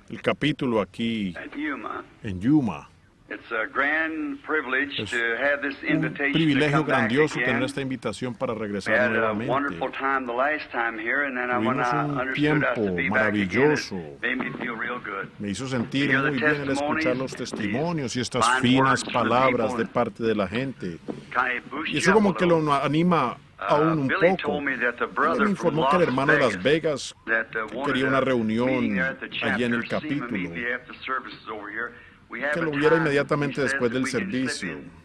el capítulo aquí at Yuma. en Yuma. It's a grand privilege Es to have this un invitation to privilegio come back grandioso tener again. esta invitación para We regresar had a nuevamente. wonderful time the last time here, and then when Tuvimos I un understood us to tiempo be back again, maravilloso. it made me feel real good. Me hizo sentir muy bien el escuchar los testimonios y estas fine finas words from palabras people de parte de la gente. Kind of boost Y you eso up como a que little. lo anima aún un Billy poco. told me that the Él brother me from informó que el Las hermano de Las Vegas that que wanted quería una a reunión meeting there at the allí en el chapter, seemed to me capítulo, be after services over here. We have que a lo viera time, inmediatamente he says, después that del we can slip servicio. in.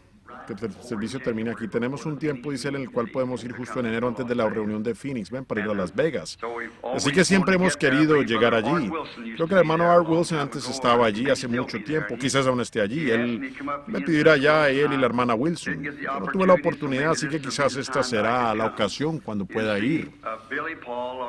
Que el servicio termina aquí. Tenemos un tiempo, dice él, en el cual podemos ir justo en enero antes de la reunión de Phoenix, ven, para ir a Las Vegas. Así que siempre hemos querido llegar allí. Creo que el hermano Art Wilson antes estaba allí hace mucho tiempo, quizás aún esté allí. Él me pidió ir allá, él y la hermana Wilson. Yo no tuve la oportunidad, así que quizás esta será la ocasión cuando pueda ir.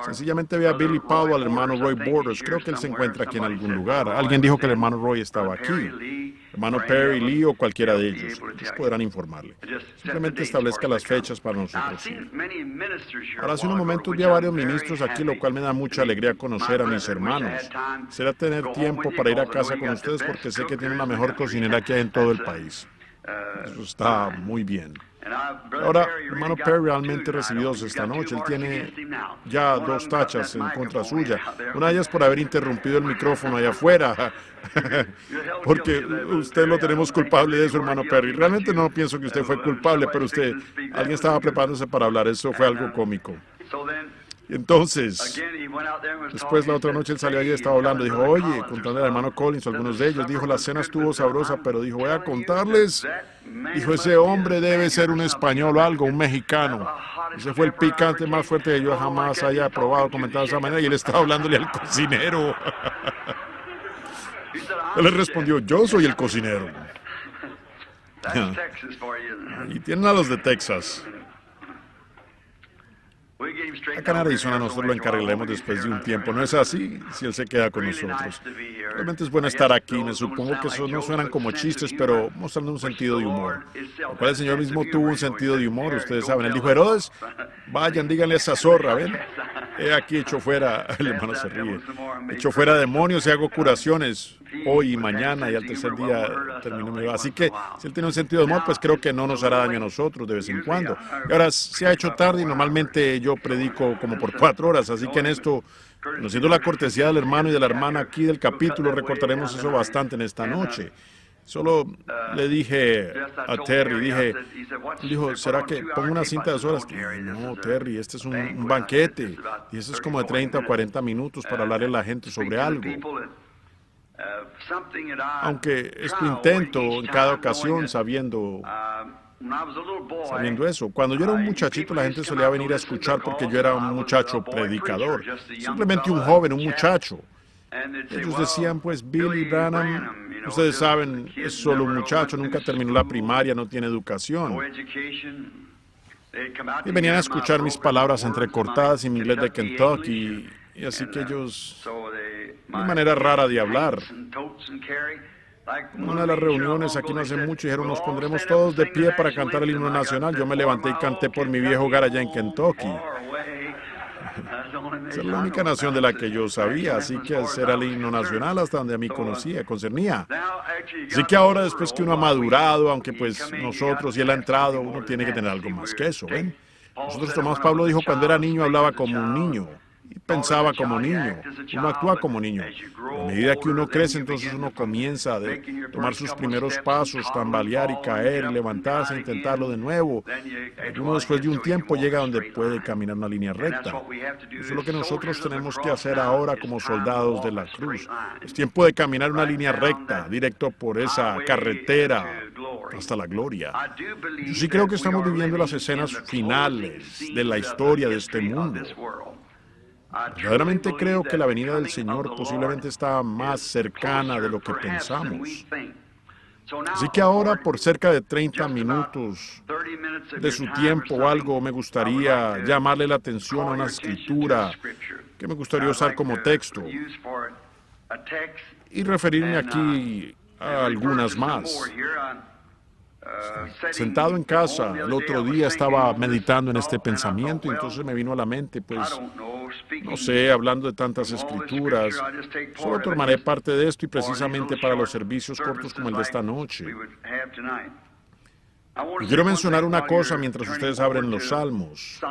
Sencillamente vi a Billy Powell, al hermano Roy Borders. Creo que él se encuentra aquí en algún lugar. Alguien dijo que el hermano Roy estaba aquí. Hermano Perry, Lee o cualquiera de ellos. Ellos podrán informarle. Simplemente establezca las fechas para nosotros ir. Ahora, hace unos momentos vi a varios ministros aquí, lo cual me da mucha alegría conocer a mis hermanos. Será tener tiempo para ir a casa con ustedes porque sé que tienen la mejor cocinera que hay en todo el país. Eso está muy bien. Ahora, hermano Perry realmente recibió esta noche. Él tiene ya 2 tachas en contra suya. Una de ellas por haber interrumpido el micrófono allá afuera. Porque usted lo tenemos culpable de eso, hermano Perry. Realmente no pienso que usted fue culpable, pero alguien estaba preparándose para hablar. Eso fue algo cómico. Entonces, después la otra noche él salió allí y estaba hablando. Dijo, oye, contando al hermano Collins, algunos de ellos. Dijo, la cena estuvo sabrosa, pero dijo, voy a contarles. Dijo, ese hombre debe ser un español o algo, un mexicano. Ese fue el picante más fuerte que yo jamás haya probado, comentado de esa manera. Y él estaba hablándole al cocinero. Él le respondió, yo soy el cocinero. Y tienen a los de Texas. Acá en Arizona nosotros lo encargaremos después de un tiempo. ¿No es así? Si él se queda con nosotros. Realmente es bueno estar aquí. Me supongo que eso no suenan como chistes, pero mostrando un sentido de humor. Lo cual el Señor mismo tuvo un sentido de humor, ustedes saben. Él dijo, Herodes, vayan, díganle a esa zorra, ¿ven? He aquí hecho fuera, el hermano se ríe, hecho fuera demonios y hago curaciones hoy y mañana y al tercer día termino mi vida. Así que si él tiene un sentido de humor, pues creo que no nos hará daño a nosotros de vez en cuando. Y ahora se ha hecho tarde y normalmente yo predico como por 4 horas, así que en esto, conociendo la cortesía del hermano y de la hermana aquí del capítulo, recortaremos eso bastante en esta noche. Solo le dije a Terry, dijo, ¿será que pongo una cinta de 2 horas? No, Terry, este es un banquete y este es como de 30 o 40 minutos para hablarle a la gente sobre algo. Aunque esto intento en cada ocasión sabiendo eso. Cuando yo era un muchachito, la gente solía venir a escuchar porque yo era un muchacho predicador. Simplemente un joven, un muchacho. Ellos decían, pues, Billy Branham, ustedes saben, es solo un muchacho, nunca terminó la primaria, no tiene educación. Y venían a escuchar mis palabras entrecortadas en mi inglés de Kentucky, y así que ellos, mi manera rara de hablar. En una de las reuniones aquí no hace mucho dijeron, nos pondremos todos de pie para cantar el himno nacional. Yo me levanté y canté por mi viejo hogar allá en Kentucky. Esa es la única nación de la que yo sabía, así que ese era el himno nacional hasta donde a mí concernía. Así que ahora, después que uno ha madurado, aunque pues nosotros y él ha entrado, uno tiene que tener algo más que eso, ¿ven? Nosotros, Tomás Pablo dijo, cuando era niño hablaba como un niño. Y pensaba como niño, uno actúa como niño. A medida que uno crece, entonces uno comienza a tomar sus primeros pasos, tambalear y caer, y levantarse, intentarlo de nuevo. Uno después de un tiempo llega donde puede caminar una línea recta. Eso es lo que nosotros tenemos que hacer ahora como soldados de la cruz. Es tiempo de caminar una línea recta, directo por esa carretera hasta la gloria. Yo sí creo que estamos viviendo las escenas finales de la historia de este mundo. Verdaderamente creo que la venida del Señor posiblemente está más cercana de lo que pensamos. Así que ahora, por cerca de 30 minutos de su tiempo o algo, me gustaría llamarle la atención a una escritura que me gustaría usar como texto y referirme aquí a algunas más. Sentado en casa, el otro día estaba meditando en este pensamiento y entonces me vino a la mente, pues, no sé, hablando de tantas escrituras. Solo tomaré parte de esto y precisamente para los servicios cortos como el de esta noche. Y quiero mencionar una cosa mientras ustedes abren los salmos.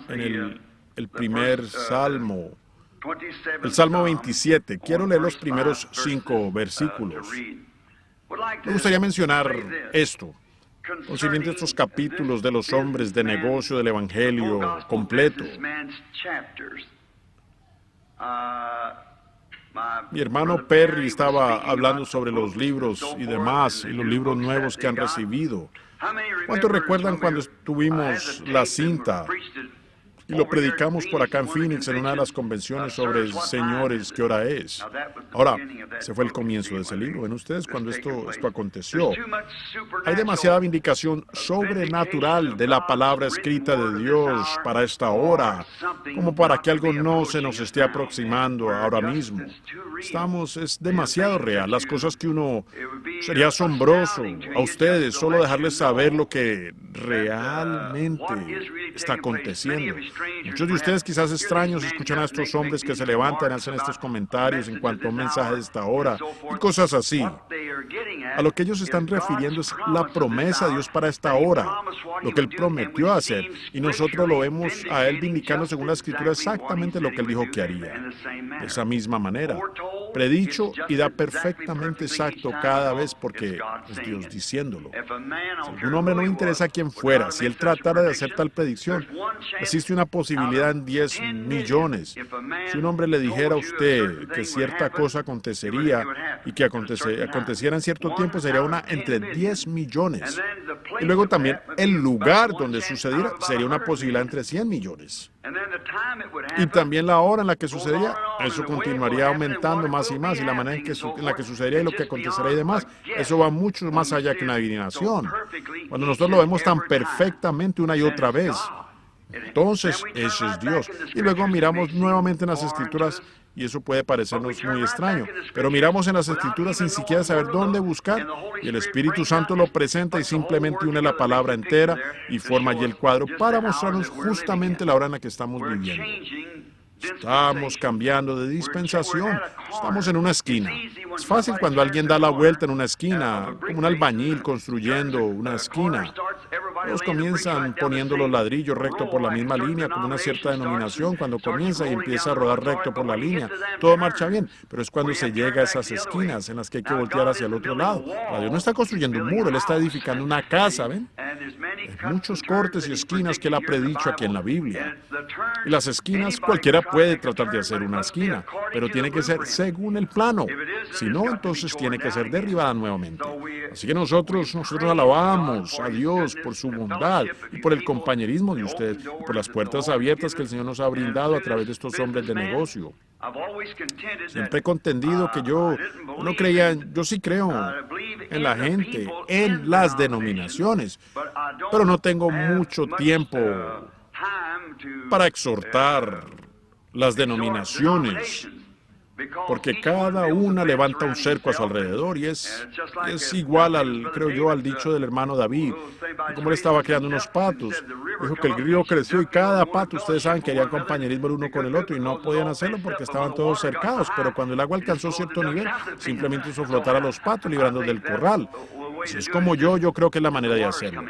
En el primer salmo, el Salmo 27, quiero leer los primeros 5 versículos. Me gustaría mencionar esto, concerniente a estos capítulos de los hombres de negocio del Evangelio completo. Mi hermano Perry estaba hablando sobre los libros y demás, y los libros nuevos que han recibido. ¿Cuántos recuerdan cuando tuvimos la cinta y lo predicamos por acá en Phoenix en una de las convenciones sobre Señores, ¿qué hora es? Ahora, ese fue el comienzo de ese libro. ¿Ven ustedes cuando esto aconteció? Hay demasiada vindicación sobrenatural de la palabra escrita de Dios para esta hora, como para que algo no se nos esté aproximando ahora mismo. Es demasiado real. Las cosas que sería asombroso a ustedes solo dejarles saber lo que realmente está aconteciendo. Muchos de ustedes quizás extraños escuchan a estos hombres que se levantan y hacen estos comentarios en cuanto a un mensaje de esta hora y cosas así. A lo que ellos están refiriendo es la promesa de Dios para esta hora, lo que Él prometió hacer, y nosotros lo vemos a Él vindicando según la Escritura exactamente lo que Él dijo que haría. De esa misma manera, predicho y da perfectamente exacto cada vez porque es Dios diciéndolo. Si un hombre no interesa a quién fuera, si Él tratara de hacer tal predicción, existe una posibilidad en 10 millones. Si un hombre le dijera a usted que cierta cosa acontecería y que aconteciera en cierto tiempo, sería una entre 10 millones. Y luego también el lugar donde sucediera sería una posibilidad entre 100 millones. Y también la hora en la que sucedería, eso continuaría aumentando más y más, y la manera en la que sucedería y lo que acontecerá y demás, eso va mucho más allá que una adivinación. Cuando nosotros lo vemos tan perfectamente una y otra vez, entonces ese es Dios. Y luego miramos nuevamente en las Escrituras, y eso puede parecernos muy extraño, pero miramos en las Escrituras sin siquiera saber dónde buscar, y el Espíritu Santo lo presenta y simplemente une la palabra entera y forma allí el cuadro para mostrarnos justamente la hora en la que estamos viviendo. Estamos cambiando de dispensación. Estamos en una esquina. Es fácil cuando alguien da la vuelta en una esquina, como un albañil construyendo una esquina. Todos comienzan poniendo los ladrillos recto por la misma línea, como una cierta denominación. Cuando comienza y empieza a rodar recto por la línea, todo marcha bien. Pero es cuando se llega a esas esquinas en las que hay que voltear hacia el otro lado. Dios no está construyendo un muro, Él está edificando una casa, ¿ven? Hay muchos cortes y esquinas que Él ha predicho aquí en la Biblia. Y las esquinas, cualquiera puede tratar de hacer una esquina, pero tiene que ser según el plano. Si no, entonces tiene que ser derribada nuevamente. Así que nosotros alabamos a Dios por su bondad y por el compañerismo de ustedes y por las puertas abiertas que el Señor nos ha brindado a través de estos hombres de negocio. Siempre he contendido que yo no creía, yo sí creo en la gente, en las denominaciones, pero no tengo mucho tiempo para exhortar las denominaciones, porque cada una levanta un cerco a su alrededor y es igual creo yo, al dicho del hermano David, como él estaba creando unos patos. Dijo que el río creció y cada pato, ustedes saben, quería compañerismo el uno con el otro y no podían hacerlo porque estaban todos cercados, pero cuando el agua alcanzó cierto nivel, simplemente hizo flotar a los patos librándolos del corral. Si es como yo creo que es la manera de hacerlo.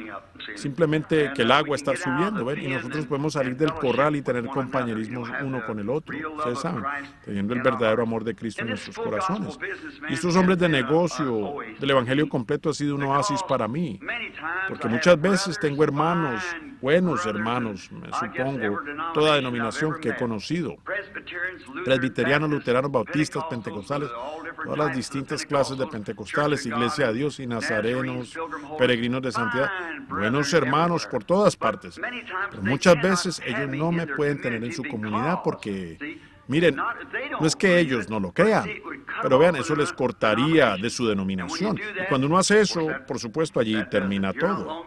Simplemente que el agua está subiendo, ¿ven? Y nosotros podemos salir del corral y tener compañerismo uno con el otro, ustedes saben, teniendo el verdadero amor de Cristo en nuestros corazones. Y estos hombres de negocio del Evangelio completo ha sido un oasis para mí, porque muchas veces tengo hermanos, buenos hermanos, me supongo, toda denominación que he conocido, presbiterianos, luteranos, bautistas, pentecostales, todas las distintas clases de pentecostales, Iglesia de Dios y nazarenos, peregrinos de santidad, buenos hermanos por todas partes, pero muchas veces ellos no me pueden tener en su comunidad porque, miren, no es que ellos no lo crean, pero vean, eso les cortaría de su denominación. Y cuando uno hace eso, por supuesto, allí termina todo.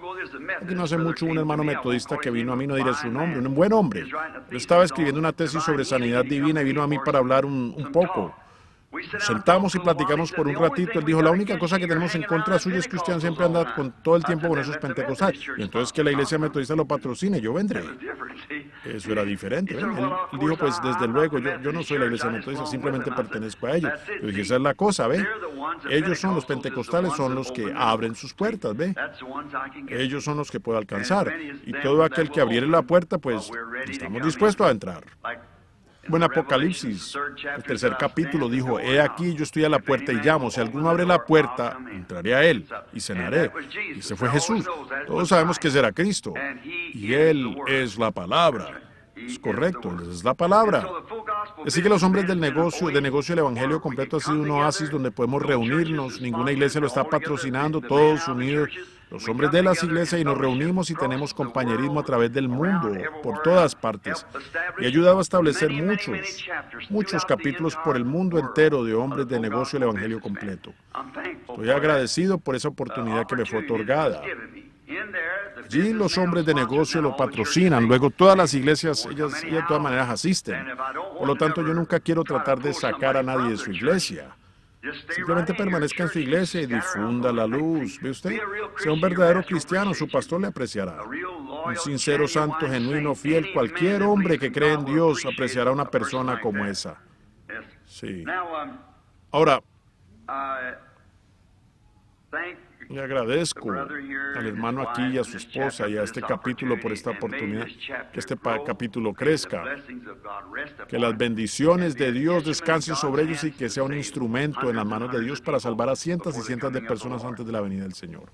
Aquí no hace mucho un hermano metodista que vino a mí, no diré su nombre, un buen hombre. Yo estaba escribiendo una tesis sobre sanidad divina y vino a mí para hablar un poco. Nos sentamos y platicamos por un ratito. Él dijo, la única cosa que tenemos en contra suya es que usted siempre anda con todo el tiempo con esos pentecostales. Y entonces que la iglesia metodista lo patrocine, yo vendré. Eso era diferente. ¿Ven? Él dijo, pues desde luego, yo no soy la iglesia metodista, simplemente pertenezco a ellos. Yo dije, esa es la cosa, ¿ve? Ellos son los pentecostales, son los que abren sus puertas, ¿ve? Ellos son los que puedo alcanzar. Y todo aquel que abriere la puerta, pues estamos dispuestos a entrar. Bueno, Apocalipsis, el 3er capítulo, dijo, he aquí, yo estoy a la puerta y llamo. Si alguno abre la puerta, entraré a él y cenaré. Y ese fue Jesús. Todos sabemos que será Cristo. Y Él es la palabra. Es correcto, Él es la palabra. Así que los hombres de negocio el Evangelio completo ha sido un oasis donde podemos reunirnos. Ninguna iglesia lo está patrocinando, todos unidos. Los hombres de las iglesias y nos reunimos y tenemos compañerismo a través del mundo, por todas partes. Y ha ayudado a establecer muchos capítulos por el mundo entero de hombres de negocio el Evangelio completo. Estoy agradecido por esa oportunidad que me fue otorgada. Allí los hombres de negocio lo patrocinan, luego todas las iglesias, ellas de todas maneras asisten. Por lo tanto, yo nunca quiero tratar de sacar a nadie de su iglesia. Simplemente permanezca en su iglesia y difunda la luz. ¿Ve usted? Sea un verdadero cristiano, su pastor le apreciará. Un sincero, santo, genuino, fiel, cualquier hombre que cree en Dios apreciará a una persona como esa. Sí. Ahora, le agradezco al hermano aquí y a su esposa y a este capítulo por esta oportunidad, que este capítulo crezca, que las bendiciones de Dios descansen sobre ellos y que sea un instrumento en las manos de Dios para salvar a cientos y cientos de personas antes de la venida del Señor.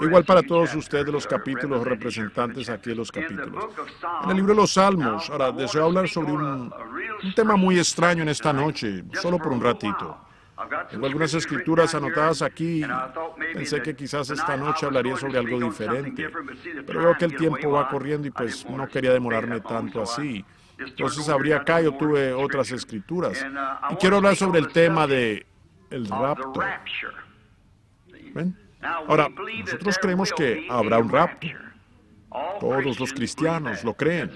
Igual para todos ustedes de los capítulos, representantes aquí de los capítulos. En el libro de los Salmos, ahora deseo hablar sobre un tema muy extraño en esta noche, solo por un ratito. Tengo algunas escrituras anotadas aquí. Pensé que quizás esta noche hablaría sobre algo diferente, pero veo que el tiempo va corriendo y pues no quería demorarme tanto así. Entonces abrí acá, yo tuve otras escrituras. Y quiero hablar sobre el tema de el rapto. ¿Ven? Ahora, nosotros creemos que habrá un rapto. Todos los cristianos lo creen.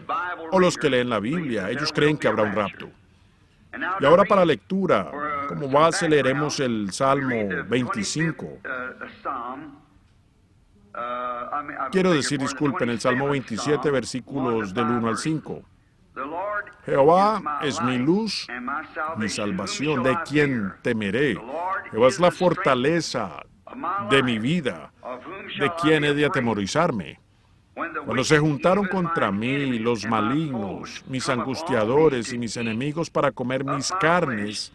O los que leen la Biblia, ellos creen que habrá un rapto. Y ahora para lectura, como base leeremos el Salmo 25. Quiero decir, disculpen, el Salmo 27, versículos del 1 al 5. Jehová es mi luz, mi salvación, ¿de quién temeré? Jehová es la fortaleza de mi vida, ¿de quién he de atemorizarme? Cuando se juntaron contra mí los malignos, mis angustiadores y mis enemigos para comer mis carnes,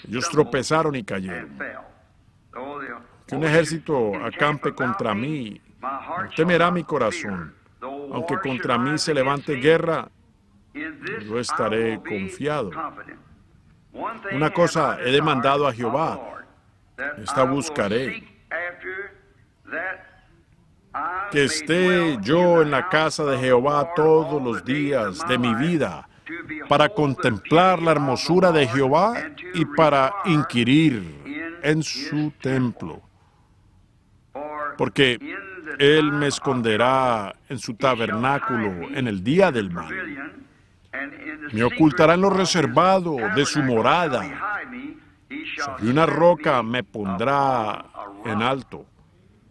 ellos tropezaron y cayeron. Que un ejército acampe contra mí, no temerá mi corazón. Aunque contra mí se levante guerra, yo estaré confiado. Una cosa he demandado a Jehová, esta buscaré, que esté yo en la casa de Jehová todos los días de mi vida, para contemplar la hermosura de Jehová y para inquirir en su templo. Porque Él me esconderá en su tabernáculo en el día del mal. Me ocultará en lo reservado de su morada. Sobre una roca me pondrá en alto.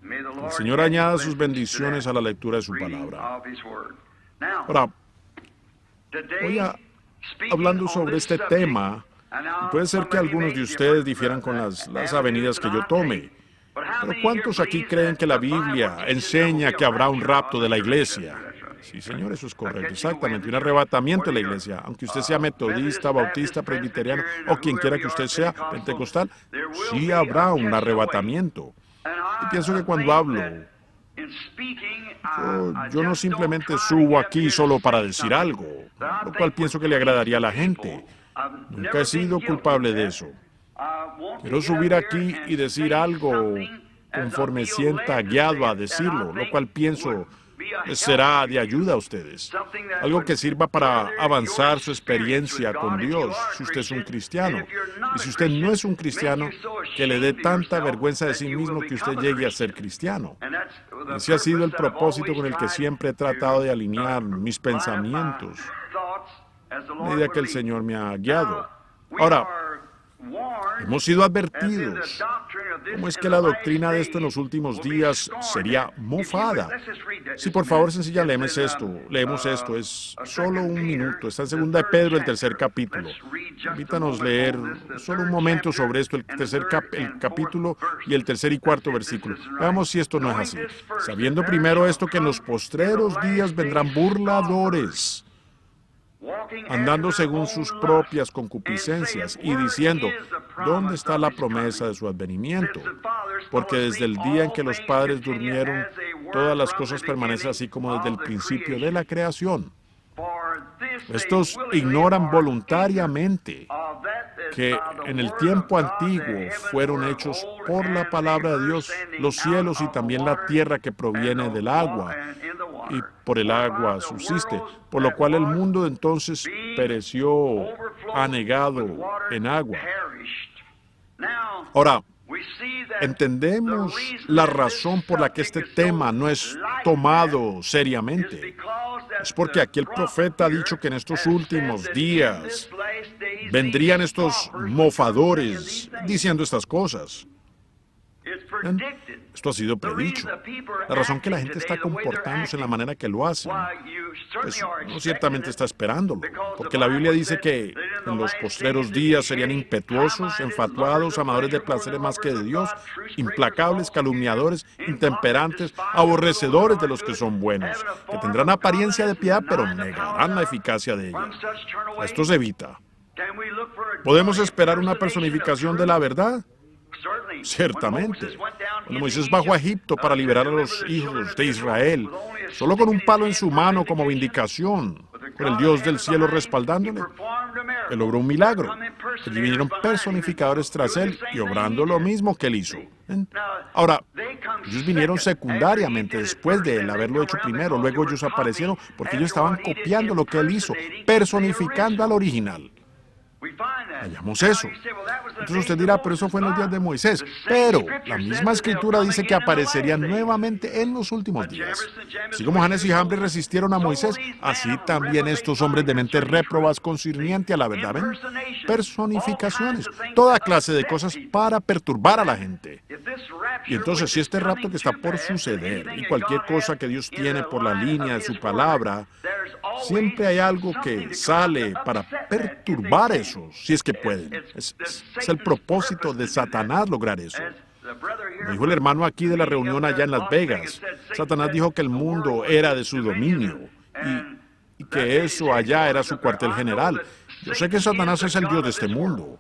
El Señor añada sus bendiciones a la lectura de su palabra. Ahora, voy hablando sobre este tema. Puede ser que algunos de ustedes difieran con las avenidas que yo tome. Pero ¿cuántos aquí creen que la Biblia enseña que habrá un rapto de la iglesia? Sí, señor, eso es correcto, exactamente, un arrebatamiento de la iglesia. Aunque usted sea metodista, bautista, presbiteriano o quien quiera que usted sea, pentecostal, sí habrá un arrebatamiento. Y pienso que cuando hablo, yo no simplemente subo aquí solo para decir algo, lo cual pienso que le agradaría a la gente. Nunca he sido culpable de eso. Quiero subir aquí y decir algo conforme sienta guiado a decirlo, lo cual pienso será de ayuda a ustedes. Algo que sirva para avanzar su experiencia con Dios, si usted es un cristiano. Y si usted no es un cristiano, que le dé tanta vergüenza de sí mismo que usted llegue a ser cristiano. Ese ha sido el propósito con el que siempre he tratado de alinear mis pensamientos, a medida que el Señor me ha guiado. Ahora, Hemos sido advertidos. ¿Cómo es que la doctrina de esto en los últimos días sería mofada? Sí, por favor, sencilla, leemos esto. Es solo un minuto. Está en 2 de Pedro, el 3er capítulo. Permítanos leer solo un momento sobre esto, el capítulo y el 3er y 4 versículo. Veamos si esto no es así. Sabiendo primero esto, que en los postreros días vendrán burladores, andando según sus propias concupiscencias y diciendo, ¿dónde está la promesa de su advenimiento? Porque desde el día en que los padres durmieron, todas las cosas permanecen así como desde el principio de la creación. Estos ignoran voluntariamente que en el tiempo antiguo fueron hechos por la palabra de Dios los cielos y también la tierra que proviene del agua, y por el agua subsiste, por lo cual el mundo de entonces pereció anegado en agua. Ahora, entendemos la razón por la que este tema no es tomado seriamente. Es porque aquí el profeta ha dicho que en estos últimos días vendrían estos mofadores diciendo estas cosas. Esto ha sido predicho. La razón que la gente está comportándose en la manera que lo hacen, pues no ciertamente está esperándolo, porque la Biblia dice que en los postreros días serían impetuosos, enfatuados, amadores de placeres más que de Dios, implacables, calumniadores, intemperantes, aborrecedores de los que son buenos, que tendrán apariencia de piedad, pero negarán la eficacia de ella. Esto se evita. ¿Podemos esperar una personificación de la verdad? Ciertamente. Cuando Moisés bajó a Egipto para liberar a los hijos de Israel, solo con un palo en su mano como vindicación, con el Dios del cielo respaldándole, él logró un milagro. Allí vinieron personificadores tras él y obrando lo mismo que él hizo. Ahora, ellos vinieron secundariamente después de él haberlo hecho primero. Luego ellos aparecieron porque ellos estaban copiando lo que él hizo, personificando al original. Hallamos eso. Entonces usted dirá, pero eso fue en los días de Moisés. Pero la misma escritura dice que aparecería nuevamente en los últimos días. Así como Janes y Jambres resistieron a Moisés, así también estos hombres de mente réprobas concerniente a la verdad. ¿Ven? Personificaciones, toda clase de cosas para perturbar a la gente. Y entonces, si este rapto que está por suceder y cualquier cosa que Dios tiene por la línea de su palabra, siempre hay algo que sale para perturbar eso, si es que pueden. Es el propósito de Satanás lograr eso. Me dijo el hermano aquí de la reunión allá en Las Vegas. Satanás dijo que el mundo era de su dominio y que eso allá era su cuartel general. Yo sé que Satanás es el Dios de este mundo.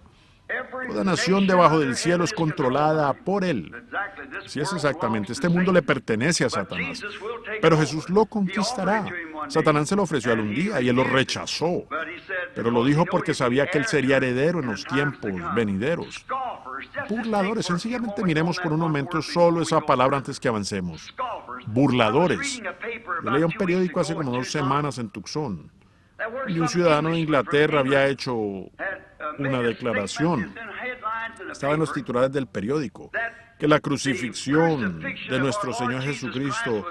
Toda nación debajo del cielo es controlada por él. Así es exactamente. Este mundo le pertenece a Satanás. Pero Jesús lo conquistará. Satanás se lo ofreció a él un día y él lo rechazó. Pero lo dijo porque sabía que él sería heredero en los tiempos venideros. Burladores. Sencillamente miremos por un momento solo esa palabra antes que avancemos. Burladores. Yo leía un periódico hace como 2 semanas en Tucson. Y un ciudadano de Inglaterra había hecho una declaración. Estaba en los titulares del periódico, que la crucifixión de nuestro Señor Jesucristo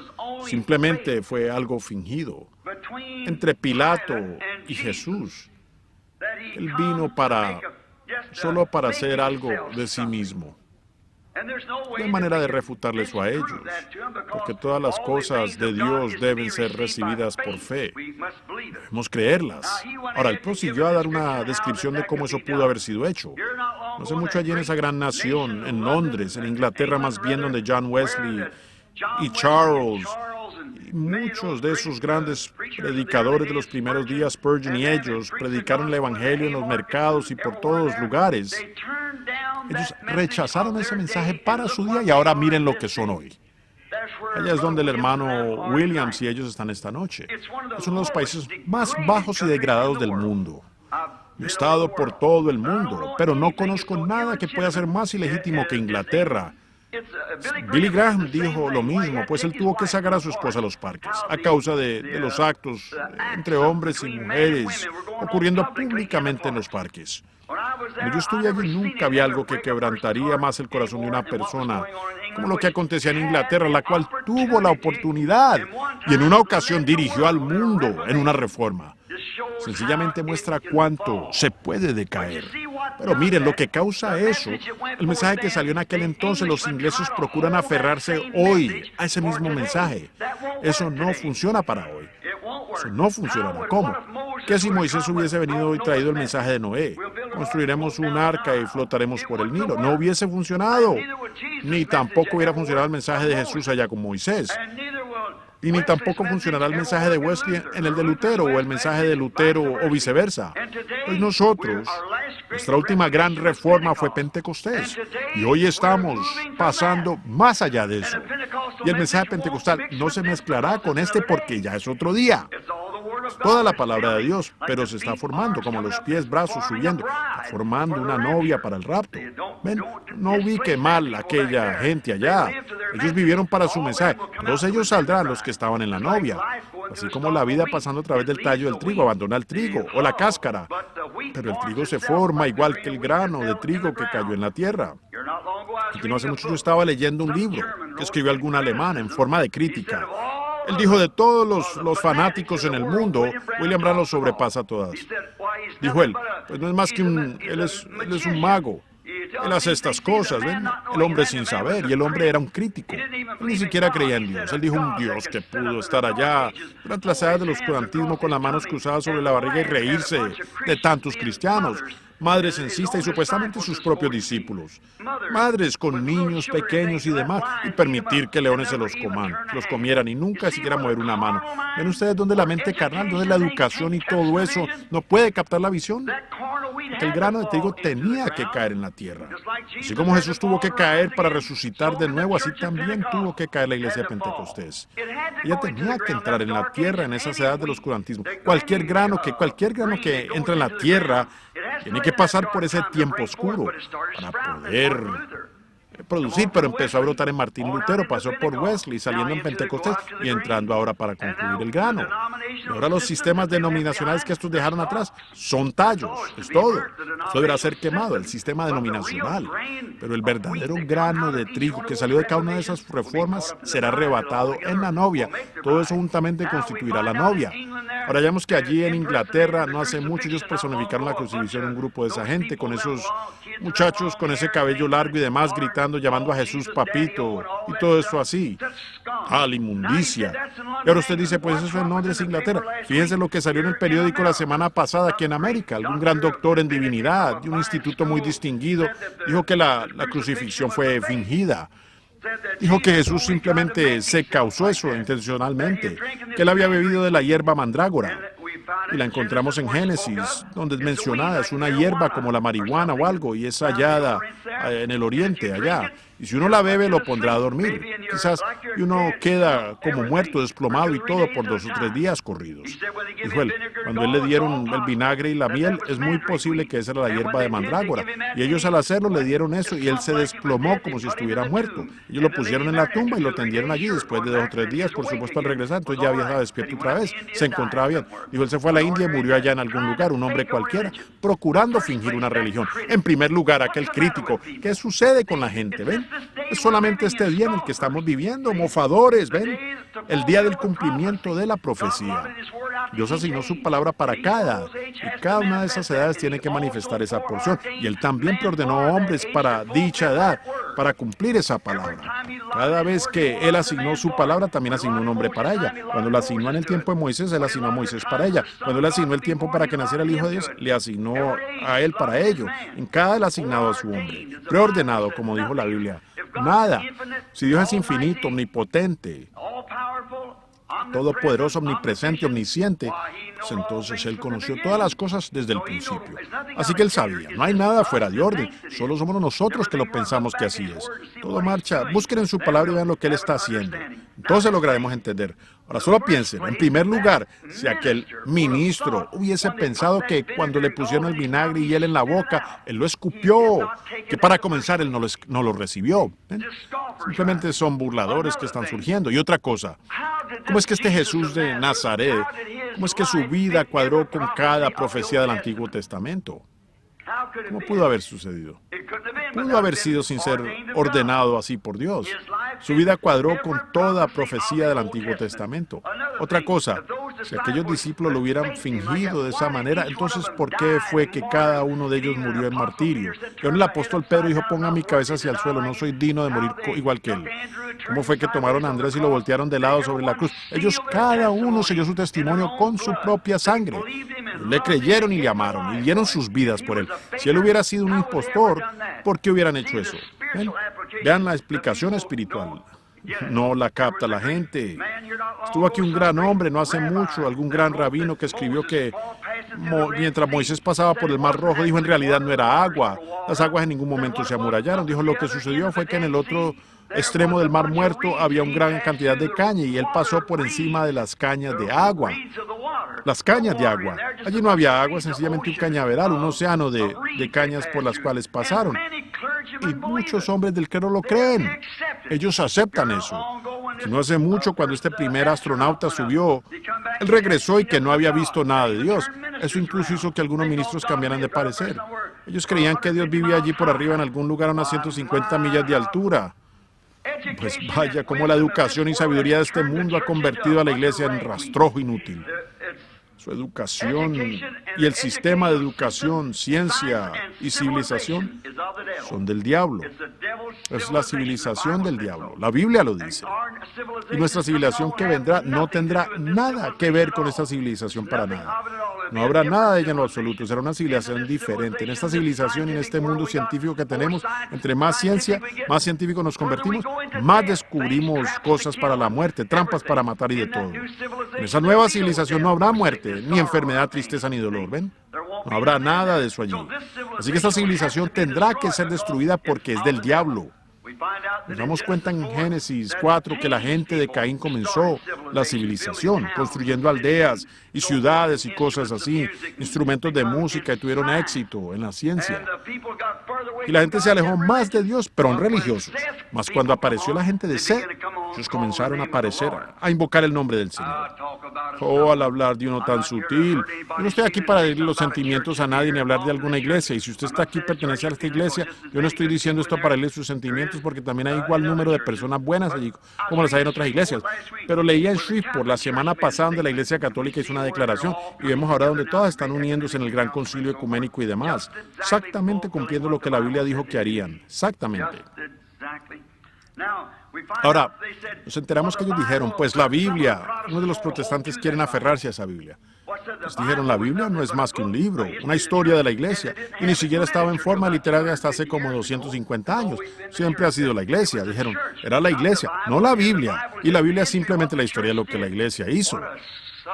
simplemente fue algo fingido. Entre Pilato y Jesús, él vino solo para hacer algo de sí mismo. No hay manera de refutarle eso a ellos, porque todas las cosas de Dios deben ser recibidas por fe. Debemos creerlas. Ahora, él prosiguió a dar una descripción de cómo eso pudo haber sido hecho. No hace mucho allí en esa gran nación, en Londres, en Inglaterra más bien, donde John Wesley y Charles, y muchos de esos grandes predicadores de los primeros días, Spurgeon y ellos, predicaron el Evangelio en los mercados y por todos los lugares. Ellos rechazaron ese mensaje para su día y ahora miren lo que son hoy. Allá es donde el hermano Williams y ellos están esta noche. Es uno de los países más bajos y degradados del mundo. Yo he estado por todo el mundo, pero no conozco nada que pueda ser más ilegítimo que Inglaterra. Billy Graham dijo lo mismo, pues él tuvo que sacar a su esposa a los parques a causa de los actos entre hombres y mujeres ocurriendo públicamente en los parques. Cuando yo estuve allí nunca había algo que quebrantaría más el corazón de una persona como lo que acontecía en Inglaterra, la cual tuvo la oportunidad y en una ocasión dirigió al mundo en una reforma. Sencillamente muestra cuánto se puede decaer. Pero miren, lo que causa eso, el mensaje que salió en aquel entonces, los ingleses procuran aferrarse hoy a ese mismo mensaje. Eso no funciona para hoy. Eso no funcionará. ¿Cómo? ¿Qué si Moisés hubiese venido y traído el mensaje de Noé? Construiremos un arca y flotaremos por el Nilo. No hubiese funcionado. Ni tampoco hubiera funcionado el mensaje de Jesús allá con Moisés. Y ni tampoco funcionará el mensaje de Wesley en el de Lutero o el mensaje de Lutero o viceversa. Pues nosotros, nuestra última gran reforma fue Pentecostés. Y hoy estamos pasando más allá de eso. Y el mensaje pentecostal no se mezclará con este porque ya es otro día. Toda la palabra de Dios, pero se está formando como los pies, brazos subiendo, formando una novia para el rapto. Ven, no ubique mal a aquella gente allá. Ellos vivieron para su mensaje. Todos ellos saldrán, los que estaban en la novia. Así como la vida pasando a través del tallo del trigo, abandona el trigo o la cáscara. Pero el trigo se forma igual que el grano de trigo que cayó en la tierra. Aquí no hace mucho yo estaba leyendo un libro que escribió algún alemán en forma de crítica. Él dijo, de todos los fanáticos en el mundo, William Branham los sobrepasa a todas. Dijo él, pues no es más que él es un mago. Él hace estas cosas, ¿ven? El hombre sin saber, y el hombre era un crítico. Él ni siquiera creía en Dios. Él dijo un Dios que pudo estar allá durante las edades del oscurantismo con las manos cruzadas sobre la barriga y reírse de tantos cristianos. Madres censistas y supuestamente sus propios discípulos. Madres con niños pequeños y demás, y permitir que leones se los comieran y nunca siquiera mover una mano. ¿Ven ustedes dónde la mente carnal, dónde la educación y todo eso no puede captar la visión? Que el grano de trigo tenía que caer en la tierra. Así como Jesús tuvo que caer para resucitar de nuevo, así también tuvo que caer la iglesia de Pentecostés. Ella tenía que entrar en la tierra en esas edades del oscurantismo. Cualquier grano que entra en la tierra tiene que pasar por ese tiempo oscuro para poder producir, pero empezó a brotar en Martín Lutero, pasó por Wesley, saliendo en Pentecostés y entrando ahora para concluir el grano. Y ahora los sistemas denominacionales que estos dejaron atrás son tallos, es todo. Eso deberá ser quemado, el sistema denominacional. Pero el verdadero grano de trigo que salió de cada una de esas reformas será arrebatado en la novia. Todo eso juntamente constituirá la novia. Ahora vemos que allí en Inglaterra, no hace mucho, ellos personificaron la crucifixión en un grupo de esa gente, con esos muchachos con ese cabello largo y demás, gritando, llamando a Jesús papito, y todo eso así. Ah, la inmundicia. Y ahora usted dice, pues eso en Londres, Inglaterra. Fíjense lo que salió en el periódico la semana pasada aquí en América. Algún gran doctor en divinidad de un instituto muy distinguido dijo que la crucifixión fue fingida. Dijo que Jesús simplemente se causó eso intencionalmente, que él había bebido de la hierba mandrágora. Y la encontramos en Génesis, donde es mencionada, es una hierba como la marihuana o algo, y es hallada en el oriente, allá. Y si uno la bebe, lo pondrá a dormir. Quizás y uno queda como muerto, desplomado y todo por 2 o 3 días corridos. Dijo él, cuando él le dieron el vinagre y la miel, es muy posible que esa era la hierba de mandrágora. Y ellos al hacerlo le dieron eso y él se desplomó como si estuviera muerto. Ellos lo pusieron en la tumba y lo tendieron allí después de 2 o 3 días, por supuesto, al regresar. Entonces ya había estado despierto otra vez, se encontraba bien. Dijo, él se fue a la India y murió allá en algún lugar, un hombre cualquiera, procurando fingir una religión. En primer lugar, aquel crítico. ¿Qué sucede con la gente? ¿Ven? Es solamente este día en el que estamos viviendo, mofadores, ¿ven? El día del cumplimiento de la profecía. Dios asignó su palabra para cada, y cada una de esas edades tiene que manifestar esa porción. Y Él también preordenó hombres para dicha edad, para cumplir esa palabra. Cada vez que Él asignó su palabra, también asignó un hombre para ella. Cuando la asignó en el tiempo de Moisés, Él asignó a Moisés para ella. Cuando Él asignó el tiempo para que naciera el Hijo de Dios, le asignó a Él para ello. En cada Él asignado a su hombre. Preordenado, como dijo la Biblia. Nada. Si Dios es infinito, omnipotente, todopoderoso, omnipresente, omnisciente, pues entonces Él conoció todas las cosas desde el principio. Así que Él sabía, no hay nada fuera de orden, solo somos nosotros que lo pensamos que así es. Todo marcha, busquen en su palabra y vean lo que Él está haciendo. Entonces lograremos entender. Ahora solo piensen, en primer lugar, si aquel ministro hubiese pensado que cuando le pusieron el vinagre y hiel en la boca, Él lo escupió, que para comenzar Él no lo recibió. ¿Ven? Simplemente son burladores que están surgiendo. Y otra cosa, ¿cómo es que este Jesús de Nazaret, cómo es que su vida cuadró con cada profecía del Antiguo Testamento? ¿Cómo pudo haber sucedido? Pudo haber sido sin ser ordenado así por Dios. Su vida cuadró con toda profecía del Antiguo Testamento. Otra cosa, Si aquellos discípulos lo hubieran fingido de esa manera, entonces ¿por qué fue que cada uno de ellos murió en martirio? Y ahora el apóstol Pedro dijo, ponga mi cabeza hacia el suelo, no soy digno de morir igual que él. ¿Cómo fue que tomaron a Andrés y lo voltearon de lado sobre la cruz? Ellos cada uno selló su testimonio con su propia sangre. Le creyeron y le amaron y dieron sus vidas por él. Si él hubiera sido un impostor, ¿por qué hubieran hecho eso? Vean la explicación espiritual. No la capta la gente. Estuvo aquí un gran hombre no hace mucho, algún gran rabino que escribió que mientras Moisés pasaba por el Mar Rojo, dijo en realidad no era agua. Las aguas en ningún momento se amurallaron. Dijo lo que sucedió fue que en el otro extremo del Mar Muerto había una gran cantidad de caña y él pasó por encima de las cañas de agua. Las cañas de agua. Allí no había agua, sencillamente un cañaveral, un océano de cañas por las cuales pasaron. Y muchos hombres del clero lo creen. Ellos aceptan eso. Que no hace mucho, cuando este primer astronauta subió, él regresó y que no había visto nada de Dios. Eso incluso hizo que algunos ministros cambiaran de parecer. Ellos creían que Dios vivía allí por arriba en algún lugar a unas 150 millas de altura. Pues vaya, cómo la educación y sabiduría de este mundo ha convertido a la iglesia en rastrojo inútil. Su educación y el sistema de educación, ciencia y civilización son del diablo. Es la civilización del diablo. La Biblia lo dice. Y nuestra civilización que vendrá no tendrá nada que ver con esta civilización para nada. No habrá nada de ella en lo absoluto. Será una civilización diferente. En esta civilización y en este mundo científico que tenemos, entre más ciencia, más científicos nos convertimos, más descubrimos cosas para la muerte, trampas para matar y de todo. En esa nueva civilización no habrá muerte, ni enfermedad, tristeza, ni dolor. ¿Ven? No habrá nada de eso allí. Así que esta civilización tendrá que ser destruida porque es del diablo. Nos damos cuenta en Génesis 4 que la gente de Caín comenzó la civilización, construyendo aldeas y ciudades y cosas así, instrumentos de música y tuvieron éxito en la ciencia. Y la gente se alejó más de Dios, pero en religiosos. Mas cuando apareció la gente de Seth, ellos comenzaron a aparecer, a invocar el nombre del Señor. Oh, al hablar de uno tan sutil. Yo no estoy aquí para decir los sentimientos a nadie ni hablar de alguna iglesia. Y si usted está aquí pertenece a esta iglesia, yo no estoy diciendo esto para leer sus sentimientos, porque también hay igual número de personas buenas allí como las hay en otras iglesias. Pero leía en Shreveport la semana pasada donde la Iglesia Católica hizo una declaración y vemos ahora donde todas están uniéndose en el gran concilio ecuménico y demás, exactamente cumpliendo lo que la Biblia dijo que harían. Exactamente. Ahora, nos enteramos que ellos dijeron, pues la Biblia, uno de los protestantes quieren aferrarse a esa Biblia. Pues dijeron, la Biblia no es más que un libro, una historia de la iglesia, y ni siquiera estaba en forma literaria hasta hace como 250 años. Siempre ha sido la iglesia. Dijeron, era la iglesia, no la Biblia. Y la Biblia es simplemente la historia de lo que la iglesia hizo.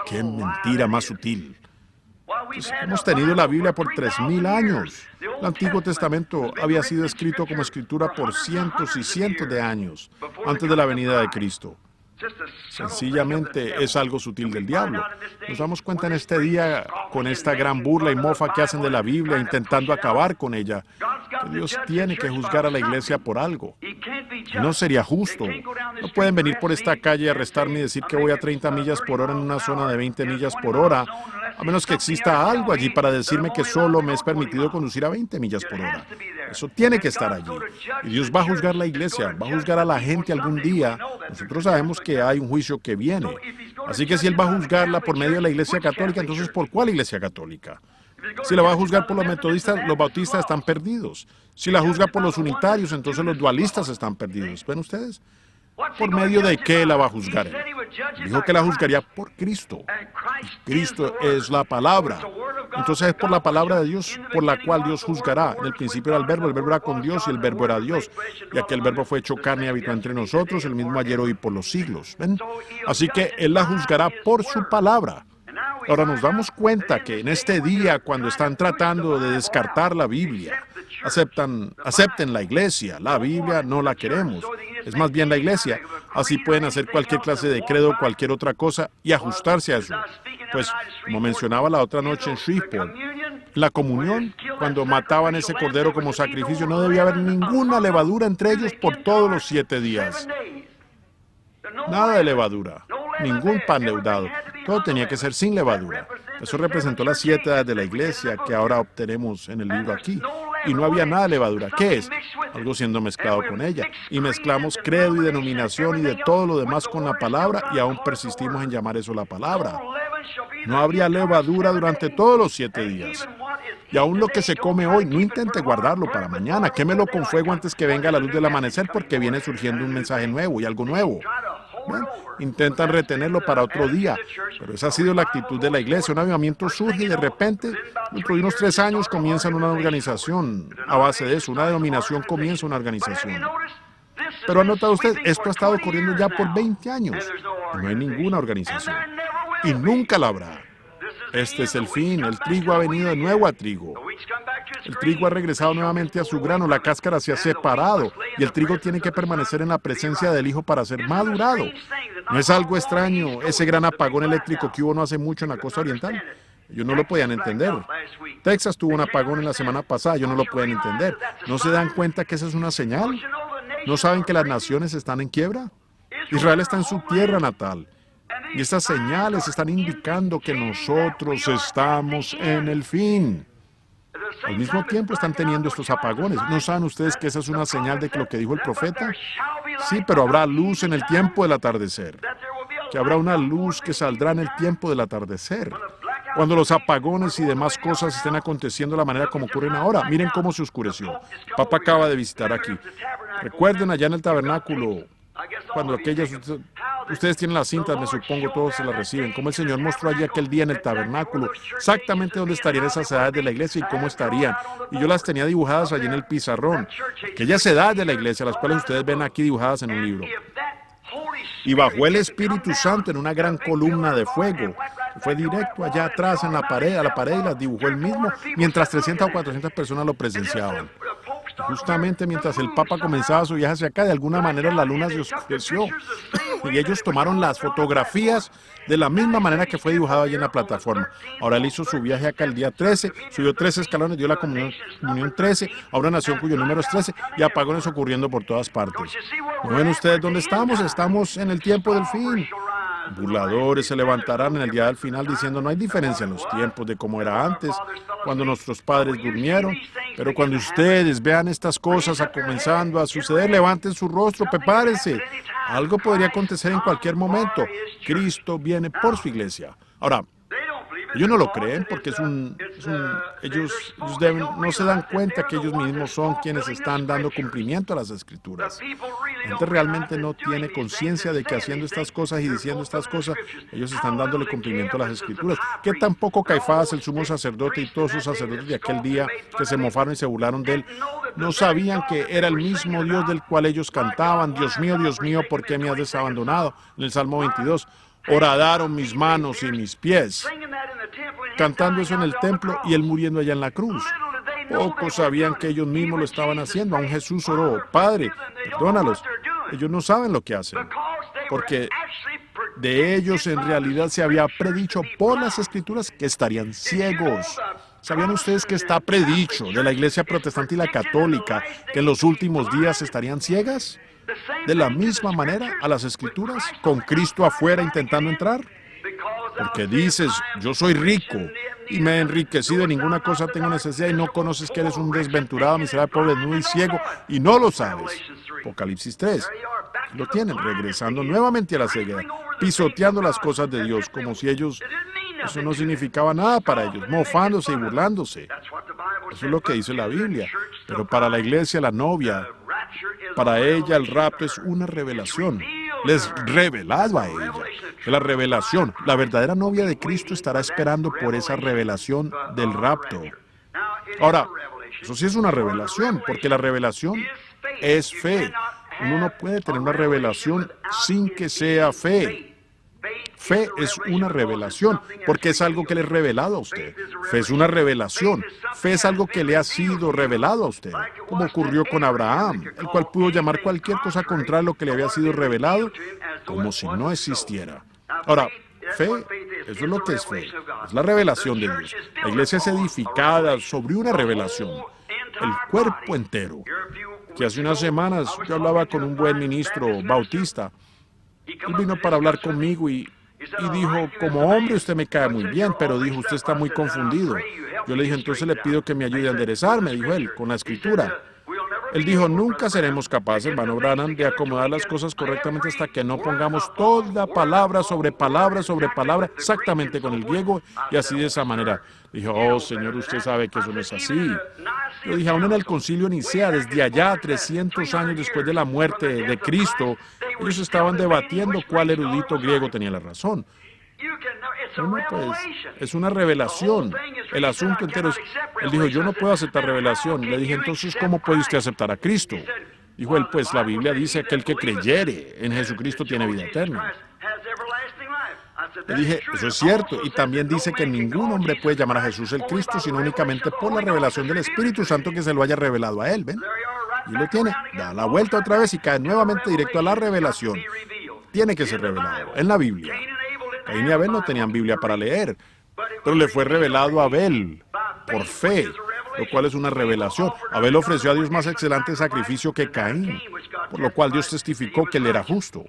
¡Qué mentira más sutil! Pues hemos tenido la Biblia por 3,000 años. El Antiguo Testamento había sido escrito como escritura por cientos y cientos de años antes de la venida de Cristo. Sencillamente es algo sutil del diablo. Nos damos cuenta en este día, con esta gran burla y mofa que hacen de la Biblia, intentando acabar con ella, que Dios tiene que juzgar a la iglesia por algo. No sería justo. No pueden venir por esta calle y arrestarme y decir que voy a 30 millas por hora en una zona de 20 millas por hora, a menos que exista algo allí para decirme que solo me es permitido conducir a 20 millas por hora. Eso tiene que estar allí. Y Dios va a juzgar la iglesia, va a juzgar a la gente algún día. Nosotros sabemos que hay un juicio que viene. Así que si Él va a juzgarla por medio de la iglesia católica, entonces ¿por cuál iglesia católica? Si la va a juzgar por los metodistas, los bautistas están perdidos. Si la juzga por los unitarios, entonces los dualistas están perdidos. ¿Ven ustedes? ¿Por medio de qué la va a juzgar Él? Dijo que la juzgaría por Cristo. Y Cristo es la palabra. Entonces es por la palabra de Dios por la cual Dios juzgará. En el principio era el verbo era con Dios y el verbo era Dios. Y aquel verbo fue hecho carne y habitó entre nosotros, el mismo ayer, hoy, por los siglos. ¿Ven? Así que Él la juzgará por su palabra. Ahora nos damos cuenta que en este día, cuando están tratando de descartar la Biblia, acepten la iglesia. La Biblia no la queremos. Es más bien la iglesia. Así pueden hacer cualquier clase de credo, cualquier otra cosa y ajustarse a eso. Pues, como mencionaba la otra noche en Shreveport, la comunión, cuando mataban ese cordero como sacrificio, no debía haber ninguna levadura entre ellos por todos los 7 días. Nada de levadura, ningún pan leudado. Todo tenía que ser sin levadura. Eso representó las 7 edades de la iglesia que ahora obtenemos en el libro aquí. Y no había nada de levadura. ¿Qué es? Algo siendo mezclado con ella. Y mezclamos credo y denominación y de todo lo demás con la palabra y aún persistimos en llamar eso la palabra. No habría levadura durante todos los 7 días. Y aún lo que se come hoy, no intente guardarlo para mañana. Quémelo con fuego antes que venga la luz del amanecer, porque viene surgiendo un mensaje nuevo y algo nuevo. Bueno, intentan retenerlo para otro día, pero esa ha sido la actitud de la iglesia. Un avivamiento surge y de repente, dentro de unos 3 años, comienzan una organización a base de eso. Una denominación comienza una organización. Pero ha notado usted, esto ha estado ocurriendo ya por 20 años. No hay ninguna organización. Y nunca la habrá. Este es el fin. El trigo ha venido de nuevo a trigo. El trigo ha regresado nuevamente a su grano. La cáscara se ha separado. Y el trigo tiene que permanecer en la presencia del Hijo para ser madurado. ¿No es algo extraño ese gran apagón eléctrico que hubo no hace mucho en la costa oriental? Ellos no lo podían entender. Texas tuvo un apagón en la semana pasada. Ellos no lo pueden entender. ¿No se dan cuenta que esa es una señal? ¿No saben que las naciones están en quiebra? Israel está en su tierra natal. Y estas señales están indicando que nosotros estamos en el fin. Al mismo tiempo están teniendo estos apagones. ¿No saben ustedes que esa es una señal de que lo que dijo el profeta? Sí, pero habrá luz en el tiempo del atardecer. Que habrá una luz que saldrá en el tiempo del atardecer. Cuando los apagones y demás cosas estén aconteciendo de la manera como ocurren ahora. Miren cómo se oscureció. Papá acaba de visitar aquí. Recuerden allá en el tabernáculo, cuando ustedes tienen las cintas, me supongo, todos se las reciben, como el Señor mostró allí aquel día en el tabernáculo, exactamente dónde estarían esas edades de la iglesia y cómo estarían. Y yo las tenía dibujadas allí en el pizarrón. Aquellas edades de la iglesia, las cuales ustedes ven aquí dibujadas en un libro. Y bajó el Espíritu Santo en una gran columna de fuego. Fue directo allá atrás en la pared, a la pared, y las dibujó él mismo, mientras 300 o 400 personas lo presenciaban. Justamente mientras el Papa comenzaba su viaje hacia acá, de alguna manera la luna se oscureció. Y ellos tomaron las fotografías de la misma manera que fue dibujado allí en la plataforma. Ahora él hizo su viaje acá el día 13, subió 13 escalones, dio la comunión 13, a una nación cuyo número es 13, y apagones ocurriendo por todas partes. ¿No ven ustedes dónde estamos? Estamos en el tiempo del fin. Burladores se levantarán en el día del final diciendo: no hay diferencia en los tiempos de cómo era antes, cuando nuestros padres durmieron. Pero cuando ustedes vean estas cosas comenzando a suceder, levanten su rostro, prepárense. Algo podría acontecer en cualquier momento. Cristo viene por su iglesia. Ahora, ellos no lo creen porque ellos no se dan cuenta que ellos mismos son quienes están dando cumplimiento a las Escrituras. La gente realmente no tiene conciencia de que haciendo estas cosas y diciendo estas cosas, ellos están dándole cumplimiento a las Escrituras. Que tampoco Caifás, el sumo sacerdote, y todos sus sacerdotes de aquel día que se mofaron y se burlaron de él, no sabían que era el mismo Dios del cual ellos cantaban: Dios mío, ¿por qué me has desabandonado? En el Salmo 22. Horadaron mis manos y mis pies. Cantando eso en el templo y él muriendo allá en la cruz. Pocos sabían que ellos mismos lo estaban haciendo. Aún Jesús oró: Padre, perdónalos. Ellos no saben lo que hacen, porque de ellos en realidad se había predicho por las Escrituras que estarían ciegos. ¿Sabían ustedes que está predicho de la iglesia protestante y la católica que en los últimos días estarían ciegas? De la misma manera a las Escrituras, con Cristo afuera intentando entrar. Porque dices: yo soy rico y me he enriquecido, de ninguna cosa tengo necesidad, y no conoces que eres un desventurado, miserable, pobre, desnudo y ciego, y no lo sabes. Apocalipsis 3. Lo tienen, regresando nuevamente a la ceguera, pisoteando las cosas de Dios, como si eso no significaba nada para ellos, mofándose y burlándose. Eso es lo que dice la Biblia. Pero para la iglesia, la novia, para ella el rapto es una revelación. Les revelaba a ella. La revelación, la verdadera novia de Cristo estará esperando por esa revelación del rapto. Ahora, eso sí es una revelación, porque la revelación es fe. Uno no puede tener una revelación sin que sea fe. Fe es una revelación, porque es algo que le es revelado a usted. Fe es una revelación. Fe es algo que le ha sido revelado a usted, como ocurrió con Abraham, el cual pudo llamar cualquier cosa contraria a lo que le había sido revelado, como si no existiera. Ahora, fe, eso es lo que es fe. Es la revelación de Dios. La iglesia es edificada sobre una revelación. El cuerpo entero. Que hace unas semanas yo hablaba con un buen ministro bautista. Él vino para hablar conmigo y dijo: como hombre usted me cae muy bien, pero dijo: usted está muy confundido. Yo le dije: entonces le pido que me ayude a enderezarme, dijo él, con la Escritura. Él dijo, nunca seremos capaces, hermano Branham, de acomodar las cosas correctamente hasta que no pongamos toda palabra sobre palabra sobre palabra exactamente con el griego y así de esa manera. Dijo, oh Señor, usted sabe que eso no es así. Yo dije, aún en el concilio Nicea, desde allá, 300 años después de la muerte de Cristo, ellos estaban debatiendo cuál erudito griego tenía la razón. Bueno, pues, es una revelación. El asunto entero es, él dijo, yo no puedo aceptar revelación. Le dije, entonces, ¿cómo puede usted aceptar a Cristo? Dijo él, pues la Biblia dice que el que creyere en Jesucristo tiene vida eterna. Le dije, eso es cierto, y también dice que ningún hombre puede llamar a Jesús el Cristo, sino únicamente por la revelación del Espíritu Santo que se lo haya revelado a él, ¿ven? Y lo tiene, da la vuelta otra vez y cae nuevamente directo a la revelación. Tiene que ser revelado en la Biblia. Caín y Abel no tenían Biblia para leer, pero le fue revelado a Abel por fe, lo cual es una revelación. Abel ofreció a Dios más excelente sacrificio que Caín, por lo cual Dios testificó que él era justo.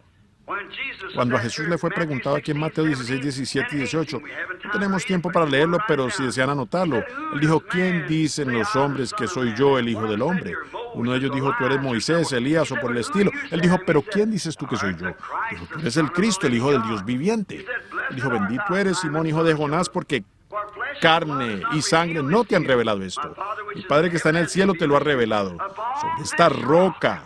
Cuando a Jesús le fue preguntado aquí en Mateo 16, 17 y 18, no tenemos tiempo para leerlo, pero si desean anotarlo, él dijo, ¿quién dicen los hombres que soy yo, el Hijo del Hombre? Uno de ellos dijo, tú eres Moisés, Elías o por el estilo. Él dijo, pero ¿quién dices tú que soy yo? Dijo, tú eres el Cristo, el Hijo del Dios viviente. Él dijo, bendito eres, Simón, hijo de Jonás, porque carne y sangre no te han revelado esto. Mi Padre que está en el cielo te lo ha revelado. Sobre esta roca.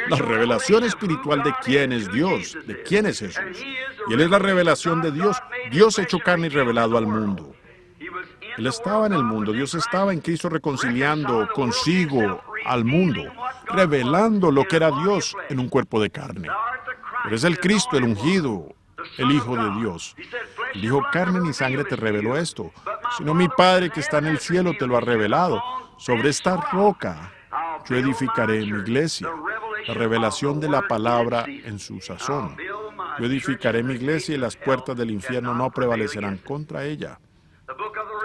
La revelación espiritual de quién es Dios, de quién es Jesús. Y Él es la revelación de Dios, Dios hecho carne y revelado al mundo. Él estaba en el mundo, Dios estaba en Cristo reconciliando consigo al mundo, revelando lo que era Dios en un cuerpo de carne. Pero es el Cristo, el ungido, el Hijo de Dios. Él dijo, carne ni sangre te reveló esto, sino mi Padre que está en el cielo te lo ha revelado. Sobre esta roca yo edificaré mi iglesia. La revelación de la palabra en su sazón. Yo edificaré mi iglesia y las puertas del infierno no prevalecerán contra ella.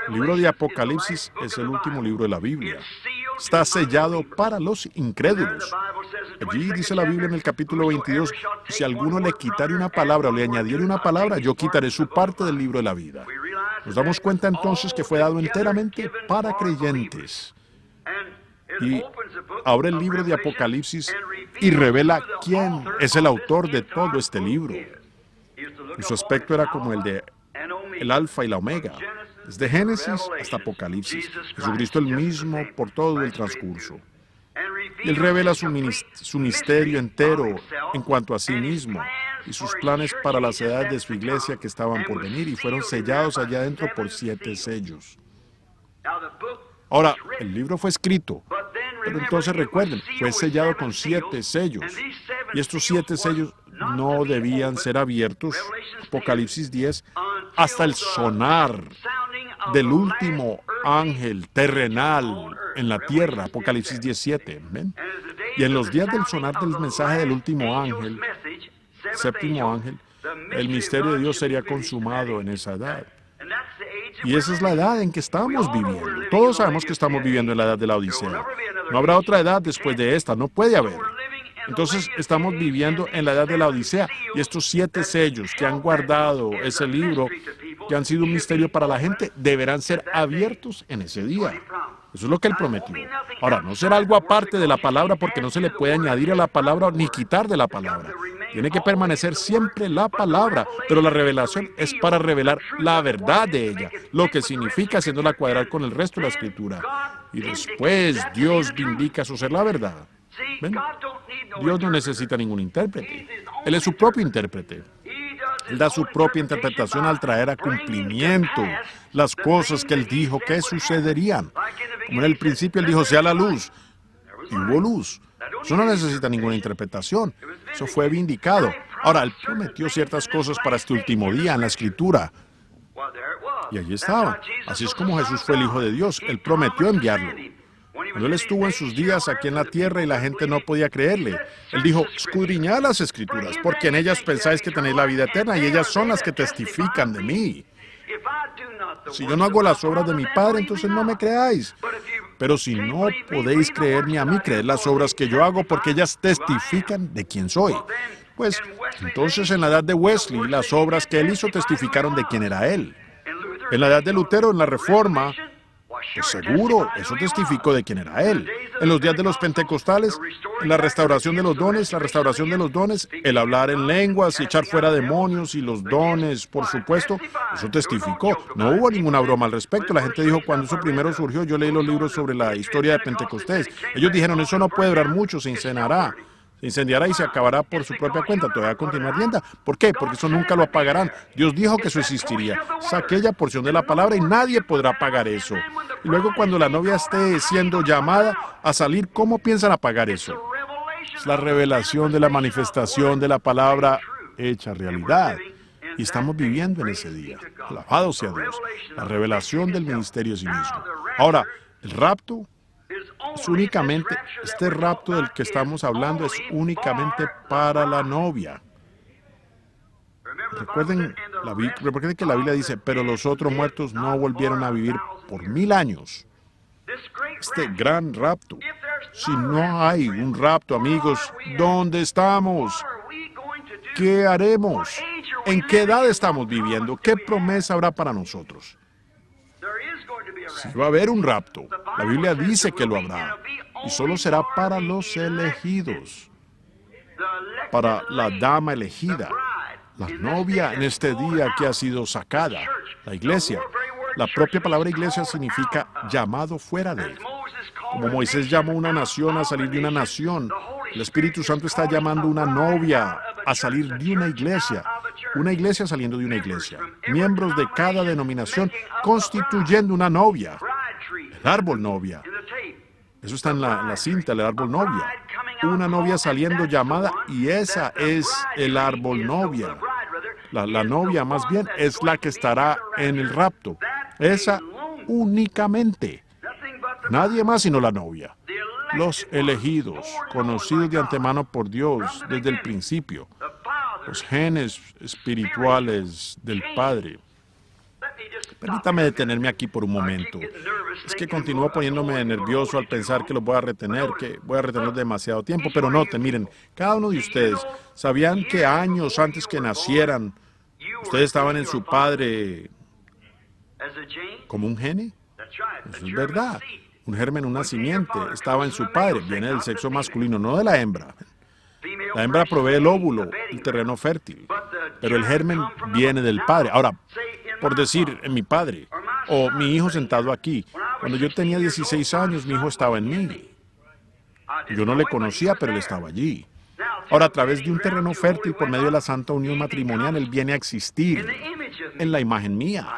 El libro de Apocalipsis es el último libro de la Biblia. Está sellado para los incrédulos. Allí dice la Biblia en el capítulo 22, si alguno le quitare una palabra o le añadiere una palabra, yo quitaré su parte del libro de la vida. Nos damos cuenta entonces que fue dado enteramente para creyentes. Y abre el libro de Apocalipsis y revela quién es el autor de todo este libro. Y su aspecto era como el de el Alfa y la Omega, desde Génesis hasta Apocalipsis. Jesucristo el mismo por todo el transcurso. Y Él revela su misterio entero en cuanto a sí mismo y sus planes para las edades de su iglesia que estaban por venir y fueron sellados allá adentro por 7 sellos. Ahora, el libro fue escrito, pero entonces recuerden, fue sellado con 7 sellos. Y estos 7 sellos no debían ser abiertos, Apocalipsis 10, hasta el sonar del último ángel terrenal en la tierra, Apocalipsis 17. ¿Ven? Y en los días del sonar del mensaje del último ángel, séptimo ángel, el misterio de Dios sería consumado en esa edad. Y esa es la edad en que estamos viviendo. Todos sabemos que estamos viviendo en la edad de la Odisea. No habrá otra edad después de esta, no puede haber. Entonces estamos viviendo en la edad de la Odisea y estos 7 sellos que han guardado ese libro, que han sido un misterio para la gente, deberán ser abiertos en ese día. Eso es lo que Él prometió. Ahora, no será algo aparte de la palabra porque no se le puede añadir a la palabra ni quitar de la palabra. Tiene que permanecer siempre la palabra, pero la revelación es para revelar la verdad de ella, lo que significa haciéndola cuadrar con el resto de la Escritura. Y después Dios indica su ser la verdad. ¿Ven? Dios no necesita ningún intérprete. Él es su propio intérprete. Él da su propia interpretación al traer a cumplimiento las cosas que Él dijo que sucederían. Como en el principio Él dijo, sea la luz, y hubo luz. Eso no necesita ninguna interpretación. Eso fue vindicado. Ahora, Él prometió ciertas cosas para este último día en la Escritura. Y allí estaba. Así es como Jesús fue el Hijo de Dios. Él prometió enviarlo. Cuando Él estuvo en sus días aquí en la tierra y la gente no podía creerle, Él dijo, escudriñad las Escrituras, porque en ellas pensáis que tenéis la vida eterna y ellas son las que testifican de mí. Si yo no hago las obras de mi Padre, entonces no me creáis. Pero si no podéis creerme a mí, creed las obras que yo hago, porque ellas testifican de quién soy. Pues, entonces en la edad de Wesley, las obras que él hizo testificaron de quién era él. En la edad de Lutero, en la Reforma, Pues seguro, eso testificó de quién era él. En los días de los pentecostales, en la restauración de los dones, el hablar en lenguas y echar fuera demonios y los dones, por supuesto, eso testificó. No hubo ninguna broma al respecto. La gente dijo, cuando eso primero surgió, yo leí los libros sobre la historia de Pentecostés. Ellos dijeron, eso no puede durar mucho, se incendiará. Se incendiará y se acabará por su propia cuenta. Todavía va a continuar viendo. ¿Por qué? Porque eso nunca lo apagarán. Dios dijo que eso existiría. Es aquella porción de la palabra y nadie podrá apagar eso. Y luego cuando la novia esté siendo llamada a salir, ¿cómo piensan apagar eso? Es la revelación de la manifestación de la palabra hecha realidad. Y estamos viviendo en ese día. Alabado sea Dios. La revelación del ministerio en sí mismo. Ahora, el rapto es únicamente, este rapto del que estamos hablando es únicamente para la novia. Recuerden que la Biblia dice, pero los otros muertos no volvieron a vivir por 1000 años. Este gran rapto. Si no hay un rapto, amigos, ¿dónde estamos? ¿Qué haremos? ¿En qué edad estamos viviendo? ¿Qué promesa habrá para nosotros? Si va a haber un rapto, la Biblia dice que lo habrá, y solo será para los elegidos, para la dama elegida, la novia en este día que ha sido sacada, la iglesia. La propia palabra iglesia significa llamado fuera de él. Como Moisés llamó a una nación a salir de una nación, el Espíritu Santo está llamando a una novia a salir de una iglesia saliendo de una iglesia, miembros de cada denominación constituyendo una novia, el árbol novia. Eso está en la cinta, el árbol novia. Una novia saliendo llamada y esa es el árbol novia. La novia más bien es la que estará en el rapto. Esa únicamente. Nadie más sino la novia. Los elegidos, conocidos de antemano por Dios desde el principio. Los genes espirituales del Padre. Permítame detenerme aquí por un momento. Es que continúo poniéndome nervioso al pensar que los voy a retener, que voy a retener demasiado tiempo, pero noten, miren, cada uno de ustedes, ¿sabían que años antes que nacieran, ustedes estaban en su padre como un gene? Eso es verdad. Un germen, una simiente, estaba en su padre, viene del sexo masculino, no de la hembra. La hembra provee el óvulo, el terreno fértil, pero el germen viene del padre. Ahora, por decir, en mi padre, o mi hijo sentado aquí, cuando yo tenía 16 años, mi hijo estaba en mí. Yo no le conocía, pero él estaba allí. Ahora, a través de un terreno fértil, por medio de la santa unión matrimonial, él viene a existir en la imagen mía.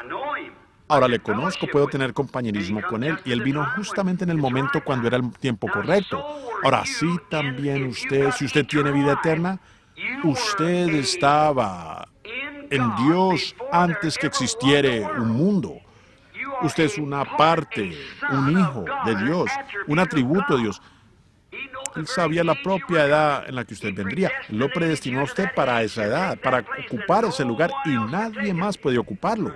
Ahora le conozco, puedo tener compañerismo con él, y él vino justamente en el momento cuando era el tiempo correcto. Ahora, así también usted, si usted tiene vida eterna, usted estaba en Dios antes que existiera un mundo. Usted es una parte, un hijo de Dios, un atributo de Dios. Él sabía la propia edad en la que usted vendría. Él lo predestinó a usted para esa edad, para ocupar ese lugar, y nadie más puede ocuparlo.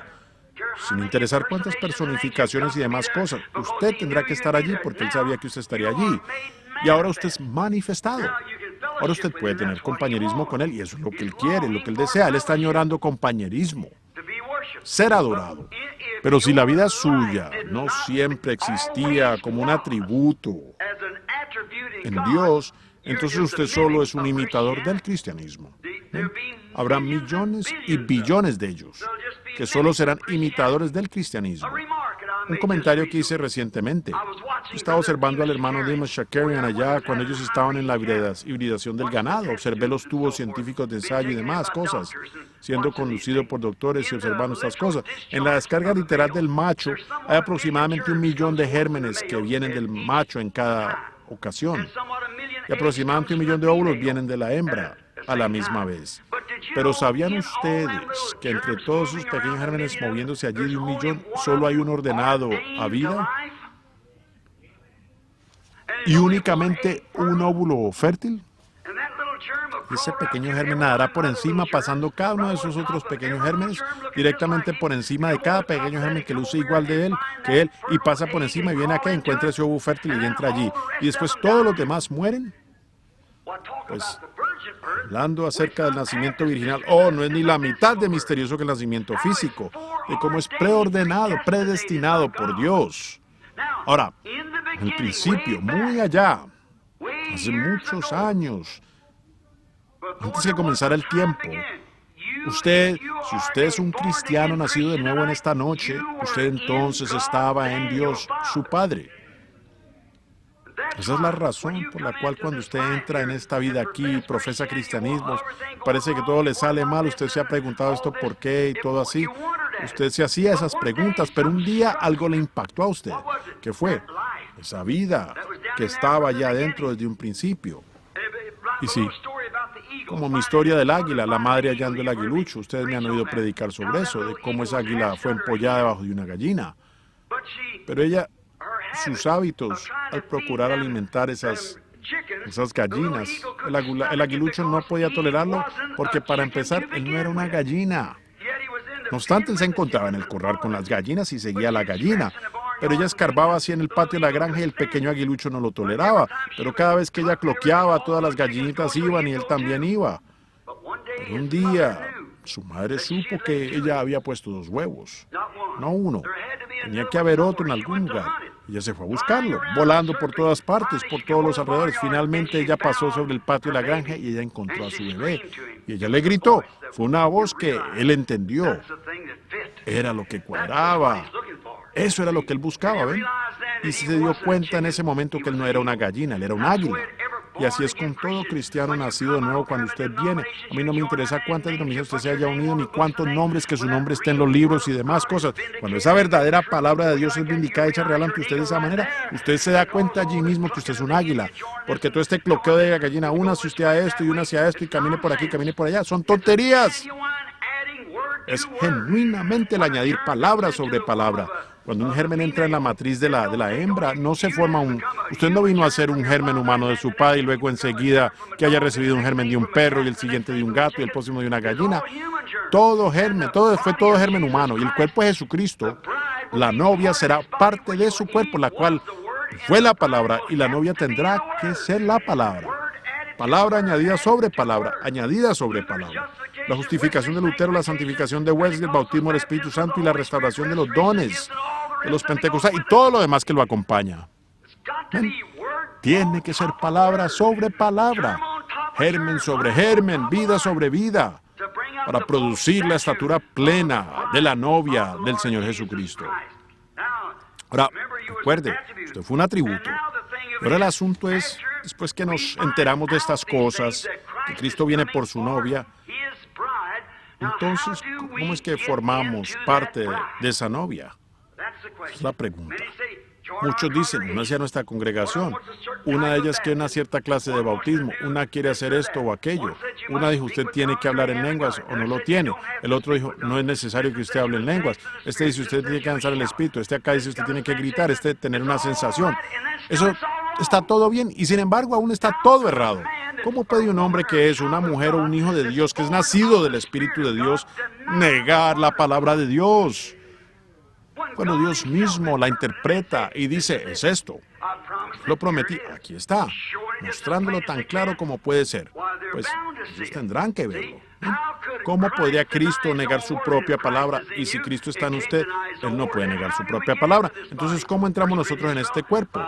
Sin interesar cuántas personificaciones y demás cosas, usted tendrá que estar allí porque él sabía que usted estaría allí. Y ahora usted es manifestado. Ahora usted puede tener compañerismo con él y eso es lo que él quiere, lo que él desea. Él está añorando compañerismo, ser adorado. Pero si la vida suya no siempre existía como un atributo en Dios, entonces usted solo es un imitador del cristianismo. Habrá millones y billones de ellos que solo serán imitadores del cristianismo. Un comentario que hice recientemente. Yo estaba observando al hermano Dimas Shakarian allá cuando ellos estaban en la hibridación del ganado. Observé los tubos científicos de ensayo y demás cosas, siendo conducido por doctores y observando estas cosas. En la descarga literal del macho hay aproximadamente 1 millón de gérmenes que vienen del macho en cada ocasión. Y aproximadamente 1 millón de óvulos vienen de la hembra a la misma vez. Pero ¿sabían ustedes que entre todos esos pequeños gérmenes moviéndose allí de 1 millón, solo hay un ordenado a vida? ¿Y únicamente un óvulo fértil? Ese pequeño germen nadará por encima, pasando cada uno de esos otros pequeños gérmenes, directamente por encima de cada pequeño germen que luce igual de él, que él, y pasa por encima y viene acá, encuentra ese óvulo fértil y entra allí. Y después todos los demás mueren. Pues, hablando acerca del nacimiento virginal, no es ni la mitad de misterioso que el nacimiento físico, de cómo es preordenado, predestinado por Dios. Ahora, en el principio, muy allá, hace muchos años, antes que comenzara el tiempo, si usted es un cristiano nacido de nuevo en esta noche, usted entonces estaba en Dios, su Padre. Esa es la razón por la cual cuando usted entra en esta vida aquí, profesa cristianismo, parece que todo le sale mal, usted se ha preguntado esto por qué y todo así. Usted se hacía esas preguntas, pero un día algo le impactó a usted. ¿Qué fue? Esa vida que estaba allá adentro desde un principio. Y sí, como mi historia del águila, la madre hallando el aguilucho. Ustedes me han oído predicar sobre eso, de cómo esa águila fue empollada debajo de una gallina. Pero ella, sus hábitos, al procurar alimentar esas gallinas, el aguilucho no podía tolerarlo porque para empezar, él no era una gallina. No obstante, él se encontraba en el corral con las gallinas y seguía a la gallina. Pero ella escarbaba así en el patio de la granja y el pequeño aguilucho no lo toleraba. Pero cada vez que ella cloqueaba, todas las gallinitas iban y él también iba. Pero un día, su madre supo que ella había puesto 2 huevos, no uno. Tenía que haber otro en algún lugar. Ella se fue a buscarlo, volando por todas partes, por todos los alrededores. Finalmente ella pasó sobre el patio de la granja y ella encontró a su bebé. Y ella le gritó. Fue una voz que él entendió. Era lo que cuadraba. Eso era lo que él buscaba, ¿ven? Y se dio cuenta en ese momento que él no era una gallina, él era un águila. Y así es con todo cristiano nacido de nuevo cuando usted viene. A mí no me interesa cuántas denominaciones usted se haya unido, ni cuántos nombres, que su nombre esté en los libros y demás cosas. Cuando esa verdadera palabra de Dios es vindicada, hecha real ante usted de esa manera, usted se da cuenta allí mismo que usted es un águila. Porque todo este cloqueo de gallina, una hacia usted a esto y una hacia esto y camine por aquí, camine por allá, son tonterías. Es genuinamente el añadir palabra sobre palabra. Cuando un germen entra en la matriz de la hembra, no se forma Usted no vino a ser un germen humano de su padre y luego enseguida que haya recibido un germen de un perro y el siguiente de un gato y el próximo de una gallina. Todo germen, fue todo germen humano. Y el cuerpo de Jesucristo, la novia será parte de su cuerpo, la cual fue la palabra, y la novia tendrá que ser la palabra. Palabra añadida sobre palabra, añadida sobre palabra. La justificación de Lutero, la santificación de Wesley, el bautismo del Espíritu Santo y la restauración de los dones de los pentecostales y todo lo demás que lo acompaña. ¿Ven? Tiene que ser palabra sobre palabra, germen sobre germen, vida sobre vida, para producir la estatura plena de la novia del Señor Jesucristo. Ahora, recuerde, usted fue un atributo. Ahora el asunto es, después que nos enteramos de estas cosas, que Cristo viene por su novia, entonces, ¿cómo es que formamos parte de esa novia? Es la pregunta. Muchos dicen, una hacia nuestra congregación, una de ellas quiere una cierta clase de bautismo, una quiere hacer esto o aquello. Una dijo, usted tiene que hablar en lenguas o no lo tiene. El otro dijo, no es necesario que usted hable en lenguas. Este dice, usted tiene que lanzar el espíritu. Este acá dice, usted tiene que gritar, tener una sensación. Eso está todo bien y sin embargo aún está todo errado. ¿Cómo puede un hombre que es una mujer o un hijo de Dios, que es nacido del Espíritu de Dios, negar la palabra de Dios? Cuando Dios mismo la interpreta y dice, es esto. Lo prometí, aquí está, mostrándolo tan claro como puede ser. Pues ellos tendrán que verlo. ¿Cómo podría Cristo negar su propia palabra? Y si Cristo está en usted, Él no puede negar su propia palabra. Entonces, ¿cómo entramos nosotros en este cuerpo?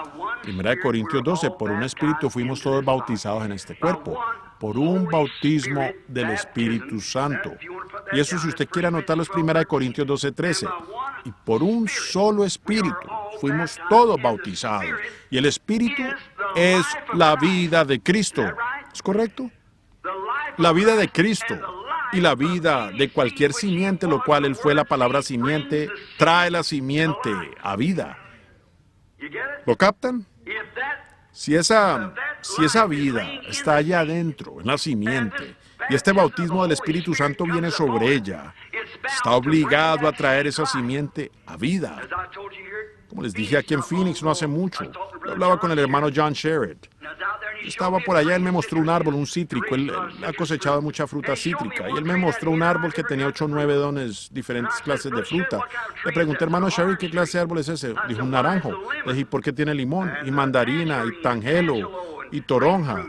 1 Corintios 12, por un espíritu fuimos todos bautizados en este cuerpo, por un bautismo del Espíritu Santo. Y eso, si usted quiere anotarlo, es 1 Corintios 12, 13. Y por un solo espíritu fuimos todos bautizados. Y el espíritu es la vida de Cristo. ¿Es correcto? La vida de Cristo y la vida de cualquier simiente, lo cual Él fue la palabra simiente, trae la simiente a vida. ¿Lo captan? Si esa vida está allá adentro, en la simiente, y este bautismo del Espíritu Santo viene sobre ella, está obligado a traer esa simiente a vida. Como les dije aquí en Phoenix no hace mucho, yo hablaba con el hermano John Sherrod. Estaba por allá, él me mostró un árbol, un cítrico, él ha cosechado mucha fruta cítrica, y él me mostró un árbol que tenía 8 o 9 dones, diferentes clases de fruta. Le pregunté, hermano Sherrod, ¿qué clase de árbol es ese? Dijo, un naranjo. Le dije, ¿por qué tiene limón? Y mandarina, y tangelo, y toronja.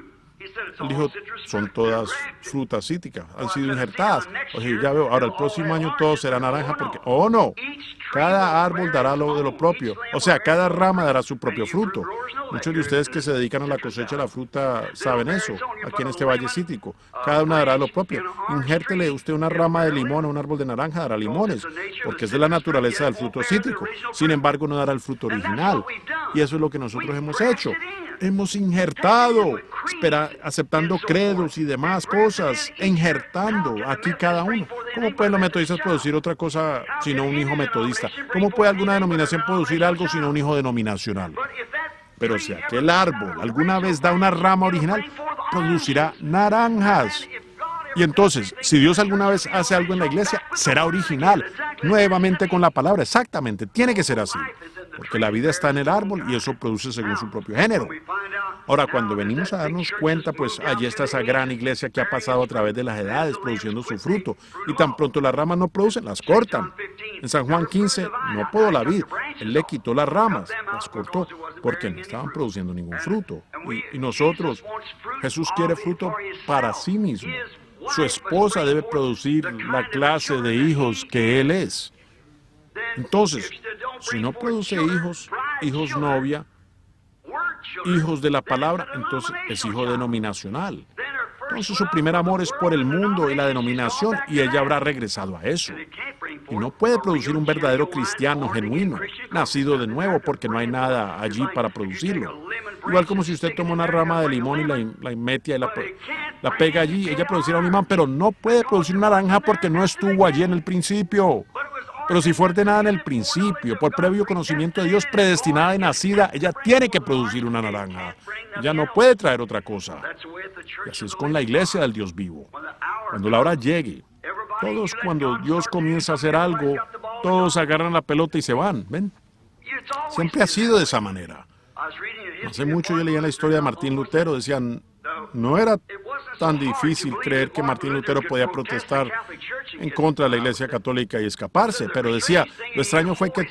Él dijo, son todas frutas cítricas, han sido injertadas. O sea, ya veo, ahora el próximo año todo será naranja porque, oh no, Cada árbol dará lo de lo propio. O sea, cada rama dará su propio fruto. Muchos de ustedes que se dedican a la cosecha de la fruta saben eso, aquí en este valle cítrico. Cada una dará lo propio. Injértele usted una rama de limón a un árbol de naranja, dará limones, porque es de la naturaleza del fruto cítrico. Sin embargo, no dará el fruto original. Y eso es lo que nosotros hemos hecho. Hemos injertado, aceptando credos y demás cosas, injertando aquí cada uno. ¿Cómo pueden los metodistas producir otra cosa sino un hijo metodista? ¿Cómo puede alguna denominación producir algo sino un hijo denominacional? Pero si aquel árbol alguna vez da una rama original, producirá naranjas. Y entonces, si Dios alguna vez hace algo en la iglesia, será original, nuevamente con la palabra, exactamente, tiene que ser así, porque la vida está en el árbol y eso produce según su propio género. Ahora, cuando venimos a darnos cuenta, pues allí está esa gran iglesia que ha pasado a través de las edades, produciendo su fruto, y tan pronto las ramas no producen, las cortan. En San Juan 15, no podó la vid, Él le quitó las ramas, las cortó, porque no estaban produciendo ningún fruto. Y nosotros, Jesús quiere fruto para sí mismo. Su esposa debe producir la clase de hijos que Él es. Entonces, si no produce hijos novia, hijos de la palabra, entonces es hijo denominacional. Entonces su primer amor es por el mundo y la denominación, y ella habrá regresado a eso. Y no puede producir un verdadero cristiano genuino, nacido de nuevo, porque no hay nada allí para producirlo. Igual como si usted toma una rama de limón y la mete y la pega allí, ella producirá un limón, pero no puede producir una naranja porque no estuvo allí en el principio. Pero si fue ordenada en el principio, por previo conocimiento de Dios, predestinada y nacida, ella tiene que producir una naranja. Ella no puede traer otra cosa. Y así es con la iglesia del Dios vivo. Cuando la hora llegue, todos cuando Dios comienza a hacer algo, todos agarran la pelota y se van, ¿ven? Siempre ha sido de esa manera. Hace mucho yo leía la historia de Martín Lutero, decían, no era tan difícil creer que Martín Lutero podía protestar en contra de la Iglesia Católica y escaparse, pero decía, lo extraño fue que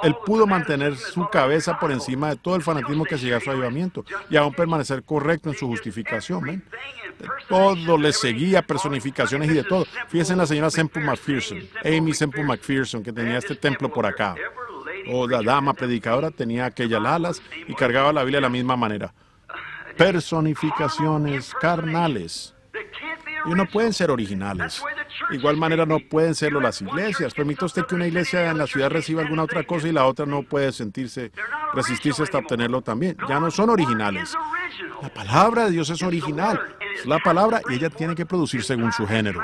él pudo mantener su cabeza por encima de todo el fanatismo que seguía a su avivamiento y aún permanecer correcto en su justificación. ¿Ven? Todo le seguía, personificaciones y de todo. Fíjense en la señora Semple McPherson, Amy Semple McPherson, que tenía este templo por acá. O la dama predicadora tenía aquellas alas y cargaba la Biblia de la misma manera. Personificaciones carnales. Y no pueden ser originales. De igual manera no pueden serlo las iglesias. Permita usted que una iglesia en la ciudad reciba alguna otra cosa y la otra no puede resistirse hasta obtenerlo también. Ya no son originales. La palabra de Dios es original. Es la palabra y ella tiene que producir según su género.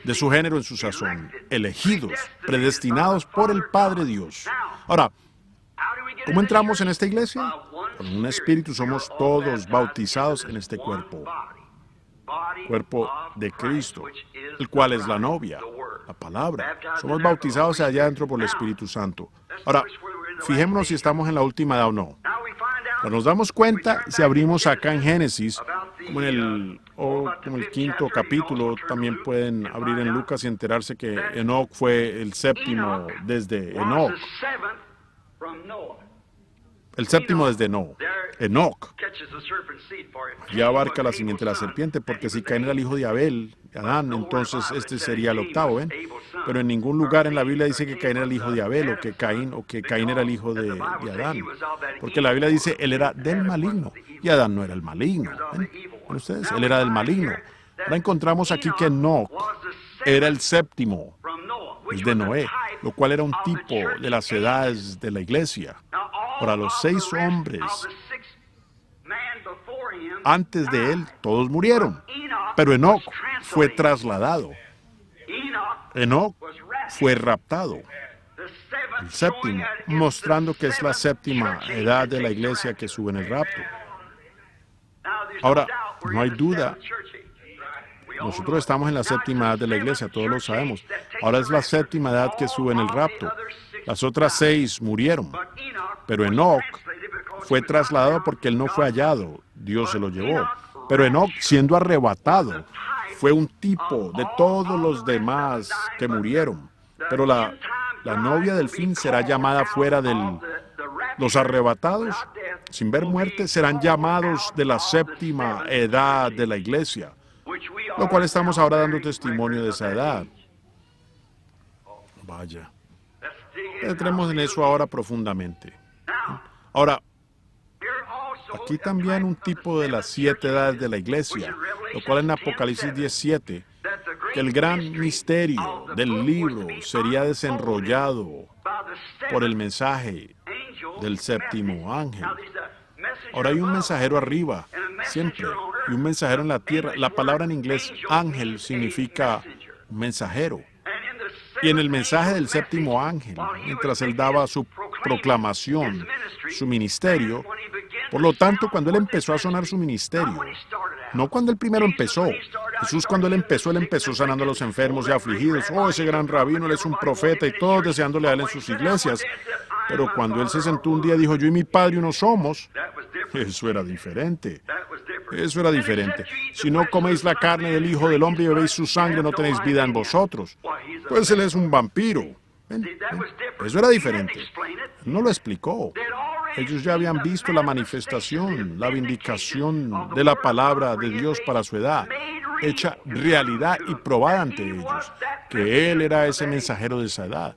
De su género en su sazón. Elegidos, predestinados por el Padre Dios. Ahora, ¿cómo entramos en esta iglesia? Con un espíritu somos todos bautizados en este cuerpo de Cristo, el cual es la novia, la palabra. Somos bautizados allá adentro por el Espíritu Santo. Ahora, fijémonos si estamos en la última edad o no. Nos damos cuenta si abrimos acá en Génesis, como en el quinto capítulo, también pueden abrir en Lucas y enterarse que Enoc fue el séptimo desde Enoc. El séptimo desde Enoc. Ya abarca la simiente de la serpiente, porque si Caín era el hijo de Abel, Adán, entonces este sería el octavo, ¿ven? Pero en ningún lugar en la Biblia dice que Caín era el hijo de Abel, o que Caín era el hijo de Adán. Porque la Biblia dice, él era del maligno, y Adán no era el maligno. ¿Ven ustedes? Él era del maligno. Ahora encontramos aquí que Enoc era el séptimo, desde Noé, lo cual era un tipo de las edades de la iglesia. Ahora, los 6 hombres antes de él, todos murieron. Pero Enoc fue trasladado. Enoc fue raptado. El séptimo, mostrando que es la séptima edad de la iglesia que sube en el rapto. Ahora, no hay duda. Nosotros estamos en la séptima edad de la iglesia, todos lo sabemos. Ahora es la séptima edad que sube en el rapto. Las otras 6 murieron. Pero Enoc fue trasladado porque él no fue hallado. Dios se lo llevó. Pero Enoc, siendo arrebatado, fue un tipo de todos los demás que murieron. Pero la novia del fin será llamada fuera del... Los arrebatados, sin ver muerte, serán llamados de la séptima edad de la iglesia. Lo cual estamos ahora dando testimonio de esa edad. Vaya. Entremos en eso ahora profundamente. Ahora, aquí también un tipo de las 7 edades de la iglesia, lo cual en Apocalipsis 17, que el gran misterio del libro sería desenrollado por el mensaje del séptimo ángel. Ahora hay un mensajero arriba, siempre, y un mensajero en la tierra. La palabra en inglés ángel significa mensajero. Y en el mensaje del séptimo ángel, mientras él daba su proclamación, su ministerio, por lo tanto, cuando él empezó a sonar su ministerio, no cuando él primero empezó, Jesús cuando él empezó sanando a los enfermos y afligidos. Oh, ese gran rabino, él es un profeta y todos deseándole a él en sus iglesias. Pero cuando él se sentó un día y dijo, yo y mi padre uno somos, eso era diferente. Eso era diferente. Si no coméis la carne del Hijo del Hombre y bebéis su sangre, no tenéis vida en vosotros. Pues él es un vampiro. ¿Ven? Eso era diferente. No lo explicó. Ellos ya habían visto la manifestación, la vindicación de la palabra de Dios para su edad, hecha realidad y probada ante ellos, que él era ese mensajero de esa edad.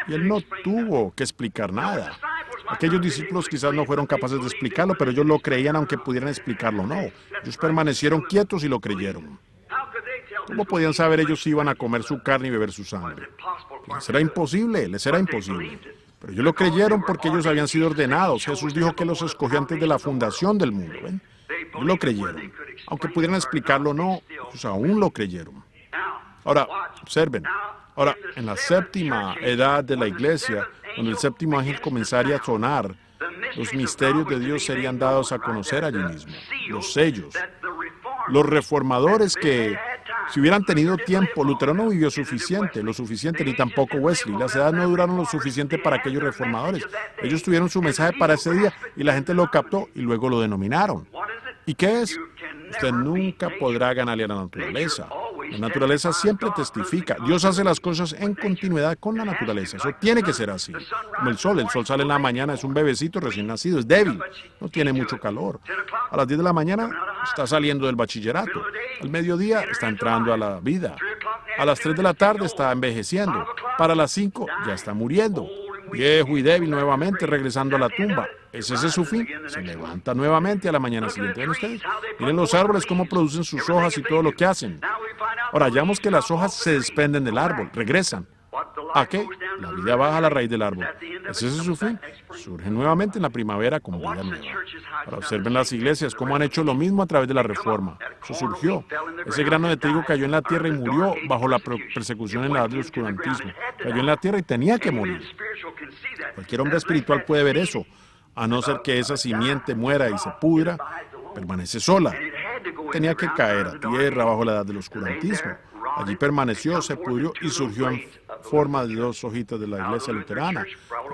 Y él no tuvo que explicar nada. Aquellos discípulos quizás no fueron capaces de explicarlo, pero ellos lo creían aunque pudieran explicarlo o no. Ellos permanecieron quietos y lo creyeron. ¿Cómo podían saber ellos si iban a comer su carne y beber su sangre? Les era imposible, les era imposible. Pero ellos lo creyeron porque ellos habían sido ordenados. Jesús dijo que los escogió antes de la fundación del mundo. ¿Ven? Ellos lo creyeron. Aunque pudieran explicarlo o no, ellos aún lo creyeron. Ahora, observen. Ahora, en la séptima edad de la iglesia, cuando el séptimo ángel comenzaría a sonar, los misterios de Dios serían dados a conocer allí mismo, los sellos. Los reformadores que, si hubieran tenido tiempo, Lutero no vivió lo suficiente, ni tampoco Wesley. Las edades no duraron lo suficiente para aquellos reformadores. Ellos tuvieron su mensaje para ese día y la gente lo captó y luego lo denominaron. ¿Y qué es? Usted nunca podrá ganarle a la naturaleza. La naturaleza siempre testifica. Dios hace las cosas en continuidad con la naturaleza. Eso tiene que ser así. Como el sol sale en la mañana, es un bebecito recién nacido, es débil, no tiene mucho calor. A las 10 de la mañana está saliendo del bachillerato. Al mediodía está entrando a la vida. A las 3 de la tarde está envejeciendo. Para las 5 ya está muriendo. Viejo y débil nuevamente, regresando a la tumba. Ese es su fin. Se levanta nuevamente a la mañana siguiente. ¿Ven ustedes? Miren los árboles, cómo producen sus hojas y todo lo que hacen. Ahora, hallamos que las hojas se desprenden del árbol, regresan. ¿A qué? La vida baja a la raíz del árbol. Ese es su fin. Surgen nuevamente en la primavera con vida nueva. Ahora observen las iglesias, cómo han hecho lo mismo a través de la Reforma. Eso surgió. Ese grano de trigo cayó en la tierra y murió bajo la persecución en la edad del oscurantismo. Cayó en la tierra y tenía que morir. Cualquier hombre espiritual puede ver eso. A no ser que esa simiente muera y se pudra, permanece sola. Tenía que caer a tierra bajo la edad del oscurantismo. Allí permaneció, se pudrió y surgió en forma de 2 hojitas de la iglesia luterana.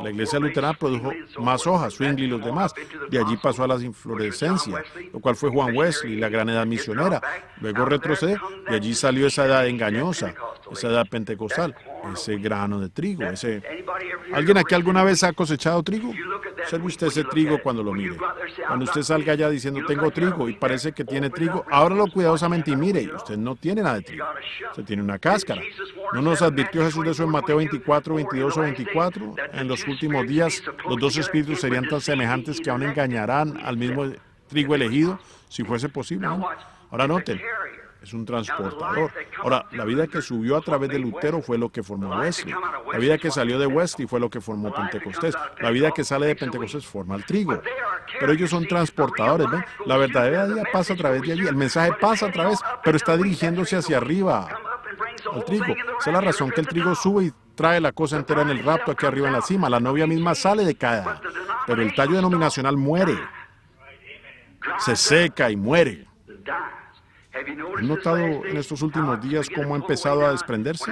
La iglesia luterana produjo más hojas, Zwingli y los demás. De allí pasó a las inflorescencias, lo cual fue Juan Wesley, la gran edad misionera. Luego retrocede, de allí salió esa edad engañosa, esa edad pentecostal, ese grano de trigo. ¿Alguien aquí alguna vez ha cosechado trigo? Observe usted ese trigo cuando lo mire. Cuando usted salga allá diciendo, tengo trigo, y parece que tiene trigo, ábralo cuidadosamente y mire, usted no tiene nada de trigo. Usted tiene una cáscara. ¿No nos advirtió Jesús de eso en Mateo 24, 22 o 24? En los últimos días, los 2 espíritus serían tan semejantes que aún engañarán al mismo trigo elegido, si fuese posible, ¿no? Ahora noten, es un transportador. Ahora, la vida que subió a través de Lutero fue lo que formó Wesley. La vida que salió de Wesley fue lo que formó Pentecostés. La vida que sale de Pentecostés forma el trigo. Pero ellos son transportadores, ¿ven? La verdadera vida pasa a través de allí. El mensaje pasa a través, pero está dirigiéndose hacia arriba, al trigo. Esa es la razón que el trigo sube y trae la cosa entera en el rapto aquí arriba en la cima. La novia misma sale de cada, pero el tallo denominacional muere. Se seca y muere. ¿Han notado en estos últimos días cómo ha empezado a desprenderse?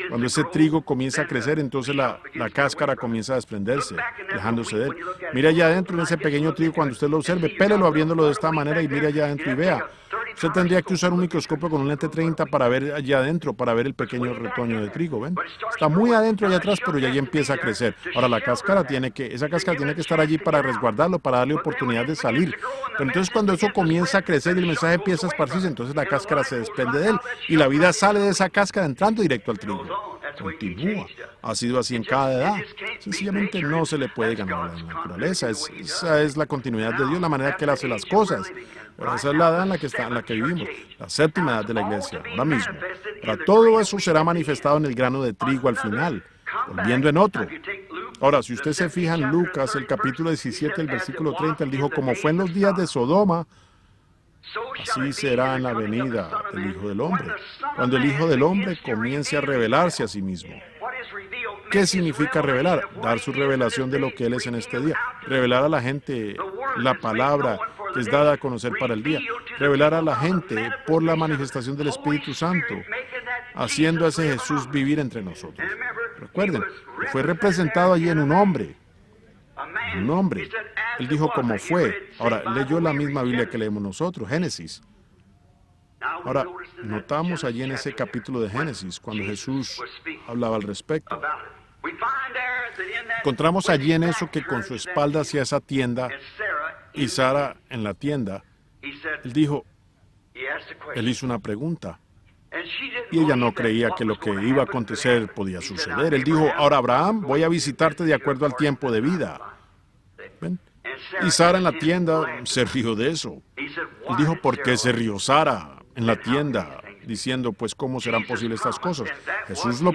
Cuando ese trigo comienza a crecer, entonces la cáscara comienza a desprenderse, dejándose de él. Mire allá adentro en ese pequeño trigo, cuando usted lo observe, pélelo abriéndolo de esta manera y mire allá adentro y vea. Usted tendría que usar un microscopio con un lente 30 para ver allá adentro, para ver el pequeño retoño de trigo, ¿ven? Está muy adentro allá atrás, pero ya ahí empieza a crecer. Ahora esa cáscara tiene que estar allí para resguardarlo, para darle oportunidad de salir. Pero entonces cuando eso comienza a crecer y el mensaje empieza a esparcirse, entonces la cáscara se desprende de él y la vida sale de esa cáscara entrando directo al trigo. Continúa. Ha sido así en cada edad. Sencillamente no se le puede ganar a la naturaleza. Esa es la continuidad de Dios, la manera que Él hace las cosas. Pero esa es la edad en la que vivimos, la séptima edad de la iglesia, ahora mismo. Ahora, todo eso será manifestado en el grano de trigo al final, volviendo en otro. Ahora, si usted se fija en Lucas, el capítulo 17, el versículo 30, Él dijo, como fue en los días de Sodoma, así será en la venida del Hijo del Hombre, cuando el Hijo del Hombre comience a revelarse a sí mismo. ¿Qué significa revelar? Dar su revelación de lo que Él es en este día. Revelar a la gente la palabra que es dada a conocer para el día. Revelar a la gente por la manifestación del Espíritu Santo, haciendo a ese Jesús vivir entre nosotros. Recuerden, fue representado allí en un hombre. Un hombre. Él dijo cómo fue. Ahora, leyó la misma Biblia que leemos nosotros, Génesis. Ahora, notamos allí en ese capítulo de Génesis, cuando Jesús hablaba al respecto. Encontramos allí en eso que con su espalda hacia esa tienda, y Sara en la tienda, él dijo, él hizo una pregunta. Y ella no creía que lo que iba a acontecer podía suceder. Él dijo, ahora Abraham, voy a visitarte de acuerdo al tiempo de vida. ¿Ven? Y Sara en la tienda se rió de eso. Él dijo, ¿por qué se rió Sara en la tienda? Diciendo, pues, ¿cómo serán posibles estas cosas? Jesús lo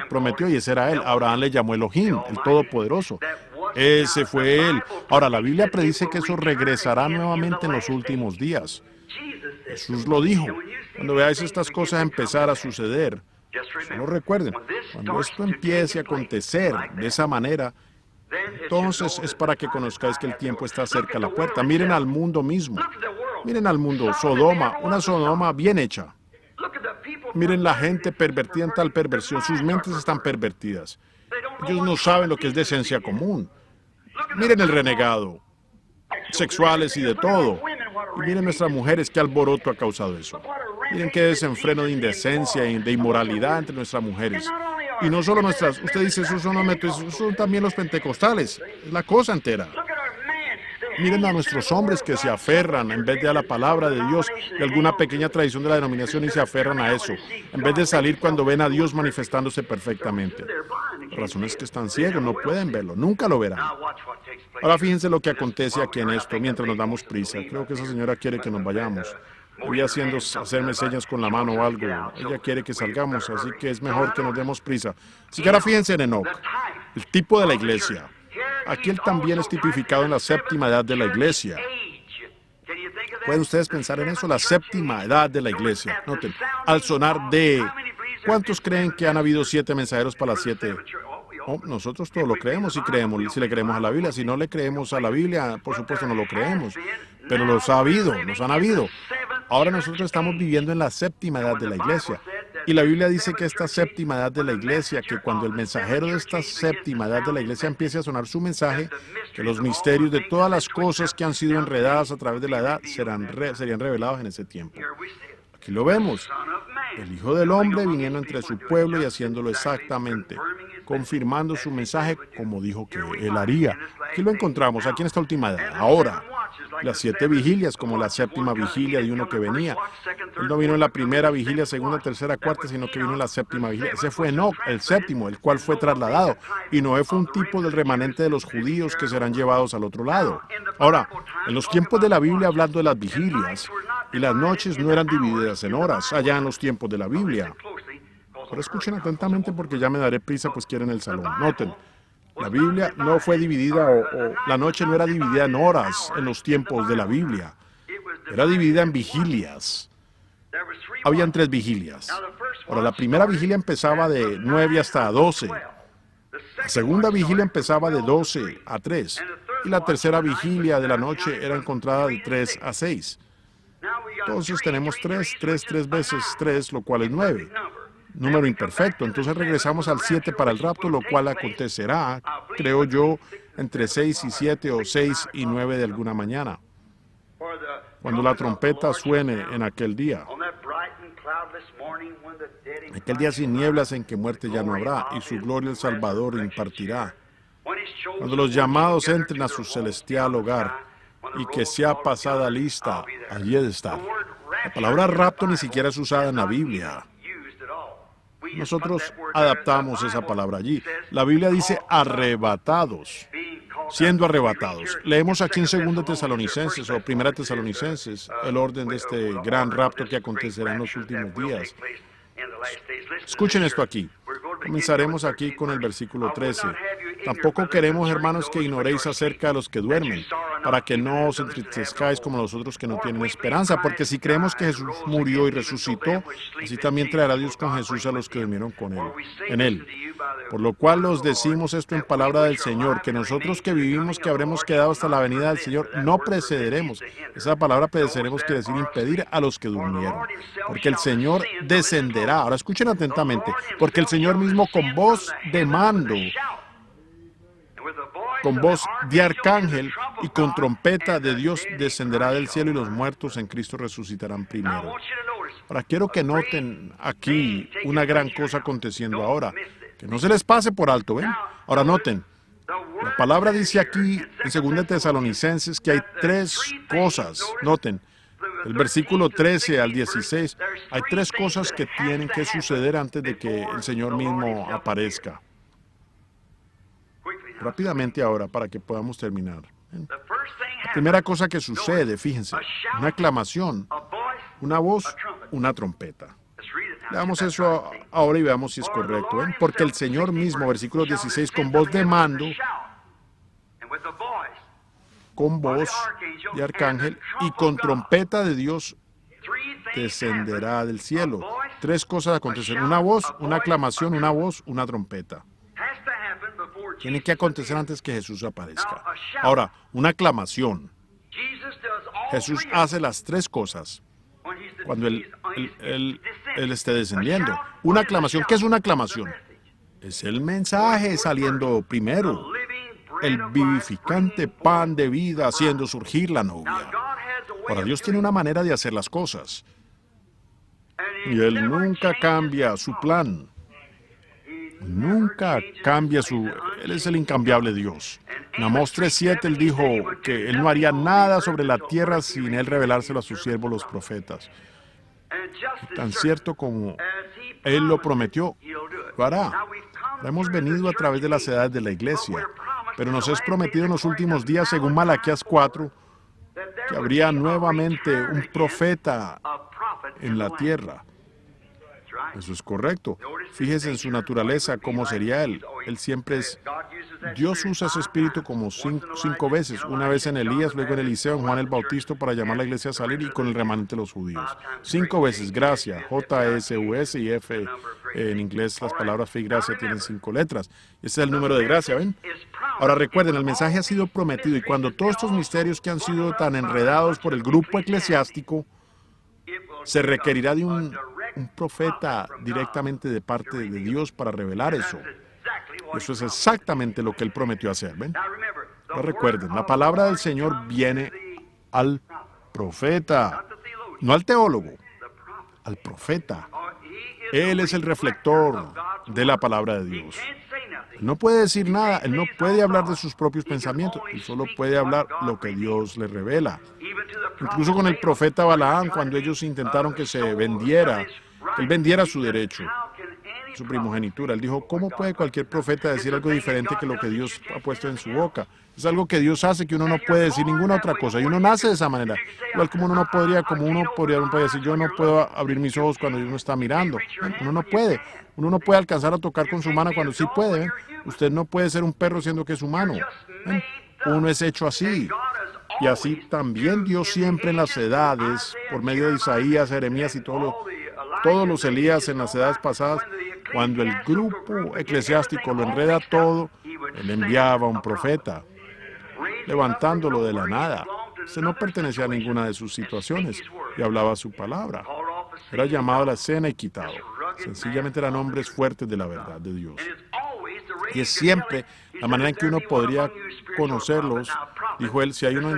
prometió y ese era Él. Abraham le llamó Elohim, el Todopoderoso. Ese fue Él. Ahora, la Biblia predice que eso regresará nuevamente en los últimos días. Jesús lo dijo. Cuando veáis estas cosas empezar a suceder, solo recuerden, cuando esto empiece a acontecer de esa manera, entonces es para que conozcáis que el tiempo está cerca a la puerta. Miren al mundo mismo. Miren al mundo. Sodoma, una Sodoma bien hecha. Miren la gente pervertida en tal perversión. Sus mentes están pervertidas. Ellos no saben lo que es decencia común. Miren el renegado. Sexuales y de todo. Y miren nuestras mujeres, qué alboroto ha causado eso. Miren qué desenfreno de indecencia y de inmoralidad entre nuestras mujeres. Y no solo nuestras, usted dice, esos son también los pentecostales. Es la cosa entera. Miren a nuestros hombres que se aferran en vez de a la palabra de Dios, de alguna pequeña tradición de la denominación y se aferran a eso, en vez de salir cuando ven a Dios manifestándose perfectamente. La razón es que están ciegos, no pueden verlo, nunca lo verán. Ahora fíjense lo que acontece aquí en esto mientras nos damos prisa. Creo que esa señora quiere que nos vayamos. Voy hacerme señas con la mano o algo. Ella quiere que salgamos, así que es mejor que nos demos prisa. Así que ahora fíjense en Enoc, el tipo de la iglesia. Aquí él también es tipificado en la séptima edad de la iglesia. ¿Pueden ustedes pensar en eso? La séptima edad de la iglesia. Noten, al sonar de... ¿Cuántos creen que han habido 7 mensajeros para las 7? Oh, nosotros todo lo creemos si le creemos a la Biblia. Si no le creemos a la Biblia, por supuesto no lo creemos. Pero los han habido. Ahora nosotros estamos viviendo en la séptima edad de la iglesia. Y la Biblia dice que esta séptima edad de la iglesia, que cuando el mensajero de esta séptima edad de la iglesia empiece a sonar su mensaje, que los misterios de todas las cosas que han sido enredadas a través de la edad serían revelados en ese tiempo. Aquí lo vemos, el Hijo del Hombre viniendo entre su pueblo y haciéndolo exactamente, confirmando su mensaje como dijo que él haría. Aquí lo encontramos, aquí en esta última edad, ahora. Las 7 vigilias, como la séptima vigilia de uno que venía. Él no vino en la primera vigilia, segunda, tercera, cuarta, sino que vino en la séptima vigilia. Ese fue Enoc, el séptimo, el cual fue trasladado. Y Noé fue un tipo del remanente de los judíos que serán llevados al otro lado. Ahora, en los tiempos de la Biblia, hablando de las vigilias, y las noches no eran divididas en horas, allá en los tiempos de la Biblia. Pero escuchen atentamente porque ya me daré prisa, pues quieren el salón. Noten. La Biblia no fue dividida, la noche no era dividida en horas en los tiempos de la Biblia. Era dividida en vigilias. Habían 3 vigilias. Ahora, la primera vigilia empezaba de 9 hasta 12. La segunda vigilia empezaba de 12 a 3. Y la tercera vigilia de la noche era encontrada de 3 a 6. Entonces tenemos 3 veces 3, lo cual es 9. Número imperfecto. Entonces regresamos al 7 para el rapto, lo cual acontecerá, creo yo, entre 6 y 7 o 6 y 9 de alguna mañana. cuando la trompeta suene en aquel día. Aquel día sin nieblas en que muerte ya no habrá, y su gloria el Salvador impartirá. Cuando los llamados entren a su celestial hogar, y que sea pasada lista, allí he de estar. La palabra rapto ni siquiera es usada en la Biblia. Nosotros adaptamos esa palabra allí. La Biblia dice arrebatados, siendo arrebatados. Leemos aquí en 2 Tesalonicenses o 1 Tesalonicenses el orden de este gran rapto que acontecerá en los últimos días. Escuchen esto aquí. Comenzaremos aquí con el versículo 13. Tampoco queremos, hermanos, que ignoréis acerca de los que duermen, para que no os entristezcáis como los otros que no tienen esperanza, porque si creemos que Jesús murió y resucitó, así también traerá Dios con Jesús a los que durmieron en él. Por lo cual os decimos esto en palabra del Señor, que nosotros que vivimos, que habremos quedado hasta la venida del Señor, no precederemos. Esa palabra precederemos quiere decir impedir a los que durmieron, porque el Señor descenderá. Ahora escuchen atentamente, porque el Señor mismo con voz de mando, con voz de arcángel y con trompeta de Dios descenderá del cielo y los muertos en Cristo resucitarán primero. Ahora quiero que noten aquí una gran cosa aconteciendo ahora, que no se les pase por alto, ¿ven? Ahora noten, la palabra dice aquí en 2 Tesalonicenses que hay tres cosas. Noten, el versículo 13 al 16, hay tres cosas que tienen que suceder antes de que el Señor mismo aparezca. Rápidamente ahora, para que podamos terminar. La primera cosa que sucede, fíjense, una aclamación, una voz, una trompeta. Leamos eso ahora y veamos si es correcto. ¿Ven? Porque el Señor mismo, versículo 16, con voz de mando, con voz de arcángel y con trompeta de Dios descenderá del cielo. Tres cosas acontecerán. Una voz, una aclamación, una voz, una trompeta. Tiene que acontecer antes que Jesús aparezca. Ahora, una aclamación. Jesús hace las tres cosas cuando Él esté descendiendo. Una aclamación. ¿Qué es una aclamación? Es el mensaje saliendo primero. El vivificante pan de vida haciendo surgir la novia. Ahora, Dios tiene una manera de hacer las cosas. Y Él nunca cambia su plan. Nunca cambia Él es el incambiable Dios. En Amós 3:7 Él dijo que Él no haría nada sobre la tierra sin Él revelárselo a sus siervos los profetas. Tan cierto como Él lo prometió, lo hará. Lo hemos venido a través de las edades de la iglesia, pero nos es prometido en los últimos días, según Malaquías 4, que habría nuevamente un profeta en la tierra. Eso es correcto. Fíjese en su naturaleza, cómo sería Él. Él siempre es... Dios usa ese espíritu como cinco veces. Una vez en Elías, luego en Eliseo, en Juan el Bautista para llamar a la iglesia a salir y con el remanente de los judíos. 5 veces, gracia, J-S-U-S y F. En inglés las palabras fe y gracia tienen 5 letras. Ese es el número de gracia, ¿ven? Ahora recuerden, el mensaje ha sido prometido y cuando todos estos misterios que han sido tan enredados por el grupo eclesiástico, se requerirá de un profeta directamente de parte de Dios para revelar eso. Eso es exactamente lo que Él prometió hacer, ¿ven? No recuerden, la palabra del Señor viene al profeta, no al teólogo, al profeta. Él es el reflector de la palabra de Dios. Él no puede decir nada, Él no puede hablar de sus propios pensamientos, Él solo puede hablar lo que Dios le revela. Incluso con el profeta Balaam, cuando ellos intentaron que se vendiera, que él vendiera su derecho, su primogenitura, él dijo, ¿cómo puede cualquier profeta decir algo diferente que lo que Dios ha puesto en su boca? Es algo que Dios hace, que uno no puede decir ninguna otra cosa, y uno nace de esa manera. Igual como uno podría decir, yo no puedo abrir mis ojos cuando Dios no está mirando. Uno no puede. Uno no puede alcanzar a tocar con su mano cuando sí puede. ¿Ven? Usted no puede ser un perro siendo que es humano. ¿Ven? Uno es hecho así. Y así también Dios siempre en las edades, por medio de Isaías, Jeremías y todos los Elías en las edades pasadas, cuando el grupo eclesiástico lo enreda todo, Él enviaba a un profeta, levantándolo de la nada. Ese no pertenecía a ninguna de sus situaciones y hablaba su palabra. Era llamado a la escena y quitado. Sencillamente eran hombres fuertes de la verdad de Dios. Y es siempre la manera en que uno podría conocerlos. Dijo Él, si hay uno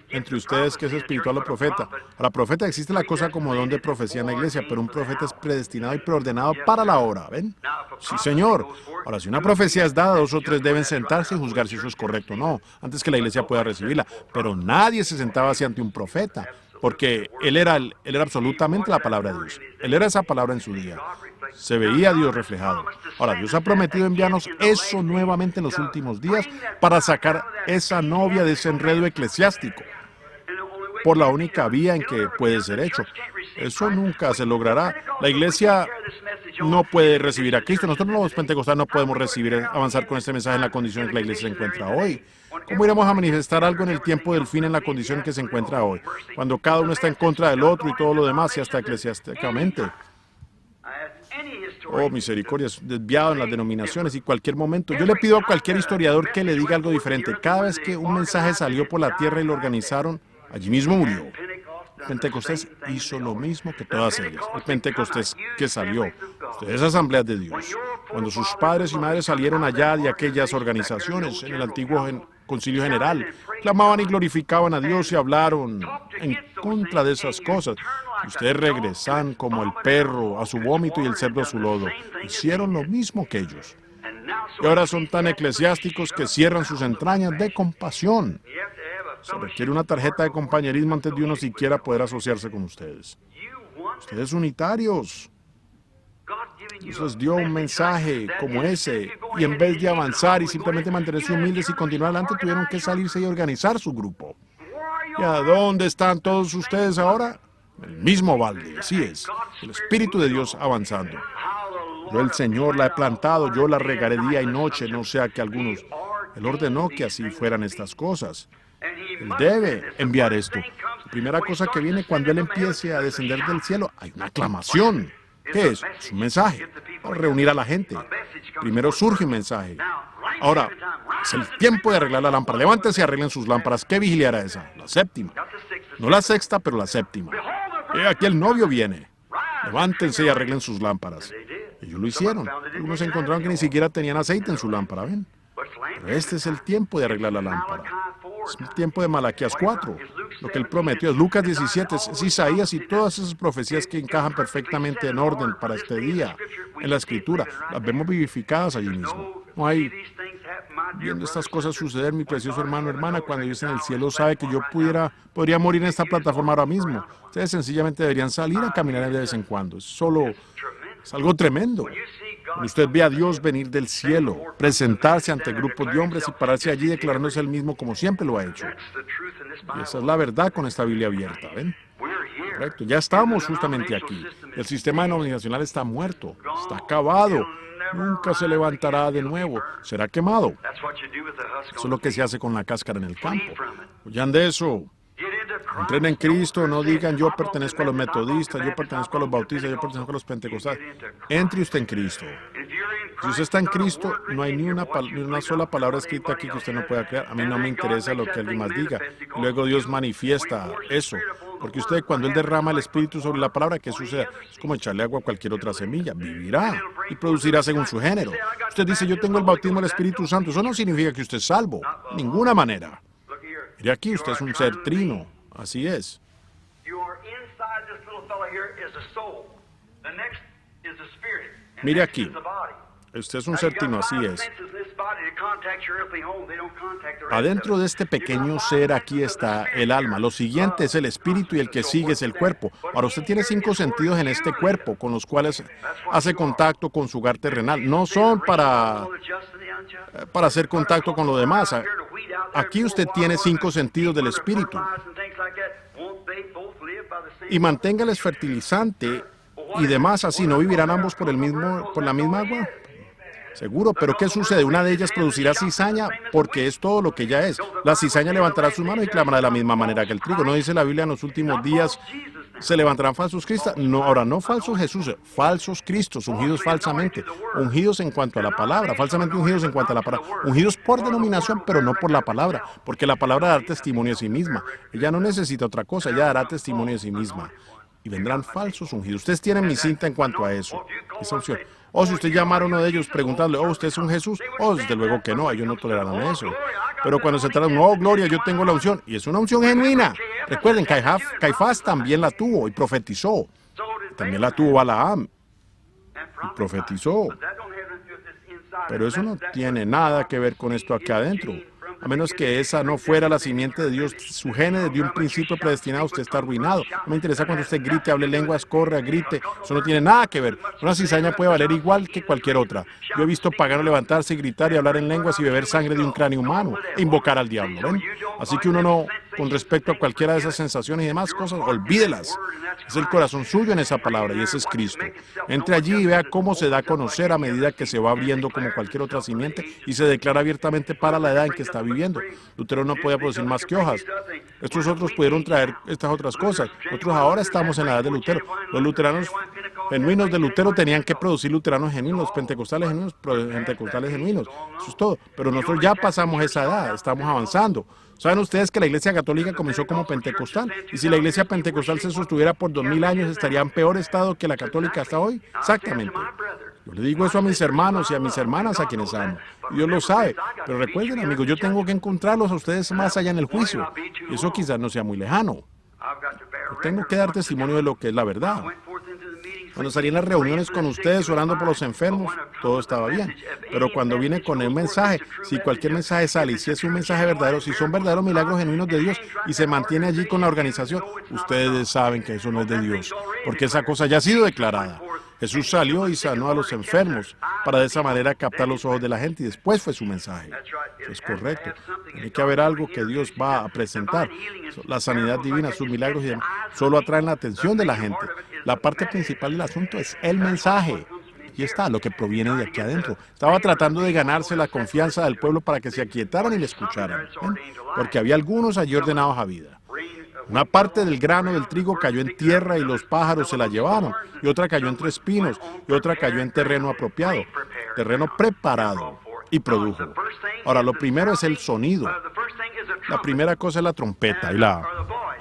entre ustedes que es espiritual o profeta. Ahora, profeta existe la cosa como don de profecía en la iglesia, pero un profeta es predestinado y preordenado para la obra, ¿ven? Sí, señor. Ahora, si una profecía es dada, 2 o 3 deben sentarse y juzgar si eso es correcto o no, antes que la iglesia pueda recibirla. Pero nadie se sentaba así ante un profeta, porque él era absolutamente la palabra de Dios. Él era esa palabra en su día. Se veía a Dios reflejado. Ahora, Dios ha prometido enviarnos eso nuevamente en los últimos días para sacar esa novia de ese enredo eclesiástico por la única vía en que puede ser hecho. Eso nunca se logrará. La iglesia no puede recibir a Cristo. Nosotros los pentecostales no podemos avanzar con este mensaje en la condición en que la iglesia se encuentra hoy. ¿Cómo iremos a manifestar algo en el tiempo del fin en la condición en que se encuentra hoy? Cuando cada uno está en contra del otro y todo lo demás, y hasta eclesiásticamente. Oh, misericordia, es desviado en las denominaciones y cualquier momento. Yo le pido a cualquier historiador que le diga algo diferente. Cada vez que un mensaje salió por la tierra y lo organizaron, allí mismo murió. El Pentecostés hizo lo mismo que todas ellas. El Pentecostés que salió. Ustedes, asambleas de Dios. Cuando sus padres y madres salieron allá de aquellas organizaciones en el antiguo Concilio General, clamaban y glorificaban a Dios y hablaron en contra de esas cosas. Ustedes regresan como el perro a su vómito y el cerdo a su lodo. Hicieron lo mismo que ellos. Y ahora son tan eclesiásticos que cierran sus entrañas de compasión. Se requiere una tarjeta de compañerismo antes de uno siquiera poder asociarse con ustedes. Ustedes unitarios. Dios les dio un mensaje como ese, y en vez de avanzar y simplemente mantenerse humildes y continuar adelante, tuvieron que salirse y organizar su grupo. ¿Y a dónde están todos ustedes ahora? En el mismo balde, así es. El Espíritu de Dios avanzando. Yo, el Señor, la he plantado, yo la regaré día y noche, no sea que algunos... Él ordenó que así fueran estas cosas. Él debe enviar esto. La primera cosa que viene cuando Él empiece a descender del cielo, hay una aclamación. ¿Qué es? Es un mensaje. Para reunir a la gente. Primero surge un mensaje. Ahora, es el tiempo de arreglar la lámpara. Levántense y arreglen sus lámparas. ¿Qué vigilia era esa? La séptima. No la sexta, pero la séptima. Aquí el novio viene. Levántense y arreglen sus lámparas. Ellos lo hicieron. Algunos encontraron que ni siquiera tenían aceite en su lámpara, ¿ven? Pero este es el tiempo de arreglar la lámpara. Es el tiempo de Malaquías 4. Lo que él prometió es Lucas 17, es Isaías y todas esas profecías que encajan perfectamente en orden para este día en la Escritura. Las vemos vivificadas allí mismo. No hay viendo estas cosas suceder, mi precioso hermano, hermana, cuando Dios en el cielo sabe que yo podría morir en esta plataforma ahora mismo. Ustedes sencillamente deberían salir a caminar de vez en cuando. Es algo tremendo. Cuando usted ve a Dios venir del cielo, presentarse ante grupos de hombres y pararse allí declarándose él mismo como siempre lo ha hecho. Y esa es la verdad con esta Biblia abierta, ¿ven? Correcto, ya estamos justamente aquí. El sistema denominacional está muerto, está acabado. Nunca se levantará de nuevo, será quemado. Eso es lo que se hace con la cáscara en el campo. Oyan de eso. Entren en Cristo, no digan yo pertenezco a los metodistas, yo pertenezco a los bautistas, yo pertenezco a los pentecostales. Entre usted en Cristo. Si usted está en Cristo, no hay ni una sola palabra escrita aquí que usted no pueda creer. A mí no me interesa lo que alguien más diga. Y luego Dios manifiesta eso. Porque usted, cuando Él derrama el Espíritu sobre la palabra, ¿qué sucede? Es como echarle agua a cualquier otra semilla. Vivirá y producirá según su género. Usted dice, yo tengo el bautismo del Espíritu Santo. Eso no significa que usted es salvo. De ninguna manera. Mire aquí, usted es un ser trino. Así es. Mire aquí. Usted es un ser trino, así es. Adentro de este pequeño ser aquí está el alma. Lo siguiente es el espíritu y el que sigue es el cuerpo. Ahora, usted tiene 5 sentidos en este cuerpo con los cuales hace contacto con su hogar terrenal. No son para hacer contacto con lo demás. Aquí usted tiene 5 sentidos del espíritu. Y manténgales fertilizante y demás así. ¿No vivirán ambos por la misma agua? Seguro, pero ¿qué sucede? Una de ellas producirá cizaña porque es todo lo que ella es. La cizaña levantará sus manos y clamará de la misma manera que el trigo. ¿No dice la Biblia en los últimos días se levantarán falsos cristos? No, ahora no falsos Jesús, falsos cristos, ungidos falsamente, ungidos en cuanto a la palabra, falsamente ungidos en cuanto a la palabra, ungidos por denominación, pero no por la palabra, porque la palabra dará testimonio de sí misma. Ella no necesita otra cosa, ella dará testimonio de sí misma. Y vendrán falsos ungidos. Ustedes tienen mi cinta en cuanto a eso, esa opción. O si usted llamara a uno de ellos preguntándole, ¿usted es un Jesús? Desde luego que no, ellos no tolerarán eso. Pero cuando se trata de, oh, gloria, yo tengo la unción, y es una unción genuina. Recuerden, Caifás también la tuvo y profetizó. También la tuvo Balaam y profetizó. Pero eso no tiene nada que ver con esto acá adentro. A menos que esa no fuera la simiente de Dios, su gene desde un principio predestinado, usted está arruinado. No me interesa cuando usted grite, hable lenguas, corra, grite. Eso no tiene nada que ver. Una cizaña puede valer igual que cualquier otra. Yo he visto paganos levantarse, gritar y hablar en lenguas y beber sangre de un cráneo humano e invocar al diablo. ¿Ven? Así que uno no, con respecto a cualquiera de esas sensaciones y demás cosas, olvídelas. Es el corazón suyo en esa palabra y ese es Cristo. Entre allí y vea cómo se da a conocer a medida que se va abriendo como cualquier otra simiente y se declara abiertamente para la edad en que está viviendo. Lutero no podía producir más que hojas. Estos otros pudieron traer estas otras cosas. Nosotros ahora estamos en la edad de Lutero. Los luteranos genuinos de Lutero tenían que producir luteranos genuinos, pentecostales genuinos. Eso es todo. Pero nosotros ya pasamos esa edad, estamos avanzando. ¿Saben ustedes que la Iglesia Católica comenzó como pentecostal? Y si la Iglesia pentecostal se sostuviera por 2000 años, ¿estaría en peor estado que la católica hasta hoy? Exactamente. Yo le digo eso a mis hermanos y a mis hermanas a quienes amo. Dios lo sabe. Pero recuerden, amigos, yo tengo que encontrarlos a ustedes más allá en el juicio. Y eso quizás no sea muy lejano. Yo tengo que dar testimonio de lo que es la verdad. Cuando salí en las reuniones con ustedes orando por los enfermos, todo estaba bien. Pero cuando vine con el mensaje, si cualquier mensaje sale y si es un mensaje verdadero, si son verdaderos milagros genuinos de Dios y se mantiene allí con la organización, ustedes saben que eso no es de Dios, porque esa cosa ya ha sido declarada. Jesús salió y sanó a los enfermos para de esa manera captar los ojos de la gente y después fue su mensaje. Eso es correcto. Tiene que haber algo que Dios va a presentar. La sanidad divina, sus milagros y demás, solo atraen la atención de la gente. La parte principal del asunto es el mensaje. Aquí está, lo que proviene de aquí adentro. Estaba tratando de ganarse la confianza del pueblo para que se aquietaran y le escucharan. ¿Ven? Porque había algunos allí ordenados a vida. Una parte del grano del trigo cayó en tierra y los pájaros se la llevaron, y otra cayó entre espinos, y otra cayó en terreno apropiado, terreno preparado, y produjo. Ahora, lo primero es el sonido. La primera cosa es la trompeta,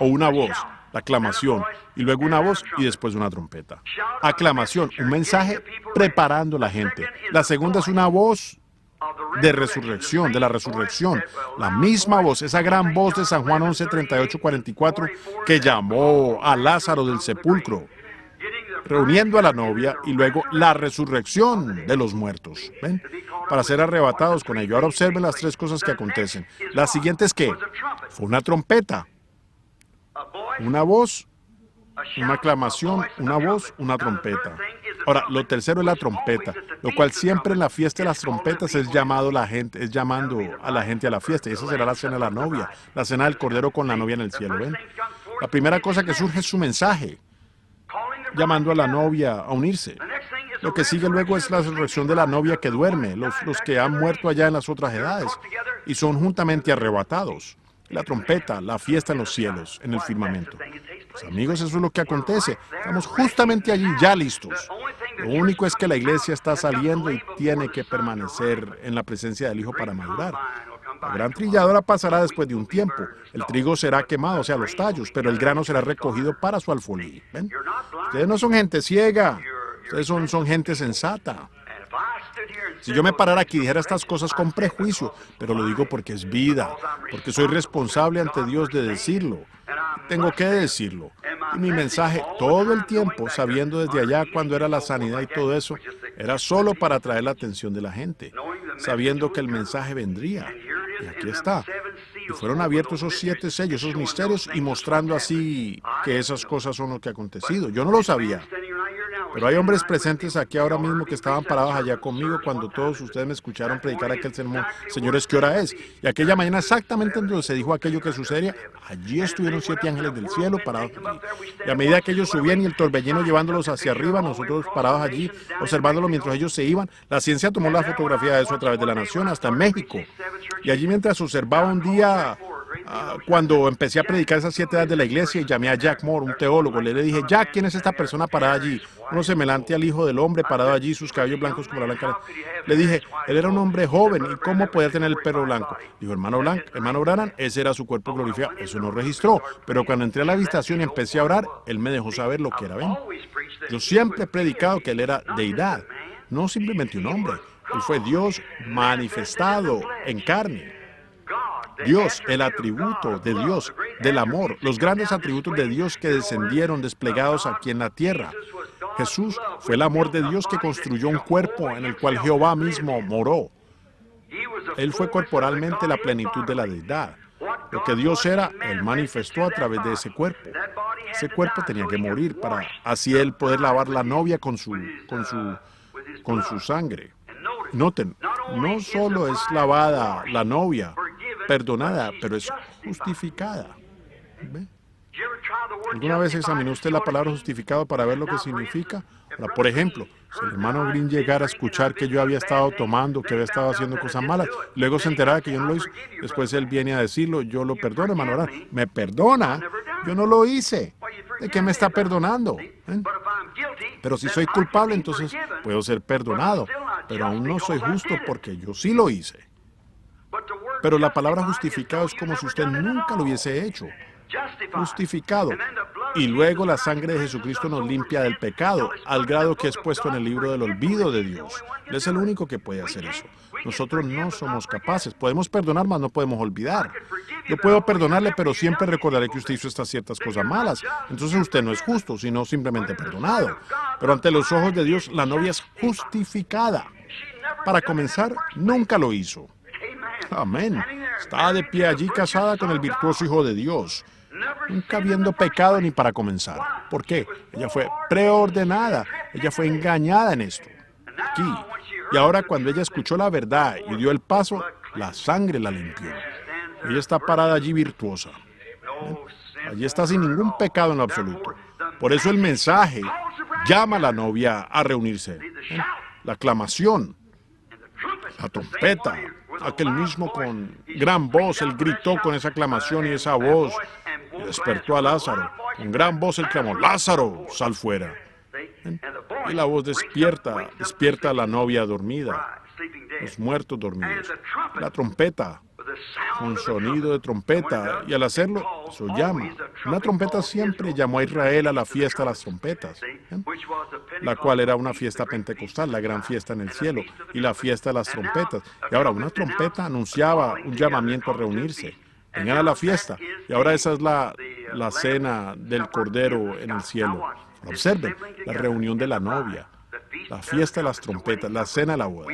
o una voz, la aclamación, y luego una voz y después una trompeta. Aclamación, un mensaje preparando a la gente. La segunda es una voz de resurrección, de la resurrección. La misma voz, esa gran voz de San Juan 11, 38, 44, que llamó a Lázaro del sepulcro, reuniendo a la novia, y luego la resurrección de los muertos. ¿Ven? Para ser arrebatados con ello. Ahora observen las tres cosas que acontecen. La siguiente es que fue una trompeta, una voz, una aclamación, una voz, una trompeta. Ahora, lo tercero es la trompeta, lo cual siempre en la fiesta de las trompetas es llamando a la gente a la fiesta, y esa será la cena de la novia, la cena del Cordero con la novia en el cielo, ¿ven? La primera cosa que surge es su mensaje, llamando a la novia a unirse. Lo que sigue luego es la resurrección de la novia que duerme, los que han muerto allá en las otras edades, y son juntamente arrebatados. La trompeta, la fiesta en los cielos, en el firmamento. Pues, amigos, eso es lo que acontece. Estamos justamente allí, ya listos. Lo único es que la iglesia está saliendo y tiene que permanecer en la presencia del Hijo para madurar. La gran trilladora pasará después de un tiempo. El trigo será quemado, o sea, los tallos, pero el grano será recogido para su alfolí. ¿Ven? Ustedes no son gente ciega, ustedes son gente sensata. Si yo me parara aquí y dijera estas cosas con prejuicio, pero lo digo porque es vida, porque soy responsable ante Dios de decirlo. Tengo que decirlo. Y mi mensaje todo el tiempo, sabiendo desde allá cuando era la sanidad y todo eso, era solo para atraer la atención de la gente, sabiendo que el mensaje vendría. Y aquí está. Y fueron abiertos esos 7 sellos, esos misterios, y mostrando así que esas cosas son lo que ha acontecido. Yo no lo sabía. Pero hay hombres presentes aquí ahora mismo que estaban parados allá conmigo cuando todos ustedes me escucharon predicar aquel sermón. Señores, ¿qué hora es? Y aquella mañana exactamente donde se dijo aquello que sucedería, allí estuvieron 7 ángeles del cielo parados allí. Y a medida que ellos subían y el torbellino llevándolos hacia arriba, nosotros parados allí, observándolos mientras ellos se iban, la ciencia tomó la fotografía de eso a través de la nación, hasta en México. Y allí mientras observaba un día, cuando empecé a predicar esas 7 edades de la iglesia, y llamé a Jack Moore, un teólogo, le dije, Jack, ¿quién es esta persona parada allí? Uno semejante al Hijo del Hombre parado allí, sus cabellos blancos como la blanca. Le dije, él era un hombre joven, ¿y cómo podía tener el pelo blanco? Dijo, hermano Branham, ese era su cuerpo glorificado. Eso no registró, pero cuando entré a la habitación y empecé a orar, él me dejó saber lo que era. ¿Ven? Yo siempre he predicado que él era deidad, no simplemente un hombre. Él fue Dios manifestado en carne. Dios, el atributo de Dios, del amor, los grandes atributos de Dios que descendieron desplegados aquí en la tierra. Jesús fue el amor de Dios que construyó un cuerpo en el cual Jehová mismo moró. Él fue corporalmente la plenitud de la deidad. Lo que Dios era, Él manifestó a través de ese cuerpo. Ese cuerpo tenía que morir para así Él poder lavar la novia con su sangre. Noten, no solo es lavada la novia, perdonada, pero es justificada. ¿Ve? ¿Alguna vez examinó usted la palabra justificado para ver lo que significa? Ahora, por ejemplo, si el hermano Green llegara a escuchar que yo había estado tomando, que había estado haciendo cosas malas, luego se enterara que yo no lo hice, después él viene a decirlo, yo lo perdono, hermano Green. ¿Me perdona? Yo no lo hice. ¿De qué me está perdonando? Pero si soy culpable, entonces puedo ser perdonado, pero aún no soy justo porque yo sí lo hice. Pero la palabra justificado es como si usted nunca lo hubiese hecho. Justificado. Y luego la sangre de Jesucristo nos limpia del pecado, al grado que es puesto en el libro del olvido de Dios. Él es el único que puede hacer eso. Nosotros no somos capaces. Podemos perdonar, mas no podemos olvidar. Yo puedo perdonarle, pero siempre recordaré que usted hizo estas ciertas cosas malas. Entonces usted no es justo, sino simplemente perdonado. Pero ante los ojos de Dios, la novia es justificada. Para comenzar, nunca lo hizo. Amén. Estaba de pie allí casada con el virtuoso Hijo de Dios, nunca habiendo pecado ni para comenzar. ¿Por qué? Ella fue preordenada, ella fue engañada en esto. Aquí. Y ahora cuando ella escuchó la verdad y dio el paso, la sangre la limpió. Ella está parada allí virtuosa. Allí está sin ningún pecado en lo absoluto. Por eso el mensaje llama a la novia a reunirse. La aclamación, la trompeta, aquel mismo con gran voz, él gritó con esa aclamación y esa voz y despertó a Lázaro. Con gran voz él clamó, Lázaro, sal fuera. Y la voz despierta a la novia dormida, los muertos dormidos. La trompeta, con sonido de trompeta, y al hacerlo, eso llama. Una trompeta siempre llamó a Israel a la fiesta de las trompetas, la cual era una fiesta pentecostal, la gran fiesta en el cielo, y la fiesta de las trompetas. Y ahora una trompeta anunciaba un llamamiento a reunirse. Vengan a la fiesta. Y ahora esa es la cena del Cordero en el cielo. Observen, la reunión de la novia, la fiesta de las trompetas, la cena de la boda.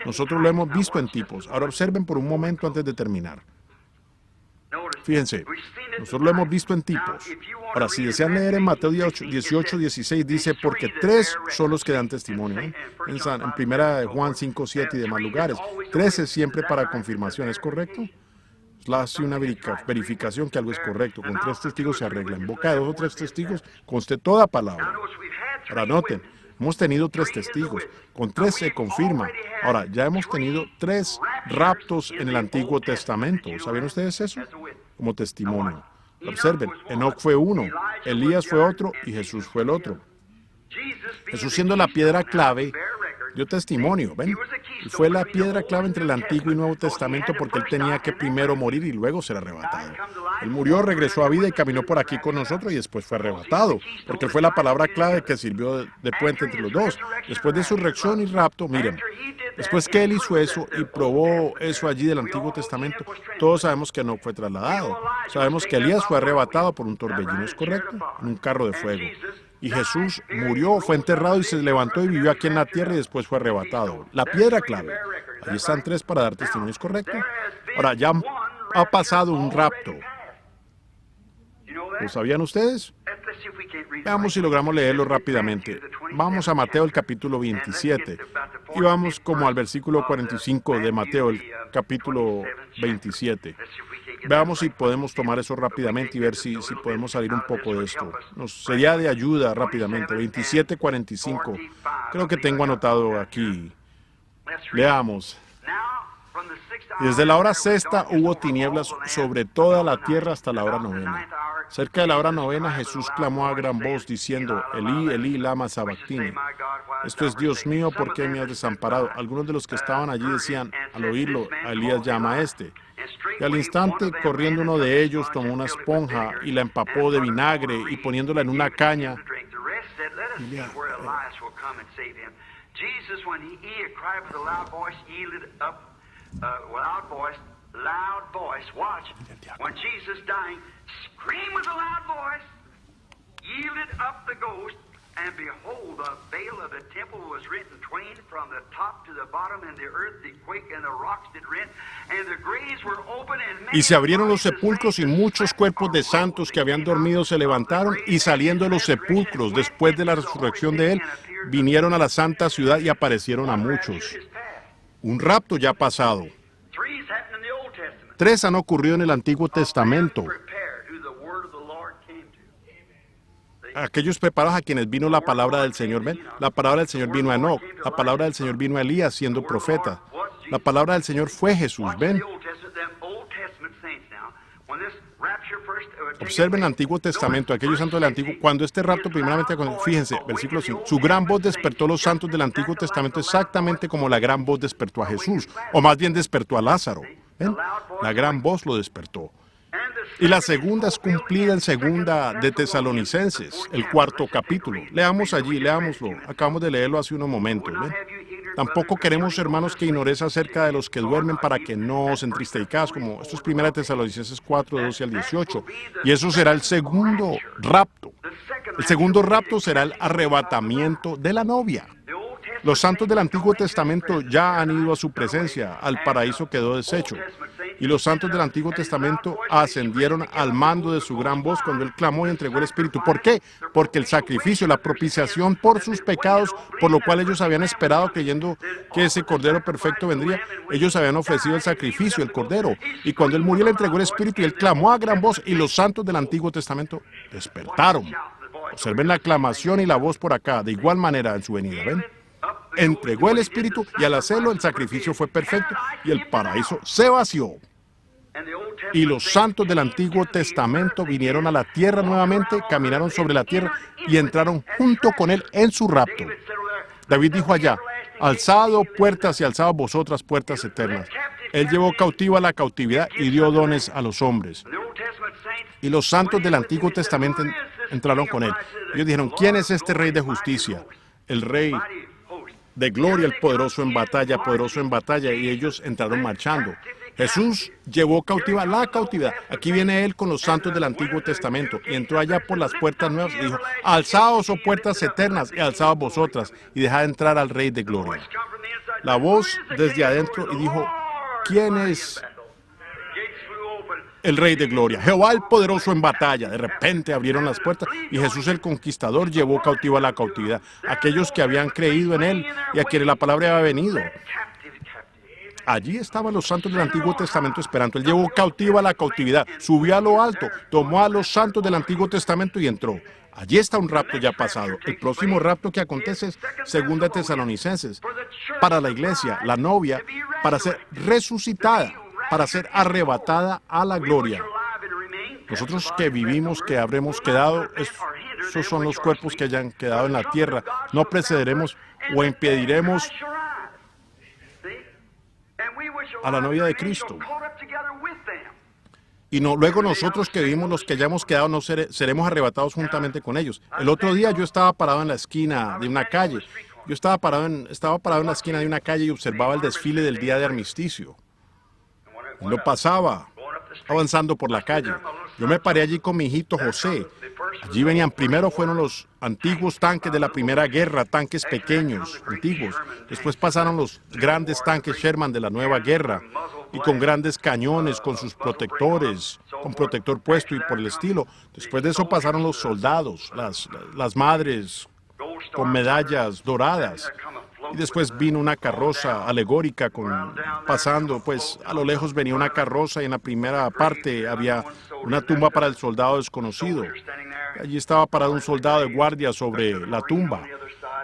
Nosotros lo hemos visto en tipos. Ahora observen por un momento antes de terminar. Fíjense, nosotros lo hemos visto en tipos. Ahora, si desean leer en Mateo 18, 16, dice, porque tres son los que dan testimonio. En primera de Juan 5, 7 y demás lugares. 13 siempre para confirmación, ¿es correcto? Hace una verificación que algo es correcto. Con 3 testigos se arregla. En boca de 2 o 3 testigos conste toda palabra. Ahora noten, hemos tenido 3 testigos. Con 3 se confirma. Ahora, ya hemos tenido 3 raptos en el Antiguo Testamento. ¿Sabían ustedes eso? Como testimonio. Observen, Enoc fue uno, Elías fue otro y Jesús fue el otro. Jesús, siendo la piedra clave, dio testimonio, ¿ven? Y fue la piedra clave entre el Antiguo y Nuevo Testamento porque él tenía que primero morir y luego ser arrebatado. Él murió, regresó a vida y caminó por aquí con nosotros y después fue arrebatado, porque fue la palabra clave que sirvió de puente entre los dos. Después de su resurrección y rapto, miren, después que él hizo eso y probó eso allí del Antiguo Testamento, todos sabemos que no fue trasladado. Sabemos que Elías fue arrebatado por un torbellino, ¿es correcto? En un carro de fuego. Y Jesús murió, fue enterrado y se levantó y vivió aquí en la tierra y después fue arrebatado. La piedra clave. Allí están 3 para dar testimonio, ¿es correcto? Ahora, ya ha pasado un rapto. ¿Lo sabían ustedes? Veamos si logramos leerlo rápidamente. Vamos a Mateo el capítulo 27 y vamos como al versículo 45 de Mateo el capítulo 27. Veamos si podemos tomar eso rápidamente y ver si podemos salir un poco de esto. Nos sería de ayuda rápidamente. 27:45. Creo que tengo anotado aquí. Leamos. Y desde la hora sexta hubo tinieblas sobre toda la tierra hasta la hora novena. Cerca de la hora novena Jesús clamó a gran voz diciendo, Elí, Elí, lama sabactini. Esto es, Dios mío, ¿por qué me has desamparado? Algunos de los que estaban allí decían, al oírlo, a Elías llama a este. Y al instante, corriendo uno de ellos, tomó una esponja y la empapó de vinagre y poniéndola en una caña. loud voice. Watch. When Jesus dying, screamed with a loud voice, yielded up the ghost, and behold, the veil of the temple was rent in twain from the top to the bottom, and the earth did quake, and the rocks did rent, and the graves were open, and many Y se abrieron los bodies of sepulcros y saints muchos slept cuerpos de arose, santos que habían and came dormido out se of the levantaron, grave, y saliendo de los and resurrection sepulcros went después de la into the holy resurrección de él, city and appeared to vinieron a la them. santa ciudad y aparecieron a One muchos. rapture is past. Un rapto ya pasado. Three's happened in the Old Testament. 3 han ocurrido en el Antiguo Testamento. Prepared who the word of the Lord came to. Aquellos preparados a quienes vino la palabra del Señor. ¿Ven? La palabra del Señor vino a Enoch. La palabra del Señor vino a Elías siendo profeta. La palabra del Señor fue Jesús. ¿Ven? Observen el Antiguo Testamento, aquellos santos del Antiguo. Cuando este rapto primeramente, fíjense, versículo 5, su gran voz despertó a los santos del Antiguo Testamento exactamente como la gran voz despertó a Jesús, o más bien despertó a Lázaro. ¿Ven? La gran voz lo despertó. Y la segunda es cumplida en segunda de Tesalonicenses, el 4º capítulo. Leamos allí, leámoslo. Acabamos de leerlo hace unos momentos. ¿Ven? Tampoco queremos, hermanos, que ignoréis acerca de los que duermen para que no os entristezcáis, como esto es 1 Tesalonicenses 4, 12 al 18. Y eso será el segundo rapto. El segundo rapto será el arrebatamiento de la novia. Los santos del Antiguo Testamento ya han ido a su presencia, al paraíso quedó deshecho. Y los santos del Antiguo Testamento ascendieron al mando de su gran voz cuando él clamó y entregó el Espíritu. ¿Por qué? Porque el sacrificio, la propiciación por sus pecados, por lo cual ellos habían esperado creyendo que ese Cordero perfecto vendría, ellos habían ofrecido el sacrificio, el Cordero. Y cuando él murió, le entregó el Espíritu y él clamó a gran voz y los santos del Antiguo Testamento despertaron. Observen la aclamación y la voz por acá, de igual manera en su venida, ¿ven? Entregó el Espíritu y al hacerlo el sacrificio fue perfecto y el paraíso se vació. Y los santos del Antiguo Testamento vinieron a la tierra nuevamente, caminaron sobre la tierra y entraron junto con él en su rapto. David dijo allá, alzado puertas y alzado vosotras puertas eternas. Él llevó cautiva la cautividad y dio dones a los hombres. Y los santos del Antiguo Testamento entraron con él. Ellos dijeron, ¿quién es este rey de justicia? El rey de gloria, el poderoso en batalla, y ellos entraron marchando. Jesús llevó cautiva la cautividad. Aquí viene él con los santos del Antiguo Testamento y entró allá por las puertas nuevas y dijo, alzaos, oh puertas eternas, y alzaos vosotras, y dejad entrar al Rey de gloria. La voz desde adentro y dijo, ¿quién es el Rey de gloria? Jehová el poderoso en batalla. De repente abrieron las puertas y Jesús el Conquistador llevó cautiva la cautividad. Aquellos que habían creído en él y a quienes la palabra había venido. Allí estaban los santos del Antiguo Testamento esperando. Él llevó cautiva la cautividad, subió a lo alto, tomó a los santos del Antiguo Testamento y entró. Allí está un rapto ya pasado. El próximo rapto que acontece es 2 Tesalonicenses. Para la iglesia, la novia, para ser resucitada, para ser arrebatada a la gloria. Nosotros que vivimos, que habremos quedado, esos son los cuerpos que hayan quedado en la tierra. No precederemos o impediremos a la novia de Cristo. Y no, luego nosotros que vivimos, los que hayamos quedado, no seremos arrebatados juntamente con ellos. El otro día yo estaba parado en la esquina de una calle. Yo estaba parado en la esquina de una calle y observaba el desfile del día de armisticio. Lo pasaba avanzando por la calle. Yo me paré allí con mi hijito José. Allí venían, primero fueron los antiguos tanques de la Primera Guerra, tanques pequeños, antiguos. Después pasaron los grandes tanques Sherman de la Nueva Guerra, y con grandes cañones, con sus protectores, con protector puesto y por el estilo. Después de eso pasaron los soldados, las madres con medallas doradas. Y después vino una carroza alegórica pasando, pues a lo lejos venía una carroza y en la primera parte había una tumba para el soldado desconocido. Allí estaba parado un soldado de guardia sobre la tumba.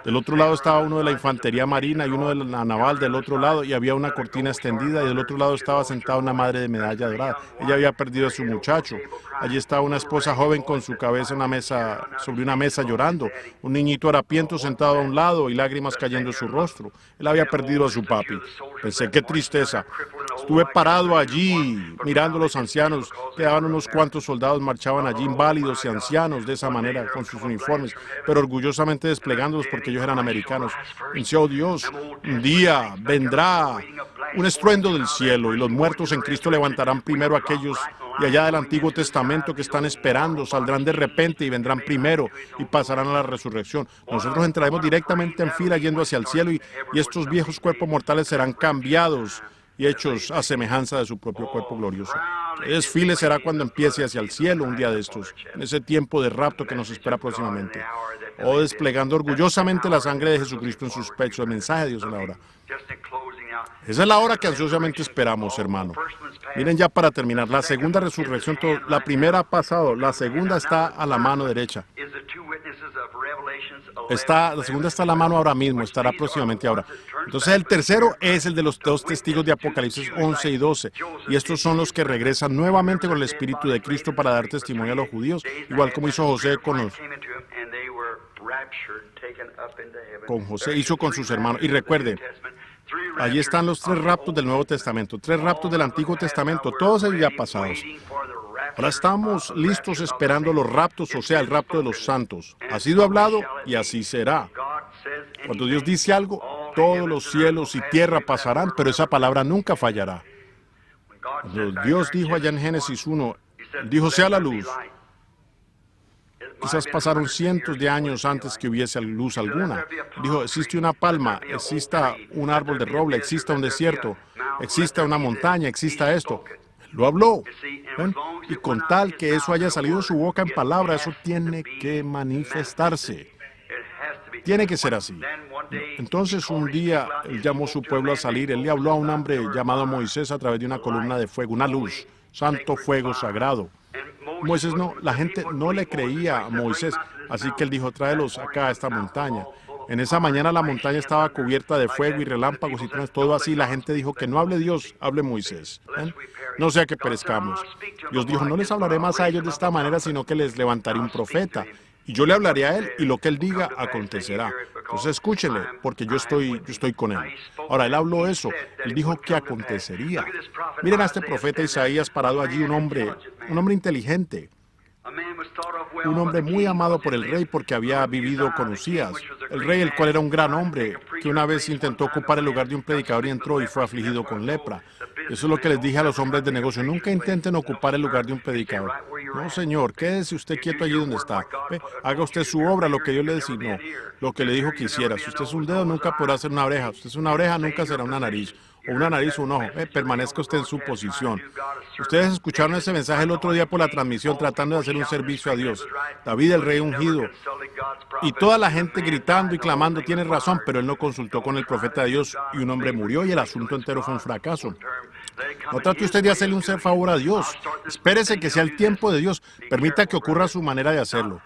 Del otro lado estaba uno de la infantería marina y uno de la naval del otro lado, y había una cortina extendida, y del otro lado estaba sentada una madre de medalla dorada. Ella había perdido a su muchacho. Allí estaba una esposa joven con su cabeza sobre una mesa llorando. Un niñito harapiento sentado a un lado y lágrimas cayendo en su rostro. Él había perdido a su papi. Pensé, qué tristeza. Estuve parado allí mirando a los ancianos. Quedaban unos cuantos soldados, marchaban allí inválidos y ancianos de esa manera con sus uniformes, pero orgullosamente desplegándolos porque ellos eran americanos. Pensé, oh Dios, un día vendrá un estruendo del cielo, y los muertos en Cristo levantarán primero a aquellos de allá del Antiguo Testamento que están esperando, saldrán de repente y vendrán primero y pasarán a la resurrección. Nosotros entraremos directamente en fila yendo hacia el cielo y estos viejos cuerpos mortales serán cambiados y hechos a semejanza de su propio cuerpo glorioso. El desfile será cuando empiece hacia el cielo un día de estos, en ese tiempo de rapto que nos espera próximamente. O desplegando orgullosamente la sangre de Jesucristo en sus pechos, el mensaje de Dios en la hora. Esa es la hora que ansiosamente esperamos, hermano. Miren, ya para terminar, la segunda resurrección, la primera ha pasado, la segunda está a la mano derecha. La segunda está a la mano ahora mismo, estará próximamente ahora. Entonces el tercero es el de los dos testigos de Apocalipsis 11 y 12. Y estos son los que regresan nuevamente con el Espíritu de Cristo para dar testimonio a los judíos, igual como hizo José con José, hizo con sus hermanos. Y recuerden, allí están los 3 raptos del Nuevo Testamento, 3 raptos del Antiguo Testamento, todos ellos ya pasados. Ahora estamos listos esperando los raptos, o sea, el rapto de los santos. Ha sido hablado y así será. Cuando Dios dice algo, todos los cielos y tierra pasarán, pero esa palabra nunca fallará. Cuando Dios dijo allá en Génesis 1, dijo, sea la luz. Quizás pasaron cientos de años antes que hubiese luz alguna. Dijo, existe una palma, exista un árbol de roble, exista un desierto, exista una montaña, exista esto. Lo habló. ¿Ven? Y con tal que eso haya salido de su boca en palabra, eso tiene que manifestarse. Tiene que ser así. Entonces un día él llamó a su pueblo a salir. Él le habló a un hombre llamado Moisés a través de una columna de fuego, una luz, santo fuego sagrado. Moisés no, la gente no le creía a Moisés, así que él dijo, tráelos acá a esta montaña. En esa mañana la montaña estaba cubierta de fuego y relámpagos y truenos, todo así. La gente dijo que no hable Dios, hable Moisés. ¿Ven? No sea que perezcamos. Dios dijo, no les hablaré más a ellos de esta manera, sino que les levantaré un profeta. Y yo le hablaré a él, y lo que él diga acontecerá. Entonces escúchenle, porque yo estoy con él. Ahora, él habló eso. Él dijo que acontecería. Miren a este profeta Isaías parado allí, un hombre inteligente. Un hombre muy amado por el rey porque había vivido con Usías. El rey, el cual era un gran hombre, que una vez intentó ocupar el lugar de un predicador y entró y fue afligido con lepra. Eso es lo que les dije a los hombres de negocio. Nunca intenten ocupar el lugar de un predicador. No, señor, quédese usted quieto allí donde está. Haga usted su obra, lo que Dios le designó, lo que le dijo que hiciera. Si usted es un dedo, nunca podrá ser una oreja. Si usted es una oreja, nunca será una nariz. O una nariz o un ojo. Permanezca usted en su posición. Ustedes escucharon ese mensaje el otro día por la transmisión, tratando de hacer un servicio a Dios. David, el rey ungido, y toda la gente gritando y clamando, tiene razón, pero él no consultó con el profeta de Dios y un hombre murió y el asunto entero fue un fracaso. No trate usted de hacerle un favor a Dios. Espérese que sea el tiempo de Dios. Permita que ocurra su manera de hacerlo.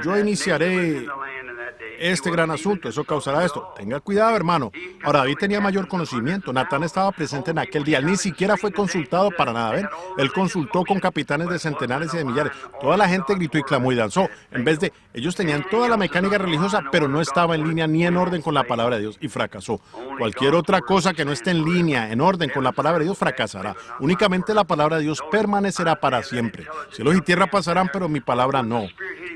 Yo iniciaré este gran asunto, eso causará esto. Tenga cuidado, hermano. Ahora, David tenía mayor conocimiento. Natán estaba presente en aquel día. Él ni siquiera fue consultado para nada. ¿Ven? Él consultó con capitanes de centenares y de millares. Toda la gente gritó y clamó y danzó. En vez de, ellos tenían toda la mecánica religiosa, pero no estaba en línea ni en orden con la palabra de Dios y fracasó. Cualquier otra cosa que no esté en línea, en orden con la palabra de Dios, fracasará. Únicamente la palabra de Dios permanecerá para siempre. Cielos y tierra pasarán, pero mi palabra no.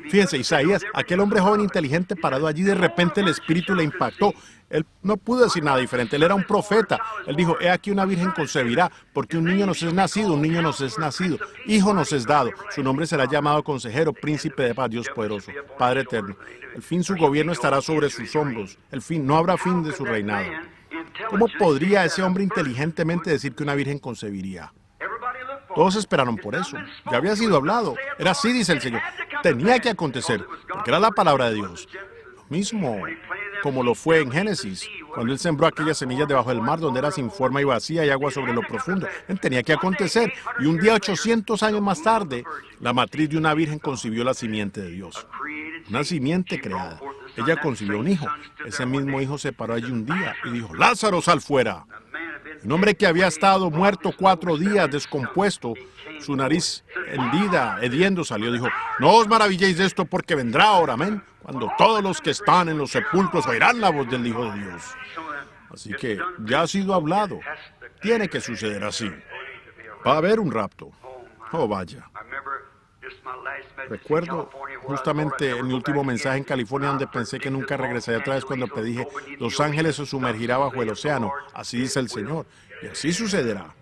Fíjense, Isaías, aquel hombre joven inteligente parado allí, de repente el Espíritu le impactó. Él no pudo decir nada diferente, él era un profeta. Él dijo, he aquí una virgen concebirá, porque un niño nos es nacido, un niño nos es nacido, hijo nos es dado. Su nombre será llamado Consejero, Príncipe de Paz, Dios poderoso, Padre eterno. El fin su gobierno estará sobre sus hombros. El fin, no habrá fin de su reinado. ¿Cómo podría ese hombre inteligentemente decir que una virgen concebiría? Todos esperaron por eso. Ya había sido hablado. Era así, dice el Señor. Tenía que acontecer, porque era la palabra de Dios. Lo mismo como lo fue en Génesis, cuando Él sembró aquellas semillas debajo del mar, donde era sin forma y vacía y agua sobre lo profundo. Tenía que acontecer. Y un día, 800 años más tarde, la matriz de una virgen concibió la simiente de Dios. Una simiente creada. Ella concibió un hijo. Ese mismo hijo se paró allí un día y dijo, Lázaro, sal fuera. Un hombre que había estado muerto 4 días, descompuesto, su nariz hendida, hediendo, salió. Dijo, no os maravilléis de esto, porque vendrá ahora, amén, cuando todos los que están en los sepulcros oirán la voz del Hijo de Dios. Así que ya ha sido hablado. Tiene que suceder así. Va a haber un rapto. Oh, vaya. Recuerdo justamente en mi último mensaje en California donde pensé que nunca regresaría otra vez cuando predije, Los Ángeles se sumergirá bajo el océano, así dice el Señor, y así sucederá.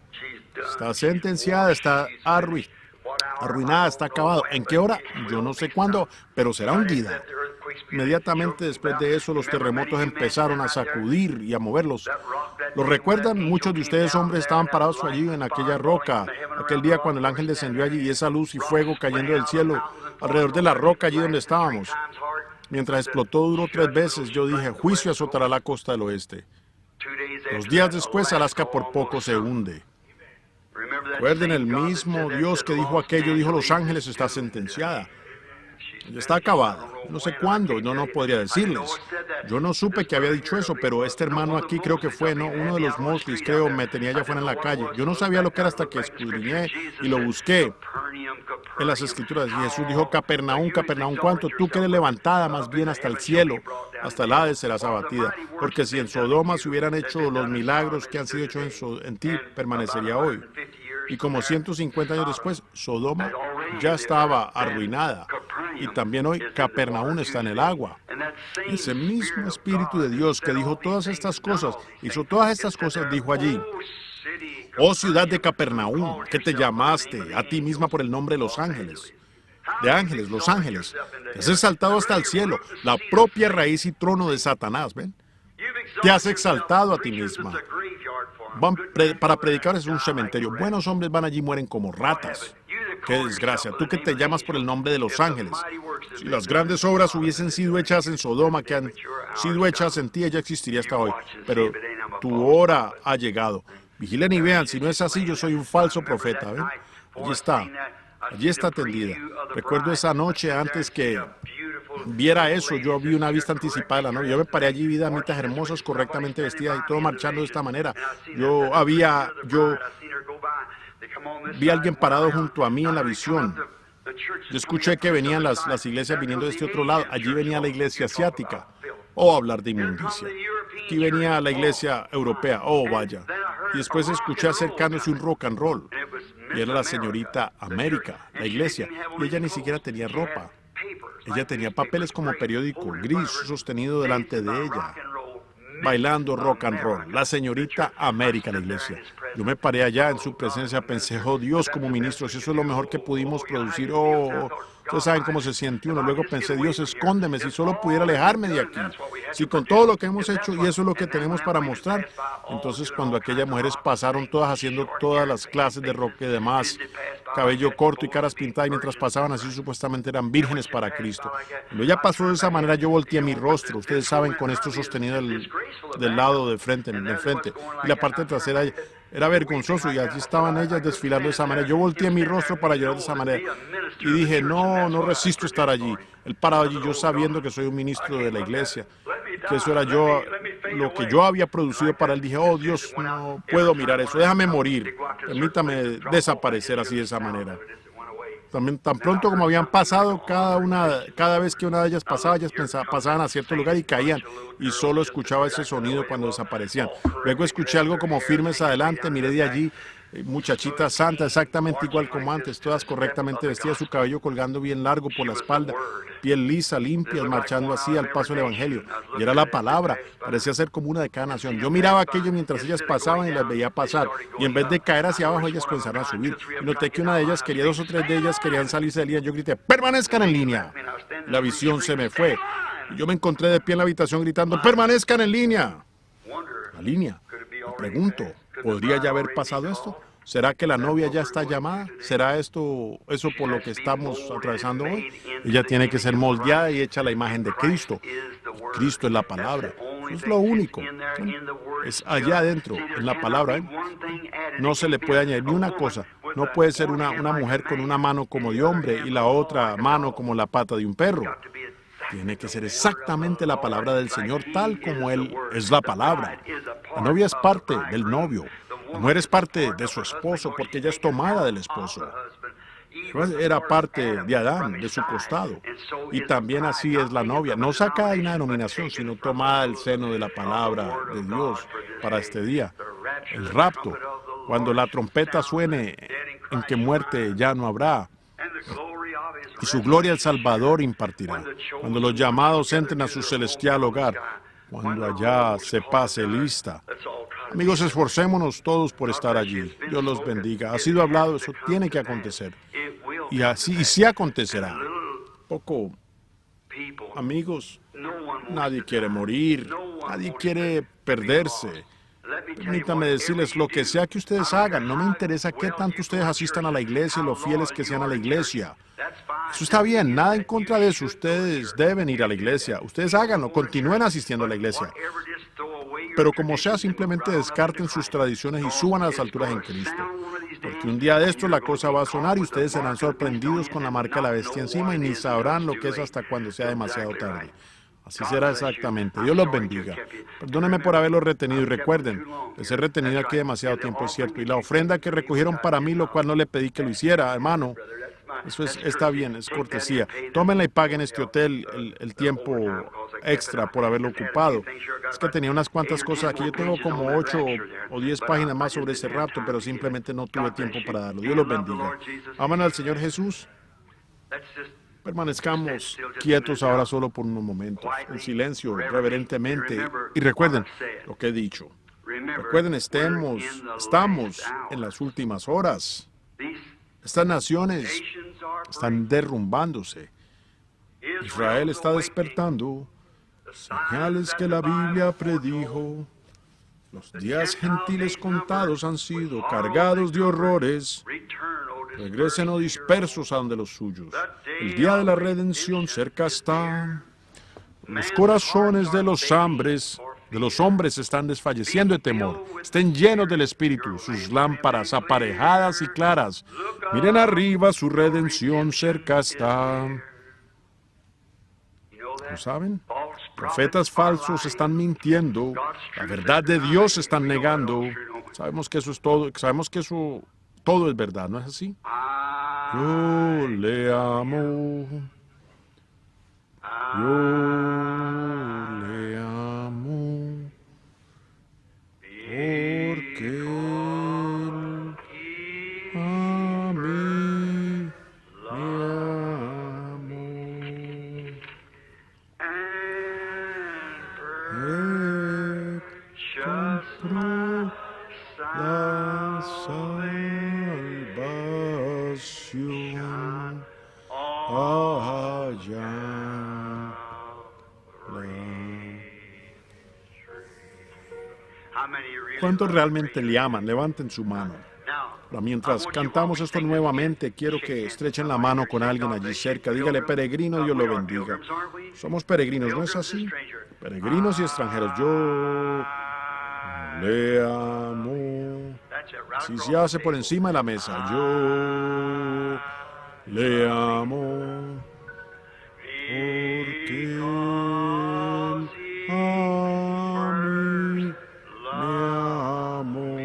Está sentenciada, está arruinada, está acabado. ¿En qué hora? Yo no sé cuándo, pero será hundida. Inmediatamente después de eso, los terremotos empezaron a sacudir y a moverlos. ¿Lo recuerdan? Muchos de ustedes, hombres, estaban parados allí en aquella roca, aquel día cuando el ángel descendió allí y esa luz y fuego cayendo del cielo alrededor de la roca allí donde estábamos. Mientras explotó duro 3 veces, yo dije, juicio azotará la costa del oeste. 2 días después, Alaska por poco se hunde. Recuerden, el mismo Dios que dijo aquello, dijo, Los Ángeles está sentenciada. Ya está acabada. No sé cuándo, no podría decirles. Yo no supe que había dicho eso, pero este hermano aquí creo que fue, ¿no? Uno de los Mosleys, creo, me tenía allá afuera en la calle. Yo no sabía lo que era hasta que escudriñé y lo busqué en las Escrituras. Y Jesús dijo, Capernaum, Capernaum, ¿cuánto? Tú que eres levantada más bien hasta el cielo, hasta el Hades serás abatida. Porque si en Sodoma se hubieran hecho los milagros que han sido hechos en ti, permanecería hoy. Y como 150 años después, Sodoma ya estaba arruinada. Y también hoy Capernaum está en el agua. Ese mismo Espíritu de Dios que dijo todas estas cosas, hizo todas estas cosas, dijo allí, oh ciudad de Capernaum, que te llamaste a ti misma por el nombre de los ángeles. De ángeles, los ángeles. Te has exaltado hasta el cielo, la propia raíz y trono de Satanás, ¿ven? Te has exaltado a ti misma. Para predicar es un cementerio. Buenos hombres van allí y mueren como ratas. ¡Qué desgracia! Tú que te llamas por el nombre de los ángeles. Si las grandes obras hubiesen sido hechas en Sodoma, que han sido hechas en ti, ella existiría hasta hoy. Pero tu hora ha llegado. Vigilen y vean, si no es así, yo soy un falso profeta. ¿Ven? Allí está tendida. Recuerdo esa noche antes que viera eso, yo vi una vista anticipada de la novia. Yo me paré allí, vi damitas hermosas, correctamente vestidas y todo marchando de esta manera. Yo vi a alguien parado junto a mí en la visión. Yo escuché que venían las iglesias viniendo de este otro lado. Allí venía la iglesia asiática. Oh, hablar de inmundicia. Aquí venía la iglesia europea. Oh, vaya. Y después escuché acercándose un rock and roll. Y era la señorita América, la iglesia. Y ella ni siquiera tenía ropa. Ella tenía papeles como periódico gris sostenido delante de ella, bailando rock and roll. La señorita América, la iglesia. Yo me paré allá en su presencia, pensé, oh Dios, como ministro, si eso es lo mejor que pudimos producir, ustedes saben cómo se siente uno. Luego pensé, Dios, escóndeme, si solo pudiera alejarme de aquí. Si con todo lo que hemos hecho, y eso es lo que tenemos para mostrar. Entonces, cuando aquellas mujeres pasaron todas haciendo todas las clases de rock y demás, cabello corto y caras pintadas, y mientras pasaban así, supuestamente eran vírgenes para Cristo. Cuando ella pasó de esa manera, yo volteé mi rostro, ustedes saben, con esto sostenido del lado de frente, y la parte trasera era vergonzoso, y allí estaban ellas desfilando de esa manera. Yo volteé mi rostro para llorar de esa manera, y dije, no resisto estar allí. Él parado allí, yo sabiendo que soy un ministro de la iglesia, que eso era lo que yo había producido para él. Dije, oh Dios, no puedo mirar eso, déjame morir, permítame desaparecer así de esa manera. También, tan pronto como habían pasado, cada vez que una de ellas pasaba, ellas pasaban a cierto lugar y caían, y solo escuchaba ese sonido cuando desaparecían. Luego escuché algo como firmes adelante, miré de allí, muchachita santa, exactamente igual como antes, todas correctamente vestidas, su cabello colgando bien largo por la espalda, piel lisa, limpia, marchando así al paso del Evangelio. Y era la palabra, parecía ser como una de cada nación. Yo miraba aquello mientras ellas pasaban y las veía pasar, y en vez de caer hacia abajo, ellas comenzaron a subir. Y noté que una de ellas quería, 2 o 3 de ellas querían salirse de línea. Yo grité, permanezcan en línea. La visión se me fue. Y yo me encontré de pie en la habitación gritando, permanezcan en línea. La línea. Me pregunto, ¿podría ya haber pasado esto? ¿Será que la novia ya está llamada? ¿Será eso por lo que estamos atravesando hoy? Ella tiene que ser moldeada y hecha a la imagen de Cristo. Cristo es la palabra. Eso es lo único. Es allá adentro, en la palabra. No se le puede añadir ni una cosa. No puede ser una mujer con una mano como de hombre y la otra mano como la pata de un perro. Tiene que ser exactamente la palabra del Señor, tal como Él es la palabra. La novia es parte del novio. La mujer es parte de su esposo porque ella es tomada del esposo. Era parte de Adán, de su costado. Y también así es la novia. No sacada de una denominación, sino tomada del seno de la palabra de Dios para este día. El rapto, cuando la trompeta suene, en que muerte ya no habrá. y su gloria el Salvador impartirá. Cuando los llamados entren a su celestial hogar, cuando allá se pase lista. Amigos, esforcémonos todos por estar allí. Dios los bendiga. Ha sido hablado, eso tiene que acontecer. Y sí acontecerá. Poco, amigos, nadie quiere morir, nadie quiere perderse. Permítanme decirles, lo que sea que ustedes hagan, no me interesa qué tanto ustedes asistan a la iglesia y lo fieles que sean a la iglesia. Eso está bien, nada en contra de eso. Ustedes deben ir a la iglesia. Ustedes háganlo, continúen asistiendo a la iglesia. Pero como sea, simplemente descarten sus tradiciones y suban a las alturas en Cristo. Porque un día de estos la cosa va a sonar y ustedes serán sorprendidos con la marca de la bestia encima y ni sabrán lo que es hasta cuando sea demasiado tarde. Así será exactamente. Dios los bendiga. Perdónenme por haberlos retenido y recuerden, les he retenido aquí demasiado tiempo, es cierto. Y la ofrenda que recogieron para mí, lo cual no le pedí que lo hiciera, hermano, está bien, es cortesía. Tómenla y paguen este hotel el tiempo extra por haberlo ocupado. Es que tenía unas cuantas cosas aquí. Yo tengo como 8 o 10 páginas más sobre ese rapto, pero simplemente no tuve tiempo para darlo. Dios los bendiga. ¿Aman al Señor Jesús? Permanezcamos quietos ahora solo por unos momentos, en silencio, reverentemente. Y recuerden lo que he dicho. Recuerden, estamos en las últimas horas. Estas naciones están derrumbándose. Israel está despertando. Señales que la Biblia predijo. Los días gentiles contados han sido, cargados de horrores. Regresen o dispersos a donde los suyos. El día de la redención cerca está. Los corazones de los hombres están desfalleciendo de temor. Estén llenos del Espíritu, sus lámparas aparejadas y claras. Miren arriba, su redención cerca está. ¿Lo saben? Profetas falsos están mintiendo. La verdad de Dios están negando. Sabemos que eso es todo. Sabemos que eso todo es verdad, ¿no es así? Yo le amo. Yo le amo. Porque Él a mí me amó. Él compró la salvación allá. ¿Cuántos realmente le aman? Levanten su mano. Ahora, mientras cantamos esto nuevamente, quiero que estrechen la mano con alguien allí cerca. Dígale, peregrino, Dios lo bendiga. Somos peregrinos, ¿no es así? Peregrinos y extranjeros. Yo le amo. Si se hace por encima de la mesa. Yo le amo. Porque Él a mí me amó.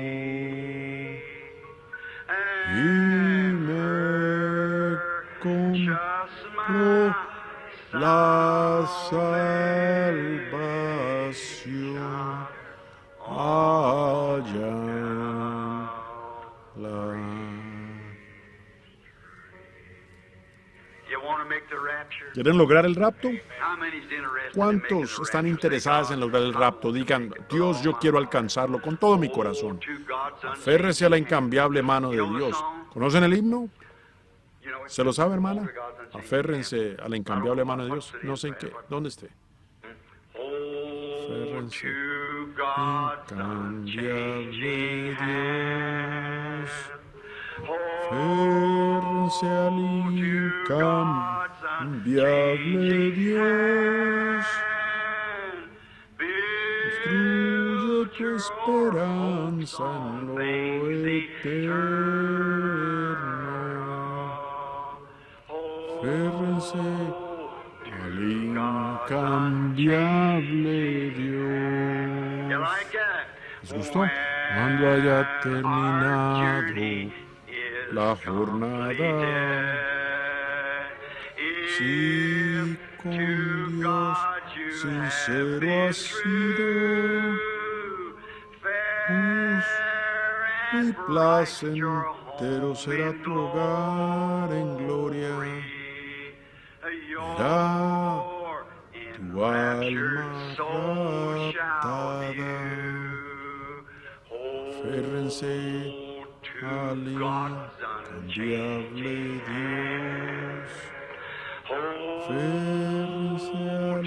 Y me compró la salvación allá en la... ¿Quieren lograr el rapto? ¿Cuántos están interesados en lograr el rapto? Digan, Dios, yo quiero alcanzarlo con todo mi corazón. Aférrese a la incambiable mano de Dios. ¿Conocen el himno? ¿Se lo sabe, hermana? Aférrense a la incambiable mano de Dios. No sé en qué. ¿Dónde esté? Aférrense. Incambiable Dios. Aférrense al incambiable Dios. Construye tu esperanza en lo eterno. Aférrense al incambiable Dios. ¿Les gustó? Cuando haya terminado la jornada, si con Dios sincero has sido, y placentero será tu hogar en gloria. verá tu alma raptada. Aférrense al incambiable Dios. Aférrense al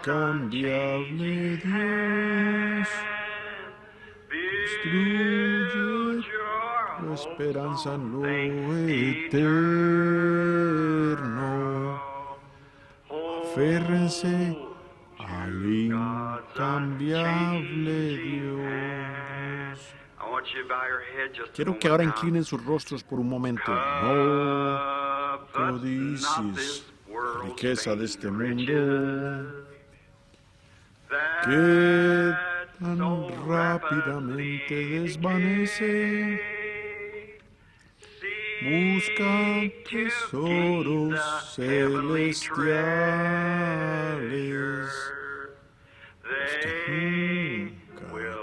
incambiable Dios. Construye tu esperanza en lo eterno. Aférrense al incambiable Dios. Quiero que ahora inclinen sus rostros por un momento. No codicies la riqueza de este mundo, que tan rápidamente desvanece. Busca tesoros celestiales que nunca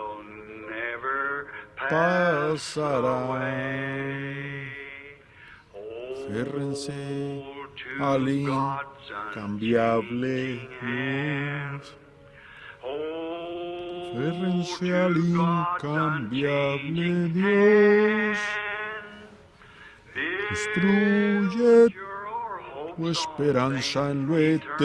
pasarán. Aférrense al incambiable Dios. Aférrense al incambiable Dios. Construye tu esperanza en lo eterno.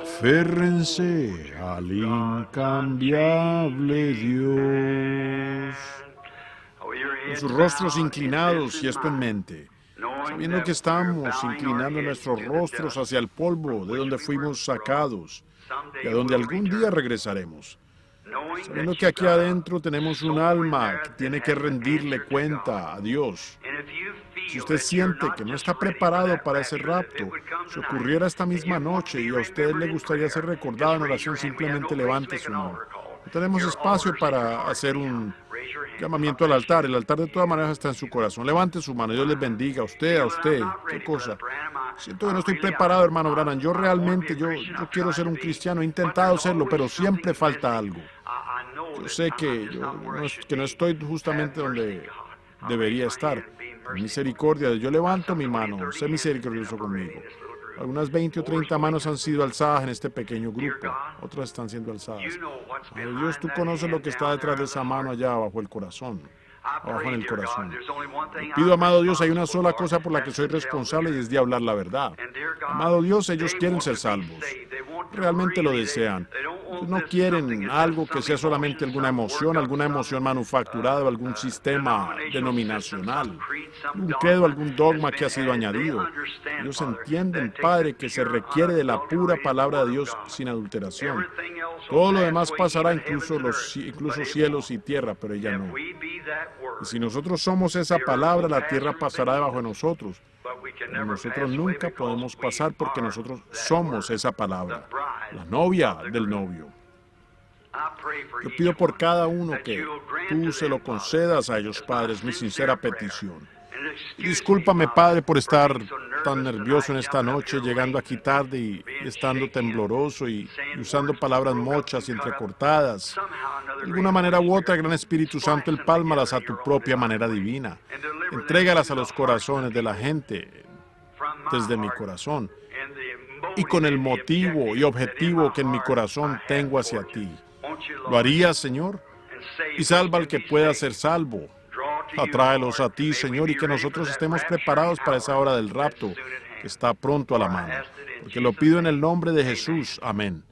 Aférrense al incambiable Dios. Con sus rostros inclinados y esto en mente, sabiendo que estamos inclinando nuestros rostros hacia el polvo de donde fuimos sacados y a donde algún día regresaremos. Sabiendo que aquí adentro tenemos un alma que tiene que rendirle cuenta a Dios. Si usted siente que no está preparado para ese rapto, si ocurriera esta misma noche y a usted le gustaría ser recordado en oración, simplemente levante su mano. No tenemos espacio para hacer un llamamiento al altar. El altar de todas maneras está en su corazón. Levante su mano. Dios les bendiga. A usted. ¿Qué cosa? Siento que no estoy preparado, hermano Branham. Yo realmente, yo quiero ser un cristiano. He intentado serlo, pero siempre falta algo. Yo sé que no estoy justamente donde debería estar. Por misericordia, yo levanto mi mano. Sé misericordioso conmigo. Algunas 20 o 30 manos han sido alzadas en este pequeño grupo. Otras están siendo alzadas. Pero Dios, tú conoces lo que está detrás de esa mano allá abajo el corazón. Abajo en el corazón. Le pido, amado Dios, hay una sola cosa por la que soy responsable y es de hablar la verdad. Amado Dios, ellos quieren ser salvos. Realmente lo desean. No quieren algo que sea solamente alguna emoción manufacturada o algún sistema denominacional, un credo, algún dogma que ha sido añadido. Ellos entienden, Padre, que se requiere de la pura palabra de Dios sin adulteración. Todo lo demás pasará, incluso cielos y tierra, pero ella no. Y si nosotros somos esa palabra, la tierra pasará debajo de nosotros. Pero nosotros nunca podemos pasar porque nosotros somos esa palabra, la novia del novio. Yo pido por cada uno que tú se lo concedas a ellos, Padre, es mi sincera petición. Y discúlpame, Padre, por estar tan nervioso en esta noche, llegando aquí tarde y estando tembloroso y usando palabras mochas y entrecortadas. De alguna manera u otra, Gran Espíritu Santo, empálmalas a tu propia manera divina. Entrégalas a los corazones de la gente desde mi corazón y con el motivo y objetivo que en mi corazón tengo hacia ti. ¿Lo harías, Señor? Y salva al que pueda ser salvo. Atráelos a ti, Señor, y que nosotros estemos preparados para esa hora del rapto que está pronto a la mano. Porque lo pido en el nombre de Jesús. Amén.